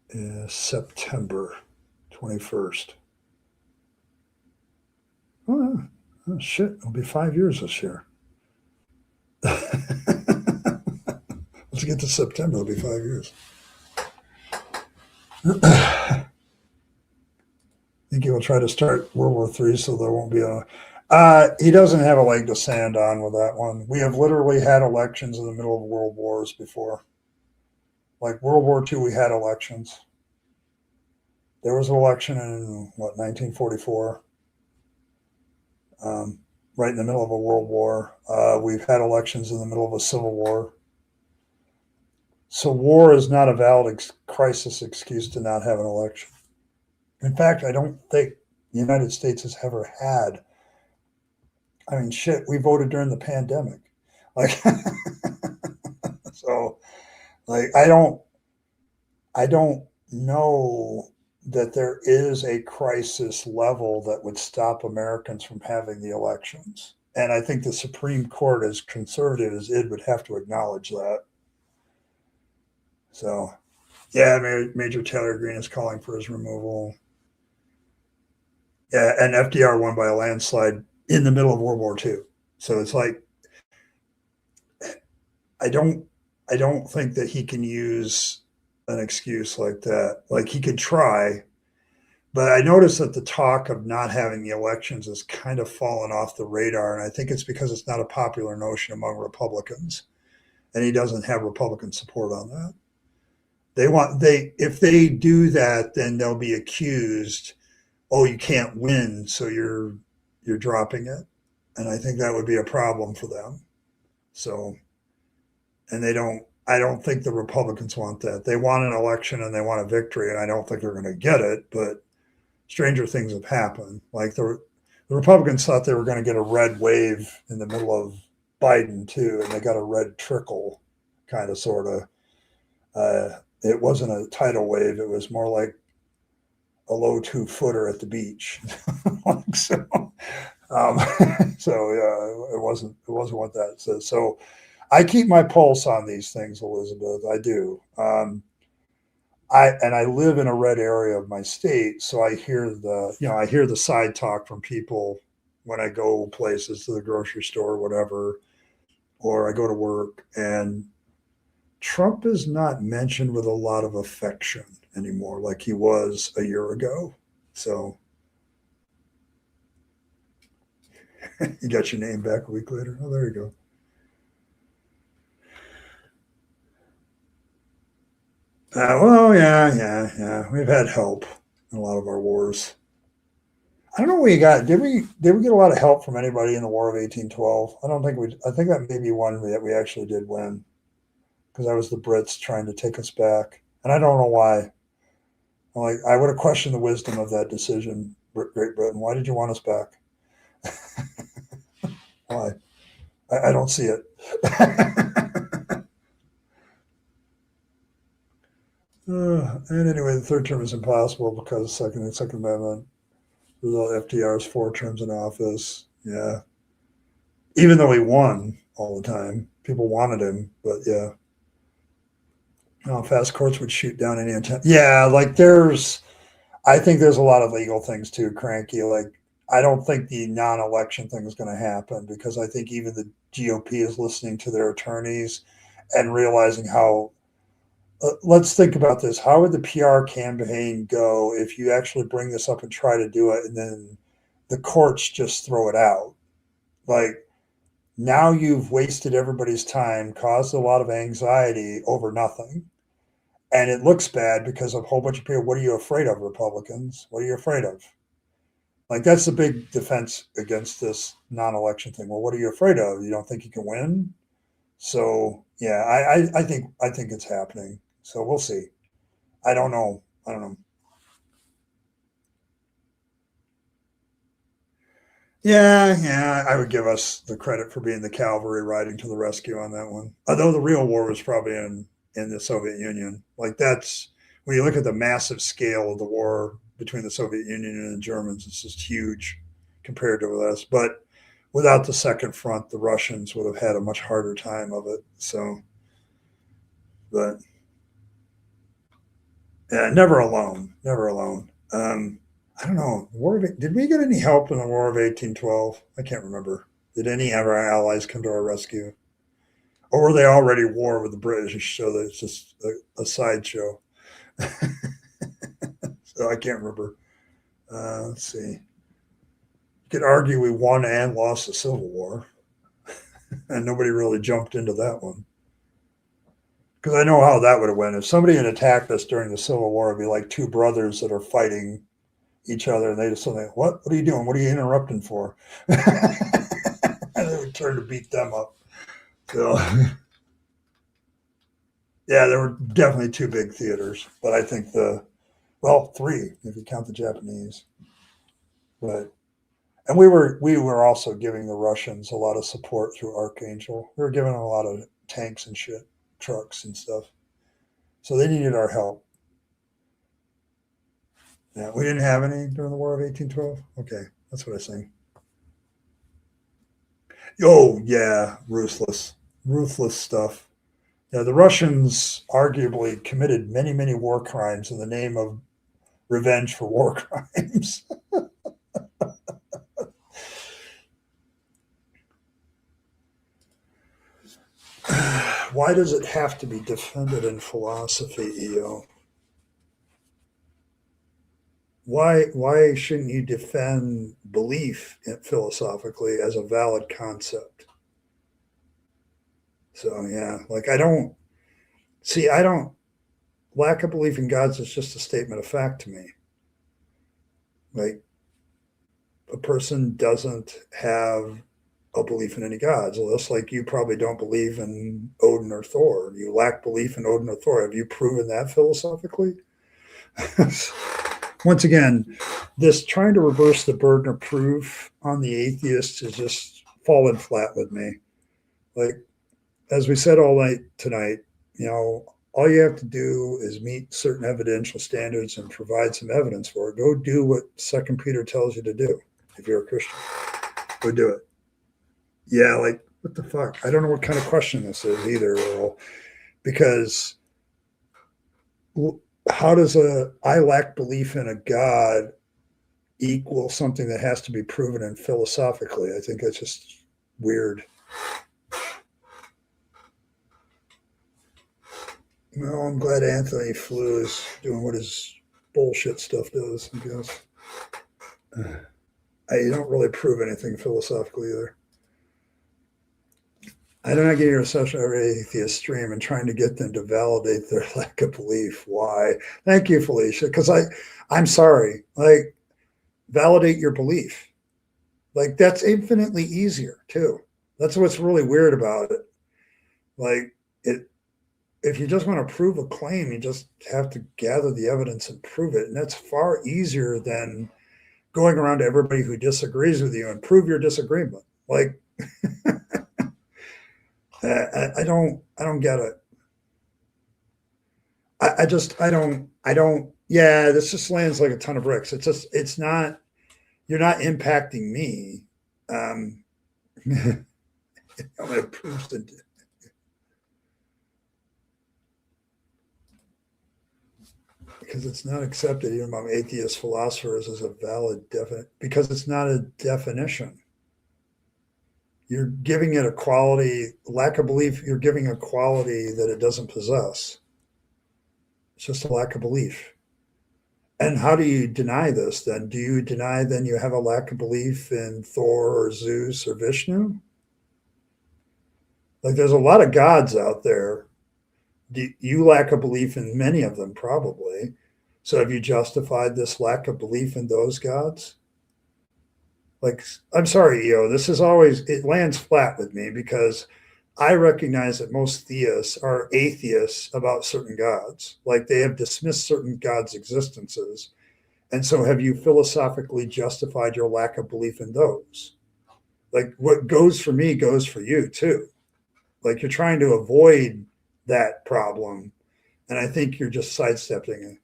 is September 21st. Oh, oh shit, it'll be 5 years this year. Let's get to September, it'll be 5 years. I think he will try to start World War III so there won't be a. He doesn't have a leg to stand on with that one. We have literally had elections in the middle of world wars before. Like World War II, we had elections. There was an election in, 1944, right in the middle of a world war. We've had elections in the middle of a civil war. So war is not a valid crisis excuse to not have an election. In fact, I don't think the United States has ever had. I mean, shit, we voted during the pandemic. Like, so, like, I don't know that there is a crisis level that would stop Americans from having the elections. And I think the Supreme Court, as conservative as it would have to acknowledge that. So, yeah, Major Taylor Greene is calling for his removal. Yeah, and FDR won by a landslide in the middle of World War II. So it's like, I don't think that he can use an excuse like that. Like he could try, but I noticed that the talk of not having the elections has kind of fallen off the radar. And I think it's because it's not a popular notion among Republicans. And he doesn't have Republican support on that. If they do that, then they'll be accused, oh, you can't win, so you're dropping it. And I think that would be a problem for them. So, and I don't think the Republicans want that. They want an election and they want a victory, and I don't think they're going to get it, but stranger things have happened. Like the Republicans thought they were going to get a red wave in the middle of Biden too, and they got a red trickle, kind of, sort of. It wasn't a tidal wave. It was more like a low 2-footer at the beach. So yeah, it wasn't what that says. So I keep my pulse on these things, Elizabeth. I do. I live in a red area of my state, so I hear the side talk from people when I go places, to the grocery store, or whatever, or I go to work, and Trump is not mentioned with a lot of affection anymore, like he was a year ago. So you got your name back a week later. Oh, there you go. Well, yeah. We've had help in a lot of our wars. I don't know what we got. Did we get a lot of help from anybody in the War of 1812? I don't think we. I think that may be one that we actually did win, because that was the Brits trying to take us back, and I don't know why. Like, I would have questioned the wisdom of that decision, Great Britain. Why did you want us back? Why? I don't see it. And anyway, the third term is impossible because the Second Amendment. Without FDR's 4 terms in office, yeah. Even though he won all the time, people wanted him, but yeah. Fast courts would shoot down any intent. Yeah, like I think there's a lot of legal things too, Cranky. Like, I don't think the non-election thing is going to happen, because I think even the GOP is listening to their attorneys and realizing how. Let's think about this. How would the PR campaign go if you actually bring this up and try to do it, and then the courts just throw it out? Like, now you've wasted everybody's time, caused a lot of anxiety over nothing. And it looks bad because of a whole bunch of people. What are you afraid of, Republicans? What are you afraid of? Like, that's the big defense against this non-election thing. Well, what are you afraid of? You don't think you can win? So yeah, I think it's happening. So we'll see. I don't know. Yeah, I would give us the credit for being the cavalry riding to the rescue on that one. Although the real war was probably in the Soviet Union. Like, that's when you look at the massive scale of the war between the Soviet Union and the Germans, it's just huge compared to this. But without the second front, the Russians would have had a much harder time of it. So, but yeah, never alone. I don't know. Did we get any help in the War of 1812? I can't remember. Did any of our allies come to our rescue? Or were they already at war with the British so that it's just a sideshow? So I can't remember. Let's see. You could argue we won and lost the Civil War, and nobody really jumped into that one. Because I know how that would have went. If somebody had attacked us during the Civil War, it'd be like two brothers that are fighting each other, and they just say, "What? What are you doing? What are you interrupting for?" And they would turn to beat them up. So, yeah, there were definitely two big theaters, but I think three if you count the Japanese. But and we were also giving the Russians a lot of support through Archangel. We were giving them a lot of tanks and shit, trucks and stuff. So they needed our help. Yeah, we didn't have any during the War of 1812. Okay, that's what I say. Oh yeah, ruthless stuff. Yeah, the Russians arguably committed many war crimes in the name of revenge for war crimes. Why does it have to be defended in philosophy, EO? Why shouldn't you defend belief philosophically as a valid concept? So yeah, like I don't lack of belief in gods is just a statement of fact to me. Like a person doesn't have a belief in any gods, just like you probably don't believe in Odin or Thor. You lack belief in Odin or Thor. Have you proven that philosophically? Once again, this trying to reverse the burden of proof on the atheists is just falling flat with me. Like, as we said all night tonight, all you have to do is meet certain evidential standards and provide some evidence for it. Go do what Second Peter tells you to do if you're a Christian. Go do it. Yeah, like, what the fuck? I don't know what kind of question this is either, Earl, because how does I lack belief in a God equal something that has to be proven in philosophically? I think that's just weird. Well, I'm glad Anthony Flew is doing what his bullshit stuff does, I guess. You don't really prove anything philosophically either. I do not get your session every atheist stream and trying to get them to validate their lack of belief. Why? Thank you, Felicia. Because I'm sorry. Like, validate your belief. Like, that's infinitely easier too. That's what's really weird about it. Like, if you just want to prove a claim, you just have to gather the evidence and prove it, and that's far easier than going around to everybody who disagrees with you and prove your disagreement. Like, I don't get it. I don't. Yeah, this just lands like a ton of bricks. It's not. You're not impacting me. I'm going to prove the. Because it's not accepted even among atheist philosophers as a valid definite. Because it's not a definition. You're giving it a quality, lack of belief, you're giving a quality that it doesn't possess. It's just a lack of belief. And how do you deny this then? Do you deny then you have a lack of belief in Thor or Zeus or Vishnu? Like, there's a lot of gods out there. You lack a belief in many of them, probably. So have you justified this lack of belief in those gods? Like, I'm sorry, this is always, it lands flat with me because I recognize that most theists are atheists about certain gods. Like, they have dismissed certain gods' existences. And so have you philosophically justified your lack of belief in those? Like, what goes for me goes for you too. Like, you're trying to avoid that problem. And I think you're just sidestepping it.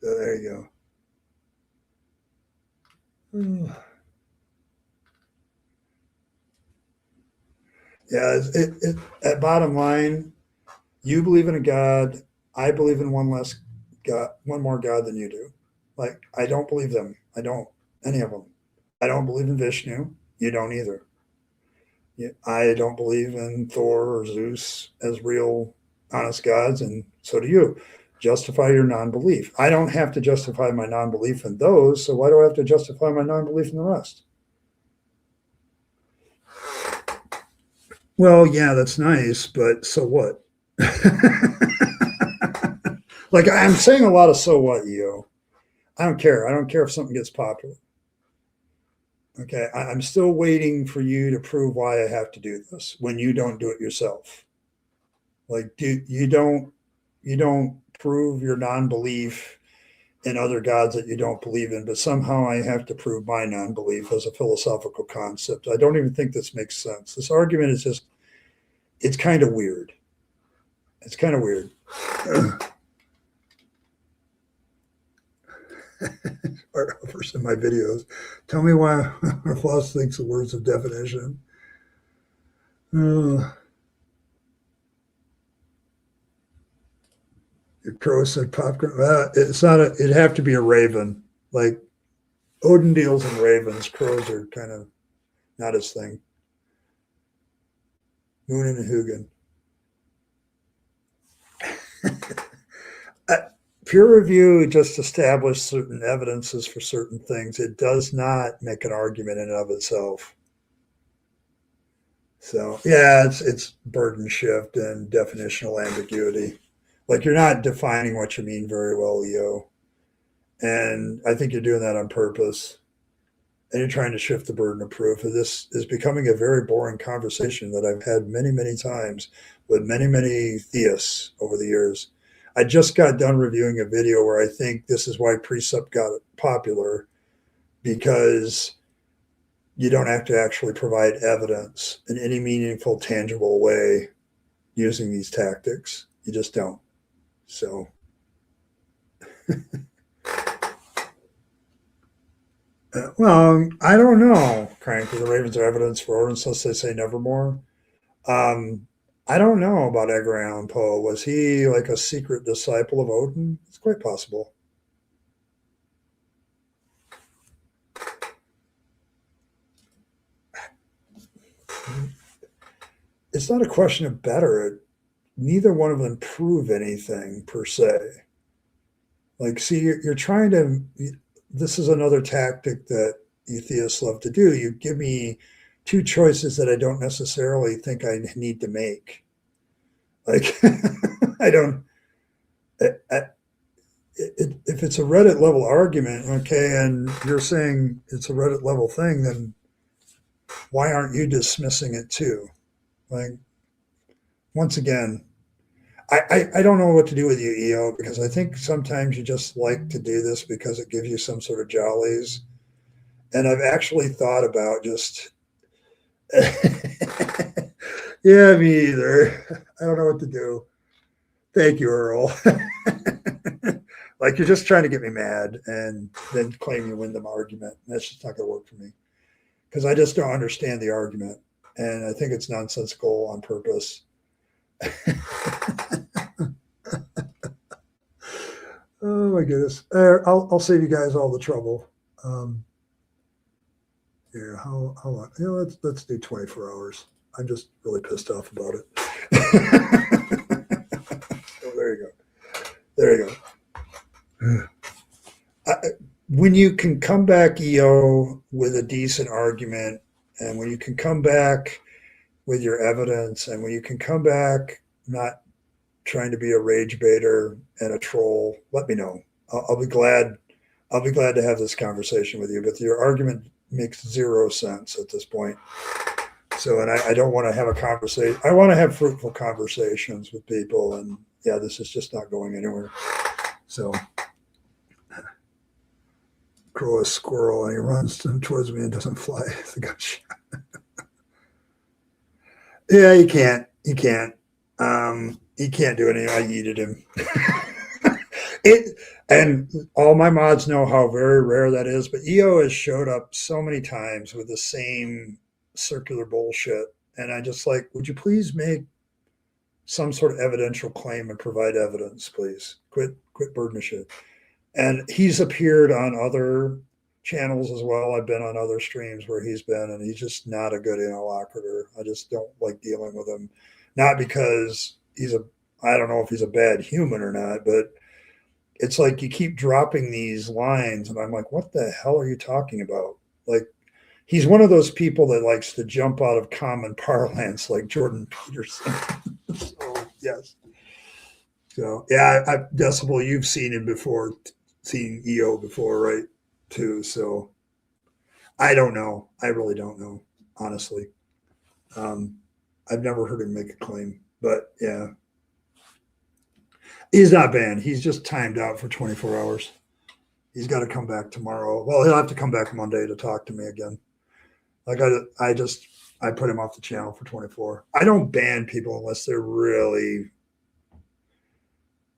So there you go. Yeah, at bottom line, You believe in a God. I believe in one less God, one more God than you do. Like, I don't believe them. I don't, any of them. I don't believe in Vishnu. You don't either. I don't believe in Thor or Zeus as real, honest gods, and so do you. Justify your non belief. I don't have to justify my non belief in those, so why do I have to justify my non belief in the rest? Well, yeah, that's nice, but so what? Like, I'm saying a lot of so what, yo. I don't care. I don't care if something gets popular. Okay. I'm still waiting for you to prove why I have to do this when you don't do it yourself. Like, you don't prove your non-belief in other gods that you don't believe in, but somehow I have to prove my non-belief as a philosophical concept. I don't even think this makes sense. This argument is just, it's kind of weird. It's kind of weird. Art offers in my videos. Tell me why our philosophy thinks the words of definition. Uh, your crow said popcorn. It's not a. It'd have to be a raven. Like, Odin deals in ravens. Crows are kind of not his thing. Moon and Hugin. Peer review just establishes certain evidences for certain things. It does not make an argument in and of itself. So yeah, it's burden shift and definitional ambiguity. Like, you're not defining what you mean very well, Leo. And I think you're doing that on purpose. And you're trying to shift the burden of proof. This is becoming a very boring conversation that I've had many, many times with many, many theists over the years. I just got done reviewing a video where I think this is why precept got popular, because you don't have to actually provide evidence in any meaningful, tangible way using these tactics. You just don't. So, well, I don't know, Crank. The Ravens are evidence for Odin, unless they say nevermore. I don't know about Edgar Allan Poe. Was he like a secret disciple of Odin? It's quite possible. It's not a question of better. Neither one of them prove anything per se. Like, see, you're trying to. This is another tactic that atheists love to do. You give me two choices that I don't necessarily think I need to make. Like, I don't. If it's a Reddit level argument, okay, and you're saying it's a Reddit level thing, then why aren't you dismissing it too? Like, once again, I don't know what to do with you, EO, because I think sometimes you just like to do this because it gives you some sort of jollies. And I've actually thought about just, yeah, me either. I don't know what to do. Thank you, Earl. Like, you're just trying to get me mad and then claim you win the argument. That's just not going to work for me, because I just don't understand the argument. And I think it's nonsensical on purpose. Oh my goodness! I'll save you guys all the trouble. Here, how long? You know, let's do 24 hours. I'm just really pissed off about it. Oh, there you go. There you go. When you can come back, EO, with a decent argument, and when you can come back with your evidence, and when you can come back not trying to be a rage baiter and a troll, let me know. I'll be glad. I'll be glad to have this conversation with you. But your argument makes zero sense at this point. So, and I don't want to have a conversation. I want to have fruitful conversations with people, and yeah, this is just not going anywhere. So, crow a squirrel, and he runs towards me and doesn't fly. The gunshot. Yeah, he can't. He can't. He can't do anything. I yeeted him. And all my mods know how very rare that is, but EO has showed up so many times with the same circular bullshit. And I just like, would you please make some sort of evidential claim and provide evidence, please. Quit burden of shit. And he's appeared on other channels as well. I've been on other streams where he's been, and he's just not a good interlocutor. I just don't like dealing with him. Not because I don't know if he's a bad human or not, but it's like you keep dropping these lines, and I'm like, what the hell are you talking about? Like, he's one of those people that likes to jump out of common parlance, like Jordan Peterson. So, yes. So, yeah, Decibel, you've seen him before, seen EO before, right? Too. So, I don't know. I really don't know, honestly. I've never heard him make a claim, but yeah. He's not banned. He's just timed out for 24 hours. He's got to come back tomorrow. Well, he'll have to come back Monday to talk to me again. Like I put him off the channel for 24. I don't ban people unless they're really.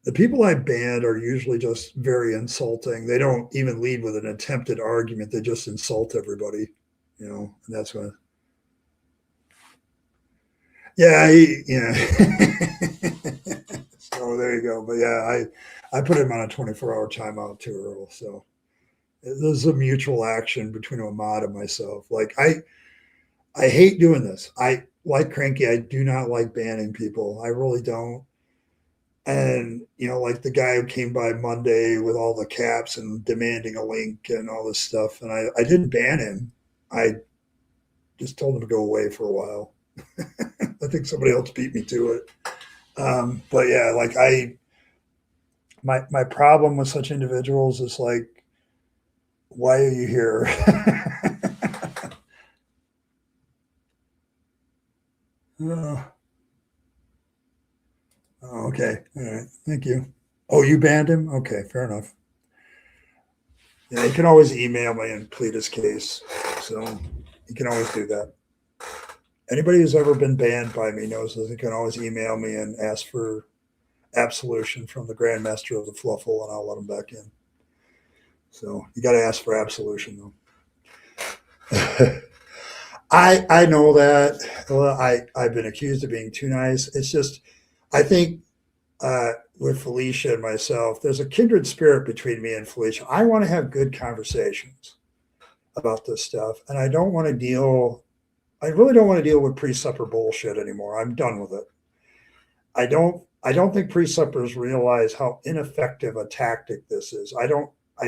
The people I banned are usually just very insulting. They don't even lead with an attempted argument. They just insult everybody, and that's when. Yeah, So there you go. But yeah, I put him on a 24-hour timeout too, Earl. So there's a mutual action between a mod and myself. Like I hate doing this. I like Cranky. I do not like banning people. I really don't. And like the guy who came by Monday with all the caps and demanding a link and all this stuff, and I didn't ban him. I just told him to go away for a while. I think somebody else beat me to it. But yeah, like my problem with such individuals is like, why are you here? Okay. All right. Thank you. Oh, you banned him? Okay, fair enough. Yeah, you can always email me and plead his case. So you can always do that. Anybody who's ever been banned by me knows that they can always email me and ask for absolution from the Grandmaster of the Fluffle, and I'll let them back in. So you got to ask for absolution, though. I know that. Well, I've been accused of being too nice. It's just, I think with Felicia and myself, there's a kindred spirit between me and Felicia. I want to have good conversations about this stuff, and I really don't want to deal with pre-supper bullshit anymore. I'm done with it. I don't think pre-suppers realize how ineffective a tactic this is. I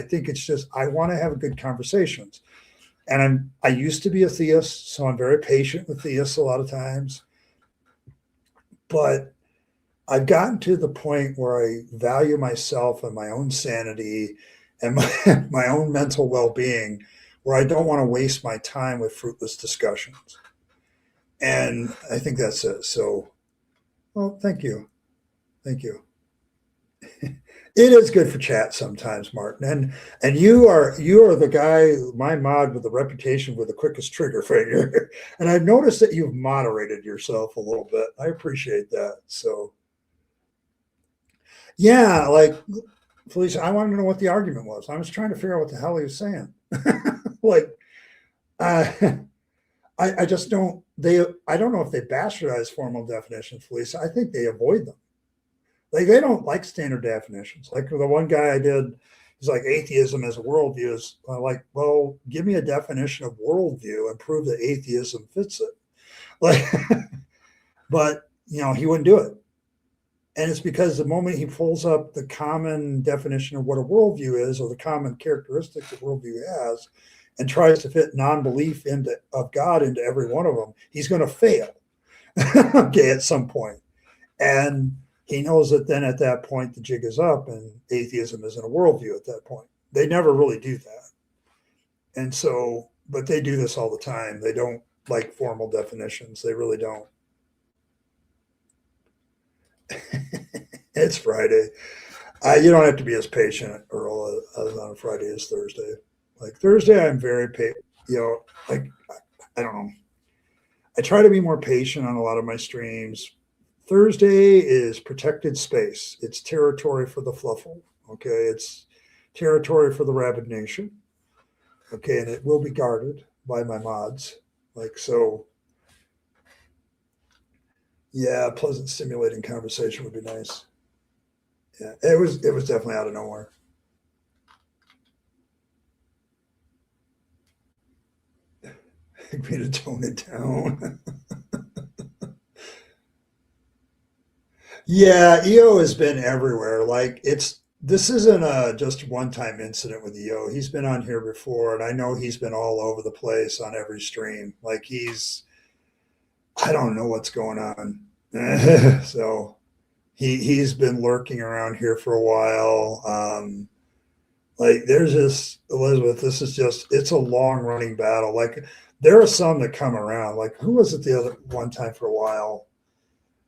think it's just, I want to have good conversations. And I used to be a theist, so I'm very patient with theists a lot of times. But I've gotten to the point where I value myself and my own sanity and my own mental well-being, where I don't want to waste my time with fruitless discussions. And I think that's it. So, well, thank you. Thank you. It is good for chat sometimes, Martin. And you are the guy, my mod with the reputation with the quickest trigger finger. And I've noticed that you've moderated yourself a little bit. I appreciate that. So yeah, like Felicia, I wanted to know what the argument was. I was trying to figure out what the hell he was saying. Like I just don't I don't know if they bastardize formal definitions, Felicia. I think they avoid them. Like they don't like standard definitions. Like the one guy I did, he's like, atheism as a worldview is like, well, give me a definition of worldview and prove that atheism fits it. Like, but he wouldn't do it. And it's because the moment he pulls up the common definition of what a worldview is, or the common characteristics that worldview has, and tries to fit non-belief of God into every one of them, he's going to fail. Okay, at some point. And he knows that then at that point the jig is up and atheism isn't a worldview at that point. They never really do that. And so, but they do this all the time. They don't like formal definitions. They really don't. It's Friday. You don't have to be as patient, Earl, as on a Friday as Thursday. Like Thursday, I'm very patient. Like, I don't know. I try to be more patient on a lot of my streams. Thursday is protected space. It's territory for the Fluffle. Okay. It's territory for the Rabyd Nation. Okay. And it will be guarded by my mods. Like, so Yeah, pleasant, stimulating conversation would be nice. Yeah, it was definitely out of nowhere. Me to tone it down. Yeah, EO has been everywhere. Like this isn't a just one time incident with EO. He's been on here before, and I know he's been all over the place on every stream. Like I don't know what's going on. So he's been lurking around here for a while. Like there's just Elizabeth. This is just it's a long running battle. Like there are some that come around. Like who was it the other one time for a while?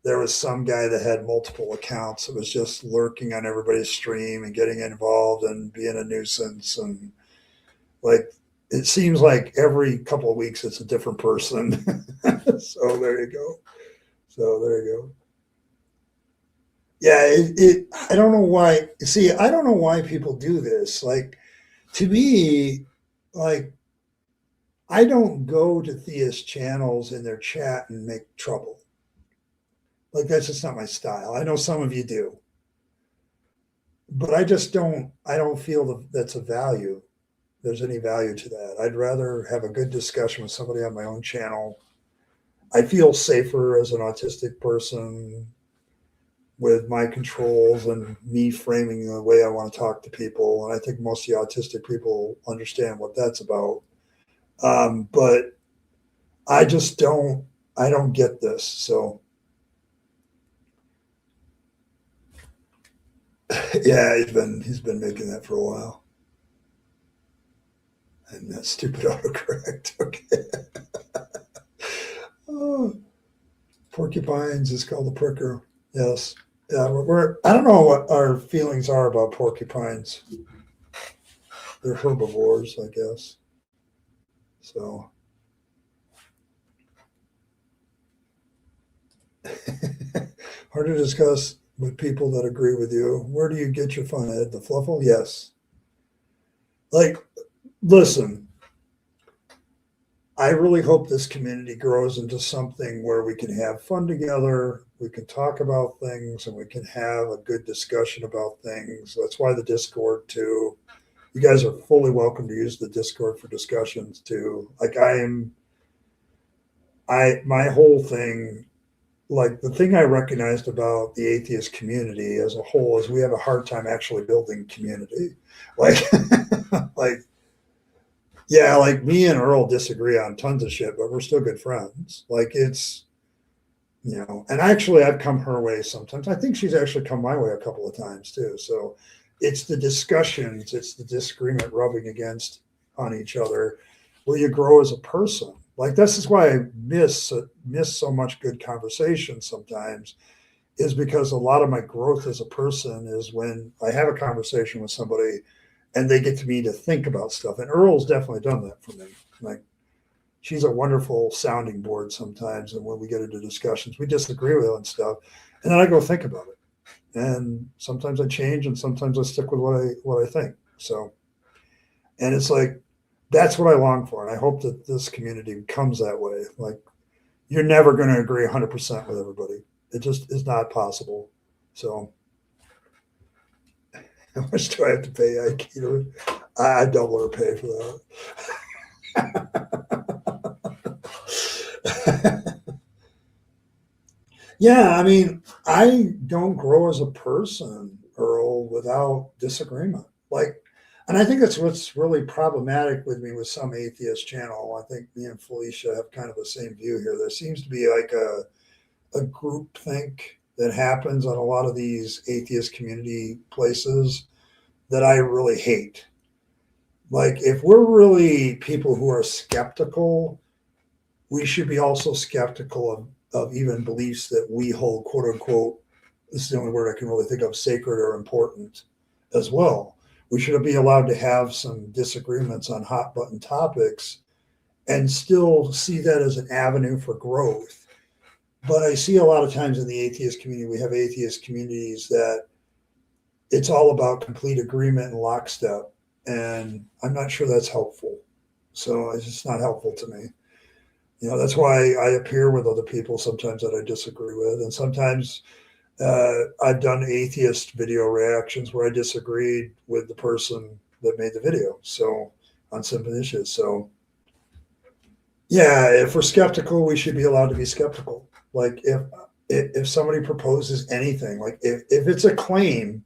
There was some guy that had multiple accounts that was just lurking on everybody's stream and getting involved and being a nuisance. And like it seems like every couple of weeks it's a different person. So there you go. So there you go. Yeah, I don't know why. See, I don't know why people do this. Like to me, like I don't go to theist channels in their chat and make trouble. Like that's just not my style. I know some of you do, but I just don't. I don't feel that that's a value. There's any value to that. I'd rather have a good discussion with somebody on my own channel. I feel safer as an autistic person with my controls and me framing the way I want to talk to people. And I think most of the autistic people understand what that's about. But I just don't. I don't get this. So yeah, he's been making that for a while. And that stupid autocorrect. Okay. Oh, porcupines is called the pricker. Yes. Yeah, I don't know what our feelings are about porcupines. They're herbivores, I guess. So hard to discuss with people that agree with you. Where do you get your fun, Ed? The fluffle? Yes. Like, listen, I really hope this community grows into something where we can have fun together, we can talk about things, and we can have a good discussion about things. That's why the Discord too. You guys are fully welcome to use the Discord for discussions too. Like my whole thing, like the thing I recognized about the atheist community as a whole is we have a hard time actually building community. Like, like yeah, like me and Earl disagree on tons of shit, but we're still good friends. Like it's, and actually I've come her way sometimes. I think she's actually come my way a couple of times too. So it's the discussions, it's the disagreement rubbing against on each other where you grow as a person. Like this is why I miss so much good conversation sometimes is because a lot of my growth as a person is when I have a conversation with somebody and they get to me to think about stuff. And Earl's definitely done that for me. Like she's a wonderful sounding board sometimes. And when we get into discussions, we disagree with on stuff. And then I go think about it. And sometimes I change and sometimes I stick with what I think. So and it's like that's what I long for. And I hope that this community becomes that way. Like you're never going to agree 100% with everybody. It just is not possible. So how much do I have to pay Aikido? I double her pay for that. Yeah, I mean, I don't grow as a person, Earl, without disagreement. Like, and I think that's what's really problematic with me with some atheist channel. I think me and Felicia have kind of the same view here. There seems to be like a group think that happens on a lot of these atheist community places that I really hate. Like, if we're really people who are skeptical, we should be also skeptical of even beliefs that we hold, quote unquote, this is the only word I can really think of, sacred or important as well. We should be allowed to have some disagreements on hot button topics and still see that as an avenue for growth. But I see a lot of times in the atheist community, we have atheist communities that it's all about complete agreement and lockstep. And I'm not sure that's helpful. So it's just not helpful to me. That's why I appear with other people sometimes that I disagree with. And sometimes I've done atheist video reactions where I disagreed with the person that made the video. So on some issues. So yeah, if we're skeptical, we should be allowed to be skeptical. Like if somebody proposes anything, like if it's a claim,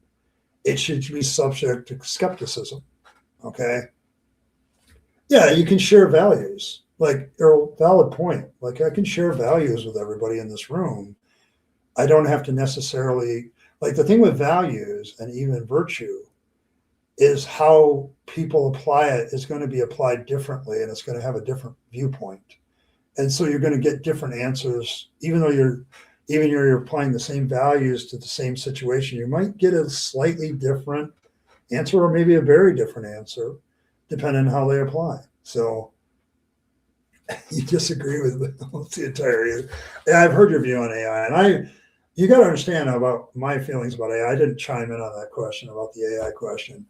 it should be subject to skepticism. Okay. Yeah, you can share values. Like Earl, valid point. Like I can share values with everybody in this room. I don't have to necessarily like the thing with values and even virtue is how people apply it is going to be applied differently and it's going to have a different viewpoint. And so you're going to get different answers, even though you're applying the same values to the same situation, you might get a slightly different answer or maybe a very different answer depending on how they apply. So you disagree with the entire. Yeah, I've heard your view on AI, and you got to understand about my feelings about AI. I didn't chime in on that question about the AI question,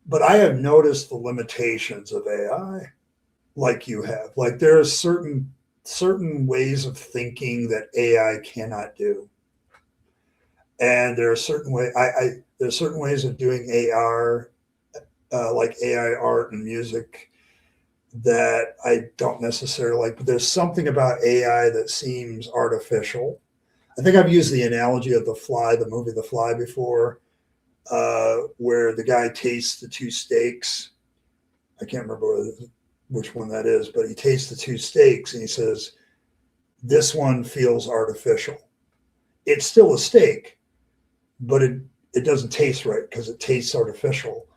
but I have noticed the limitations of AI, like you have. Like there are certain ways of thinking that AI cannot do, and there are there's certain ways of doing AR, like AI art and music that I don't necessarily like, but there's something about AI that seems artificial. I think I've used the analogy of the movie The Fly before, where the guy tastes the two steaks. I can't remember which one that is, but he tastes the two steaks and he says, this one feels artificial. It's still a steak, but it doesn't taste right because it tastes artificial.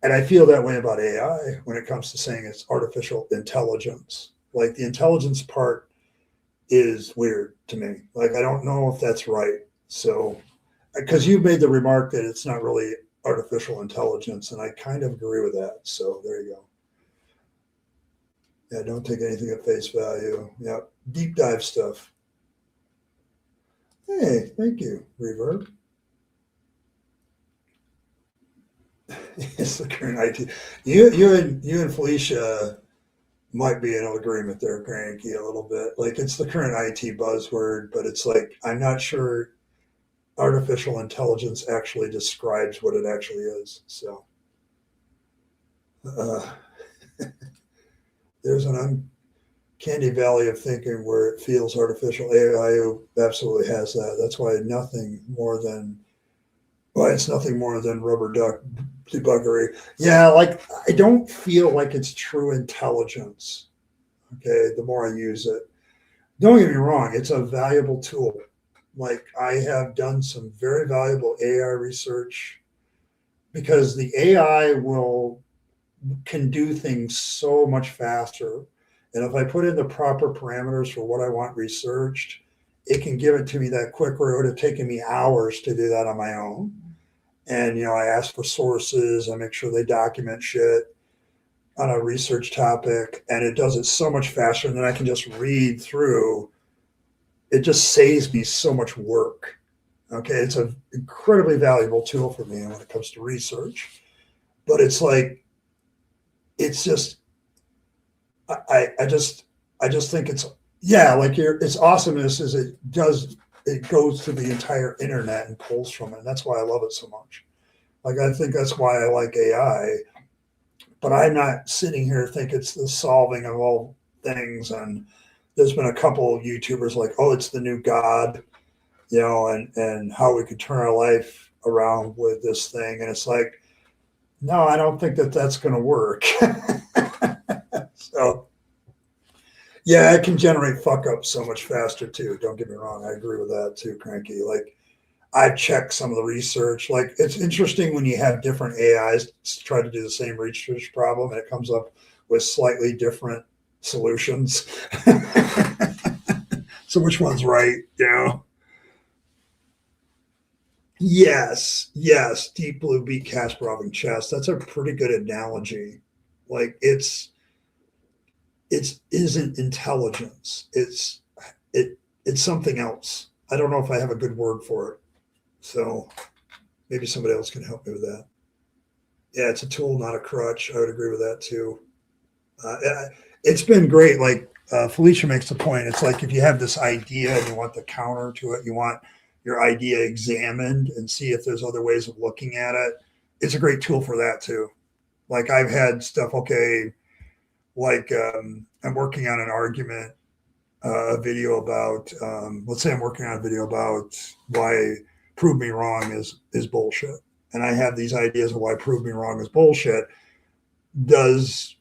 And I feel that way about AI when it comes to saying it's artificial intelligence. Like the intelligence part is weird to me. Like I don't know if that's right. So, because you made the remark that it's not really artificial intelligence, and I kind of agree with that. So there you go. Yeah, don't take anything at face value. Yeah, deep dive stuff. Hey, thank you, Reverb. It's the current IT. You and Felicia might be in agreement there, Cranky, a little bit. Like it's the current IT buzzword, but it's like I'm not sure artificial intelligence actually describes what it actually is. So uh, there's an uncanny valley of thinking where it feels artificial. AI absolutely has that. That's why it's nothing more than rubber duck debuggery. Yeah, like I don't feel like it's true intelligence. Okay, the more I use it. Don't get me wrong, it's a valuable tool. Like I have done some very valuable AI research because the AI can do things so much faster. And if I put in the proper parameters for what I want researched, it can give it to me that quick where it would have taken me hours to do that on my own. And I ask for sources, I make sure they document shit on a research topic, and it does it so much faster, and then I can just read through. It just saves me so much work. Okay, it's an incredibly valuable tool for me when it comes to research. But it's like, it's just, I just think it's like its awesomeness is it goes to the entire internet and pulls from it. And that's why I love it so much. Like I think that's why I like AI. But I'm not sitting here thinking it's the solving of all things. And there's been a couple of YouTubers like, oh, it's the new God, and how we could turn our life around with this thing. And it's like, no, I don't think that's going to work. So, yeah, it can generate fuck up so much faster too. Don't get me wrong. I agree with that too, Cranky. Like, I've checked some of the research. Like, it's interesting when you have different AIs try to do the same research problem and it comes up with slightly different solutions. So which one's right? Yes. Deep Blue beat Kasparov in chess. That's a pretty good analogy. Like it isn't intelligence. It's something else. I don't know if I have a good word for it. So maybe somebody else can help me with that. Yeah, it's a tool, not a crutch. I would agree with that too. It's been great. Like Felicia makes the point. It's like if you have this idea and you want the counter to it, you want your idea examined and see if there's other ways of looking at it. It's a great tool for that too. Like I've had stuff, okay, like I'm working on an argument, a video about, let's say I'm working on a video about why prove me wrong is bullshit. And I have these ideas of why prove me wrong is bullshit. Does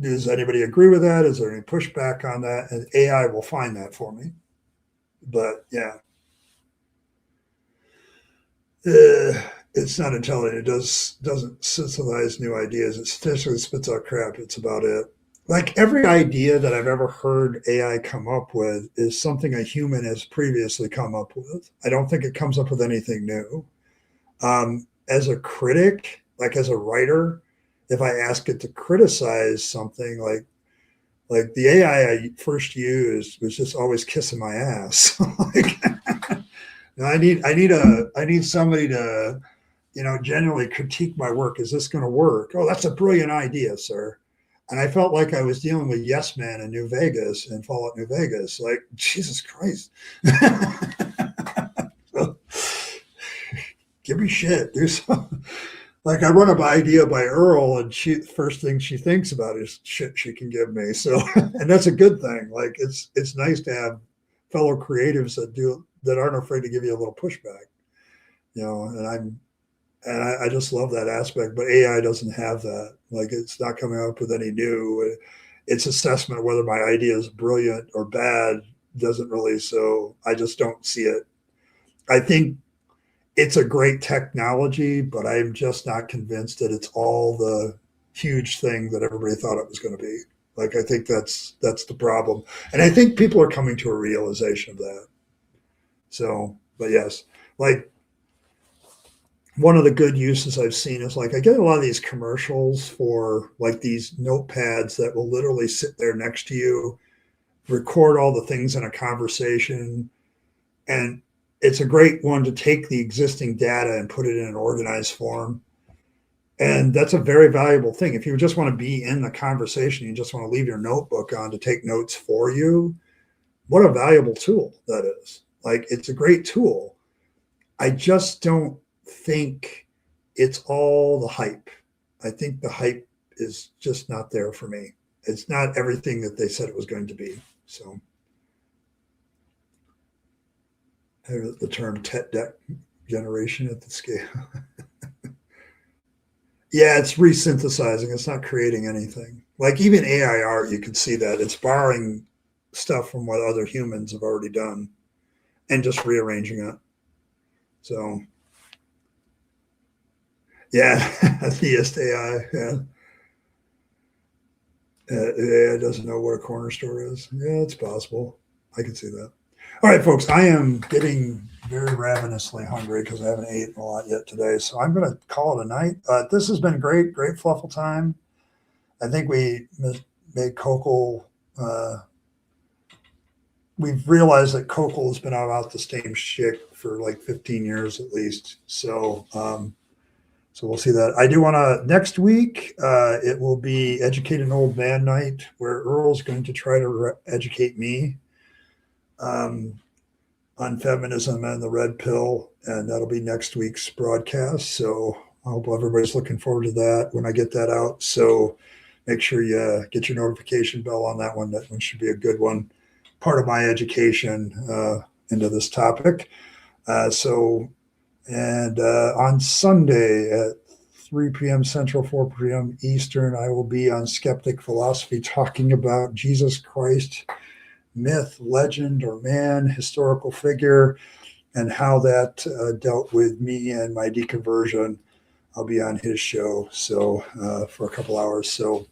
anybody agree with that? Is there any pushback on that? And AI will find that for me. But yeah, it's not intelligent. It doesn't synthesize new ideas. It essentially spits out crap. It's about it. Like every idea that I've ever heard AI come up with is something a human has previously come up with. I don't think it comes up with anything new. As a critic, like as a writer, if I ask it to criticize something, like the AI I first used was just always kissing my ass. Like, I need somebody to, genuinely critique my work. Is this going to work? Oh, that's a brilliant idea, sir. And I felt like I was dealing with Yes Man in New Vegas and Fallout New Vegas. Like, Jesus Christ. Give me shit. Do something. Like I run an idea by Earl, and first thing she thinks about is shit she can give me. So, and that's a good thing. Like it's nice to have fellow creatives that aren't afraid to give you a little pushback. And I just love that aspect. But AI doesn't have that. Like it's not coming up with any new. Its assessment of whether my idea is brilliant or bad doesn't really. So I just don't see it. I think it's a great technology, but I'm just not convinced that it's all the huge thing that everybody thought it was going to be. Like, I think that's the problem. And I think people are coming to a realization of that. So, but yes, like one of the good uses I've seen is like, I get a lot of these commercials for like these notepads that will literally sit there next to you, record all the things in a conversation, and it's a great one to take the existing data and put it in an organized form. And that's a very valuable thing. If you just want to be in the conversation, you just want to leave your notebook on to take notes for you, what a valuable tool that is. Like, it's a great tool. I just don't think it's all the hype. I think the hype is just not there for me. It's not everything that they said it was going to be. So the term tech generation at the scale. Yeah, it's resynthesizing. It's not creating anything. Like even AI art, you can see that it's borrowing stuff from what other humans have already done and just rearranging it. So yeah, atheist AI. Yeah. AI doesn't know what a corner store is. Yeah, it's possible. I can see that. All right, folks, I am getting very ravenously hungry because I haven't eaten a lot yet today. So I'm going to call it a night. This has been great fluffle time. I think we made Koukl. We've realized that Koukl has been about the same shit for like 15 years at least. So, so we'll see that. I do want to, next week, it will be Educate an Old Man Night, where Earl's going to try to educate me on feminism and the red pill, and that'll be next week's broadcast. So I hope everybody's looking forward to that when I get that out. So make sure you get your notification bell on that one. That one should be a good one. Part of my education into this topic. And on Sunday at 3 p.m. Central, 4 p.m. Eastern, I will be on Skeptic Philosophy talking about Jesus Christ, myth, legend, or man, historical figure, and how that dealt with me and my deconversion. I'll be on his show for a couple hours. So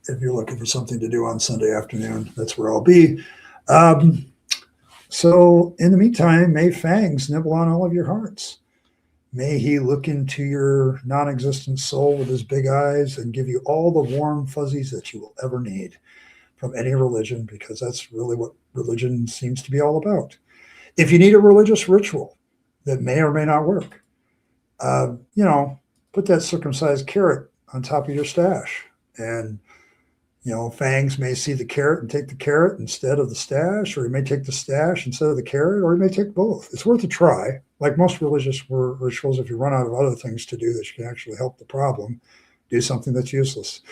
if you're looking for something to do on Sunday afternoon, that's where I'll be. So in the meantime, may Fangs nibble on all of your hearts. May he look into your non-existent soul with his big eyes and give you all the warm fuzzies that you will ever need from any religion, because that's really what religion seems to be all about. If you need a religious ritual that may or may not work, put that circumcised carrot on top of your stash and, Fangs may see the carrot and take the carrot instead of the stash, or he may take the stash instead of the carrot, or he may take both. It's worth a try. Like most religious rituals, if you run out of other things to do that you can actually help the problem, do something that's useless.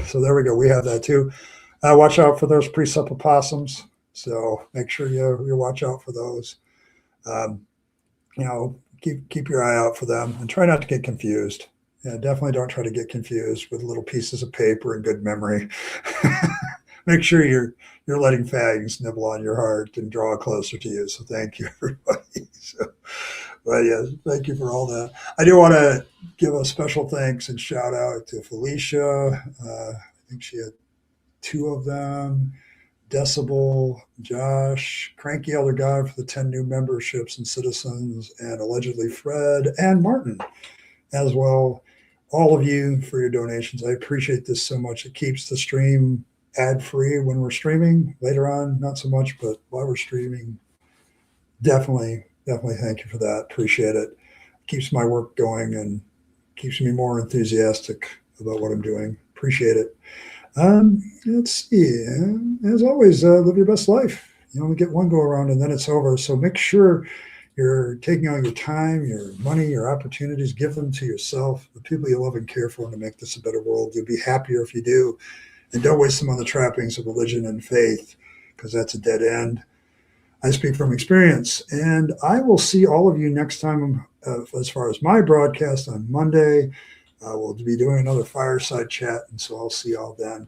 So there we go. We have that too. Watch out for those presupopossums. So make sure you watch out for those. Um, keep your eye out for them and try not to get confused. Yeah, definitely don't try to get confused with little pieces of paper and good memory. Make sure you're letting fags nibble on your heart and draw closer to you. So thank you, everybody. But yeah, thank you for all that. I do want to give a special thanks and shout out to Felicia. I think she had two of them. Decibel, Josh, Cranky Elder God for the 10 new memberships and citizens, and allegedly Fred and Martin as well. All of you for your donations. I appreciate this so much. It keeps the stream ad-free when we're streaming. Later on, not so much, but while we're streaming, definitely thank you for that. Appreciate it. Keeps my work going and keeps me more enthusiastic about what I'm doing. Appreciate it. Let's see. As always, live your best life. You only get one go around and then it's over. So make sure you're taking all your time, your money, your opportunities, give them to yourself, the people you love and care for, to make this a better world. You'll be happier if you do. And don't waste them on the trappings of religion and faith, because that's a dead end. I speak from experience. And I will see all of you next time as far as my broadcast on Monday. We'll be doing another fireside chat, and so I'll see y'all then.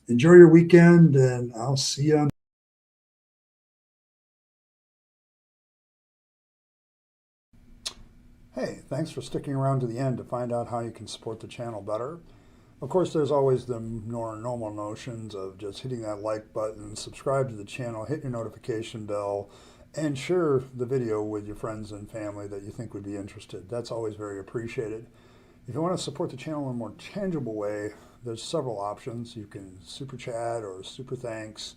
Enjoy your weekend, and I'll see you on. Hey, thanks for sticking around to the end to find out how you can support the channel better. Of course, there's always the normal notions of just hitting that like button, subscribe to the channel, hit your notification bell, and share the video with your friends and family that you think would be interested. That's always very appreciated. If you want to support the channel in a more tangible way, there's several options. You can super chat or super thanks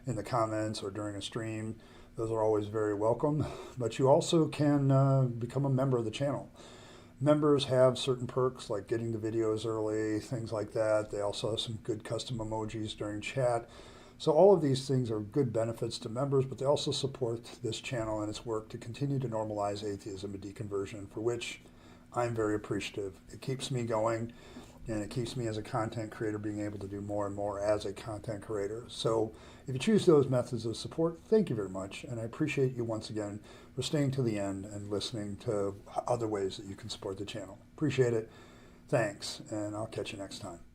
in the comments or during a stream. Those are always very welcome. But you also can become a member of the channel. Members have certain perks like getting the videos early, things like that. They also have some good custom emojis during chat. So all of these things are good benefits to members, but they also support this channel and its work to continue to normalize atheism and deconversion, for which I'm very appreciative. It keeps me going, and it keeps me as a content creator being able to do more and more as a content creator. So if you choose those methods of support, thank you very much. And I appreciate you once again for staying to the end and listening to other ways that you can support the channel. Appreciate it. Thanks, and I'll catch you next time.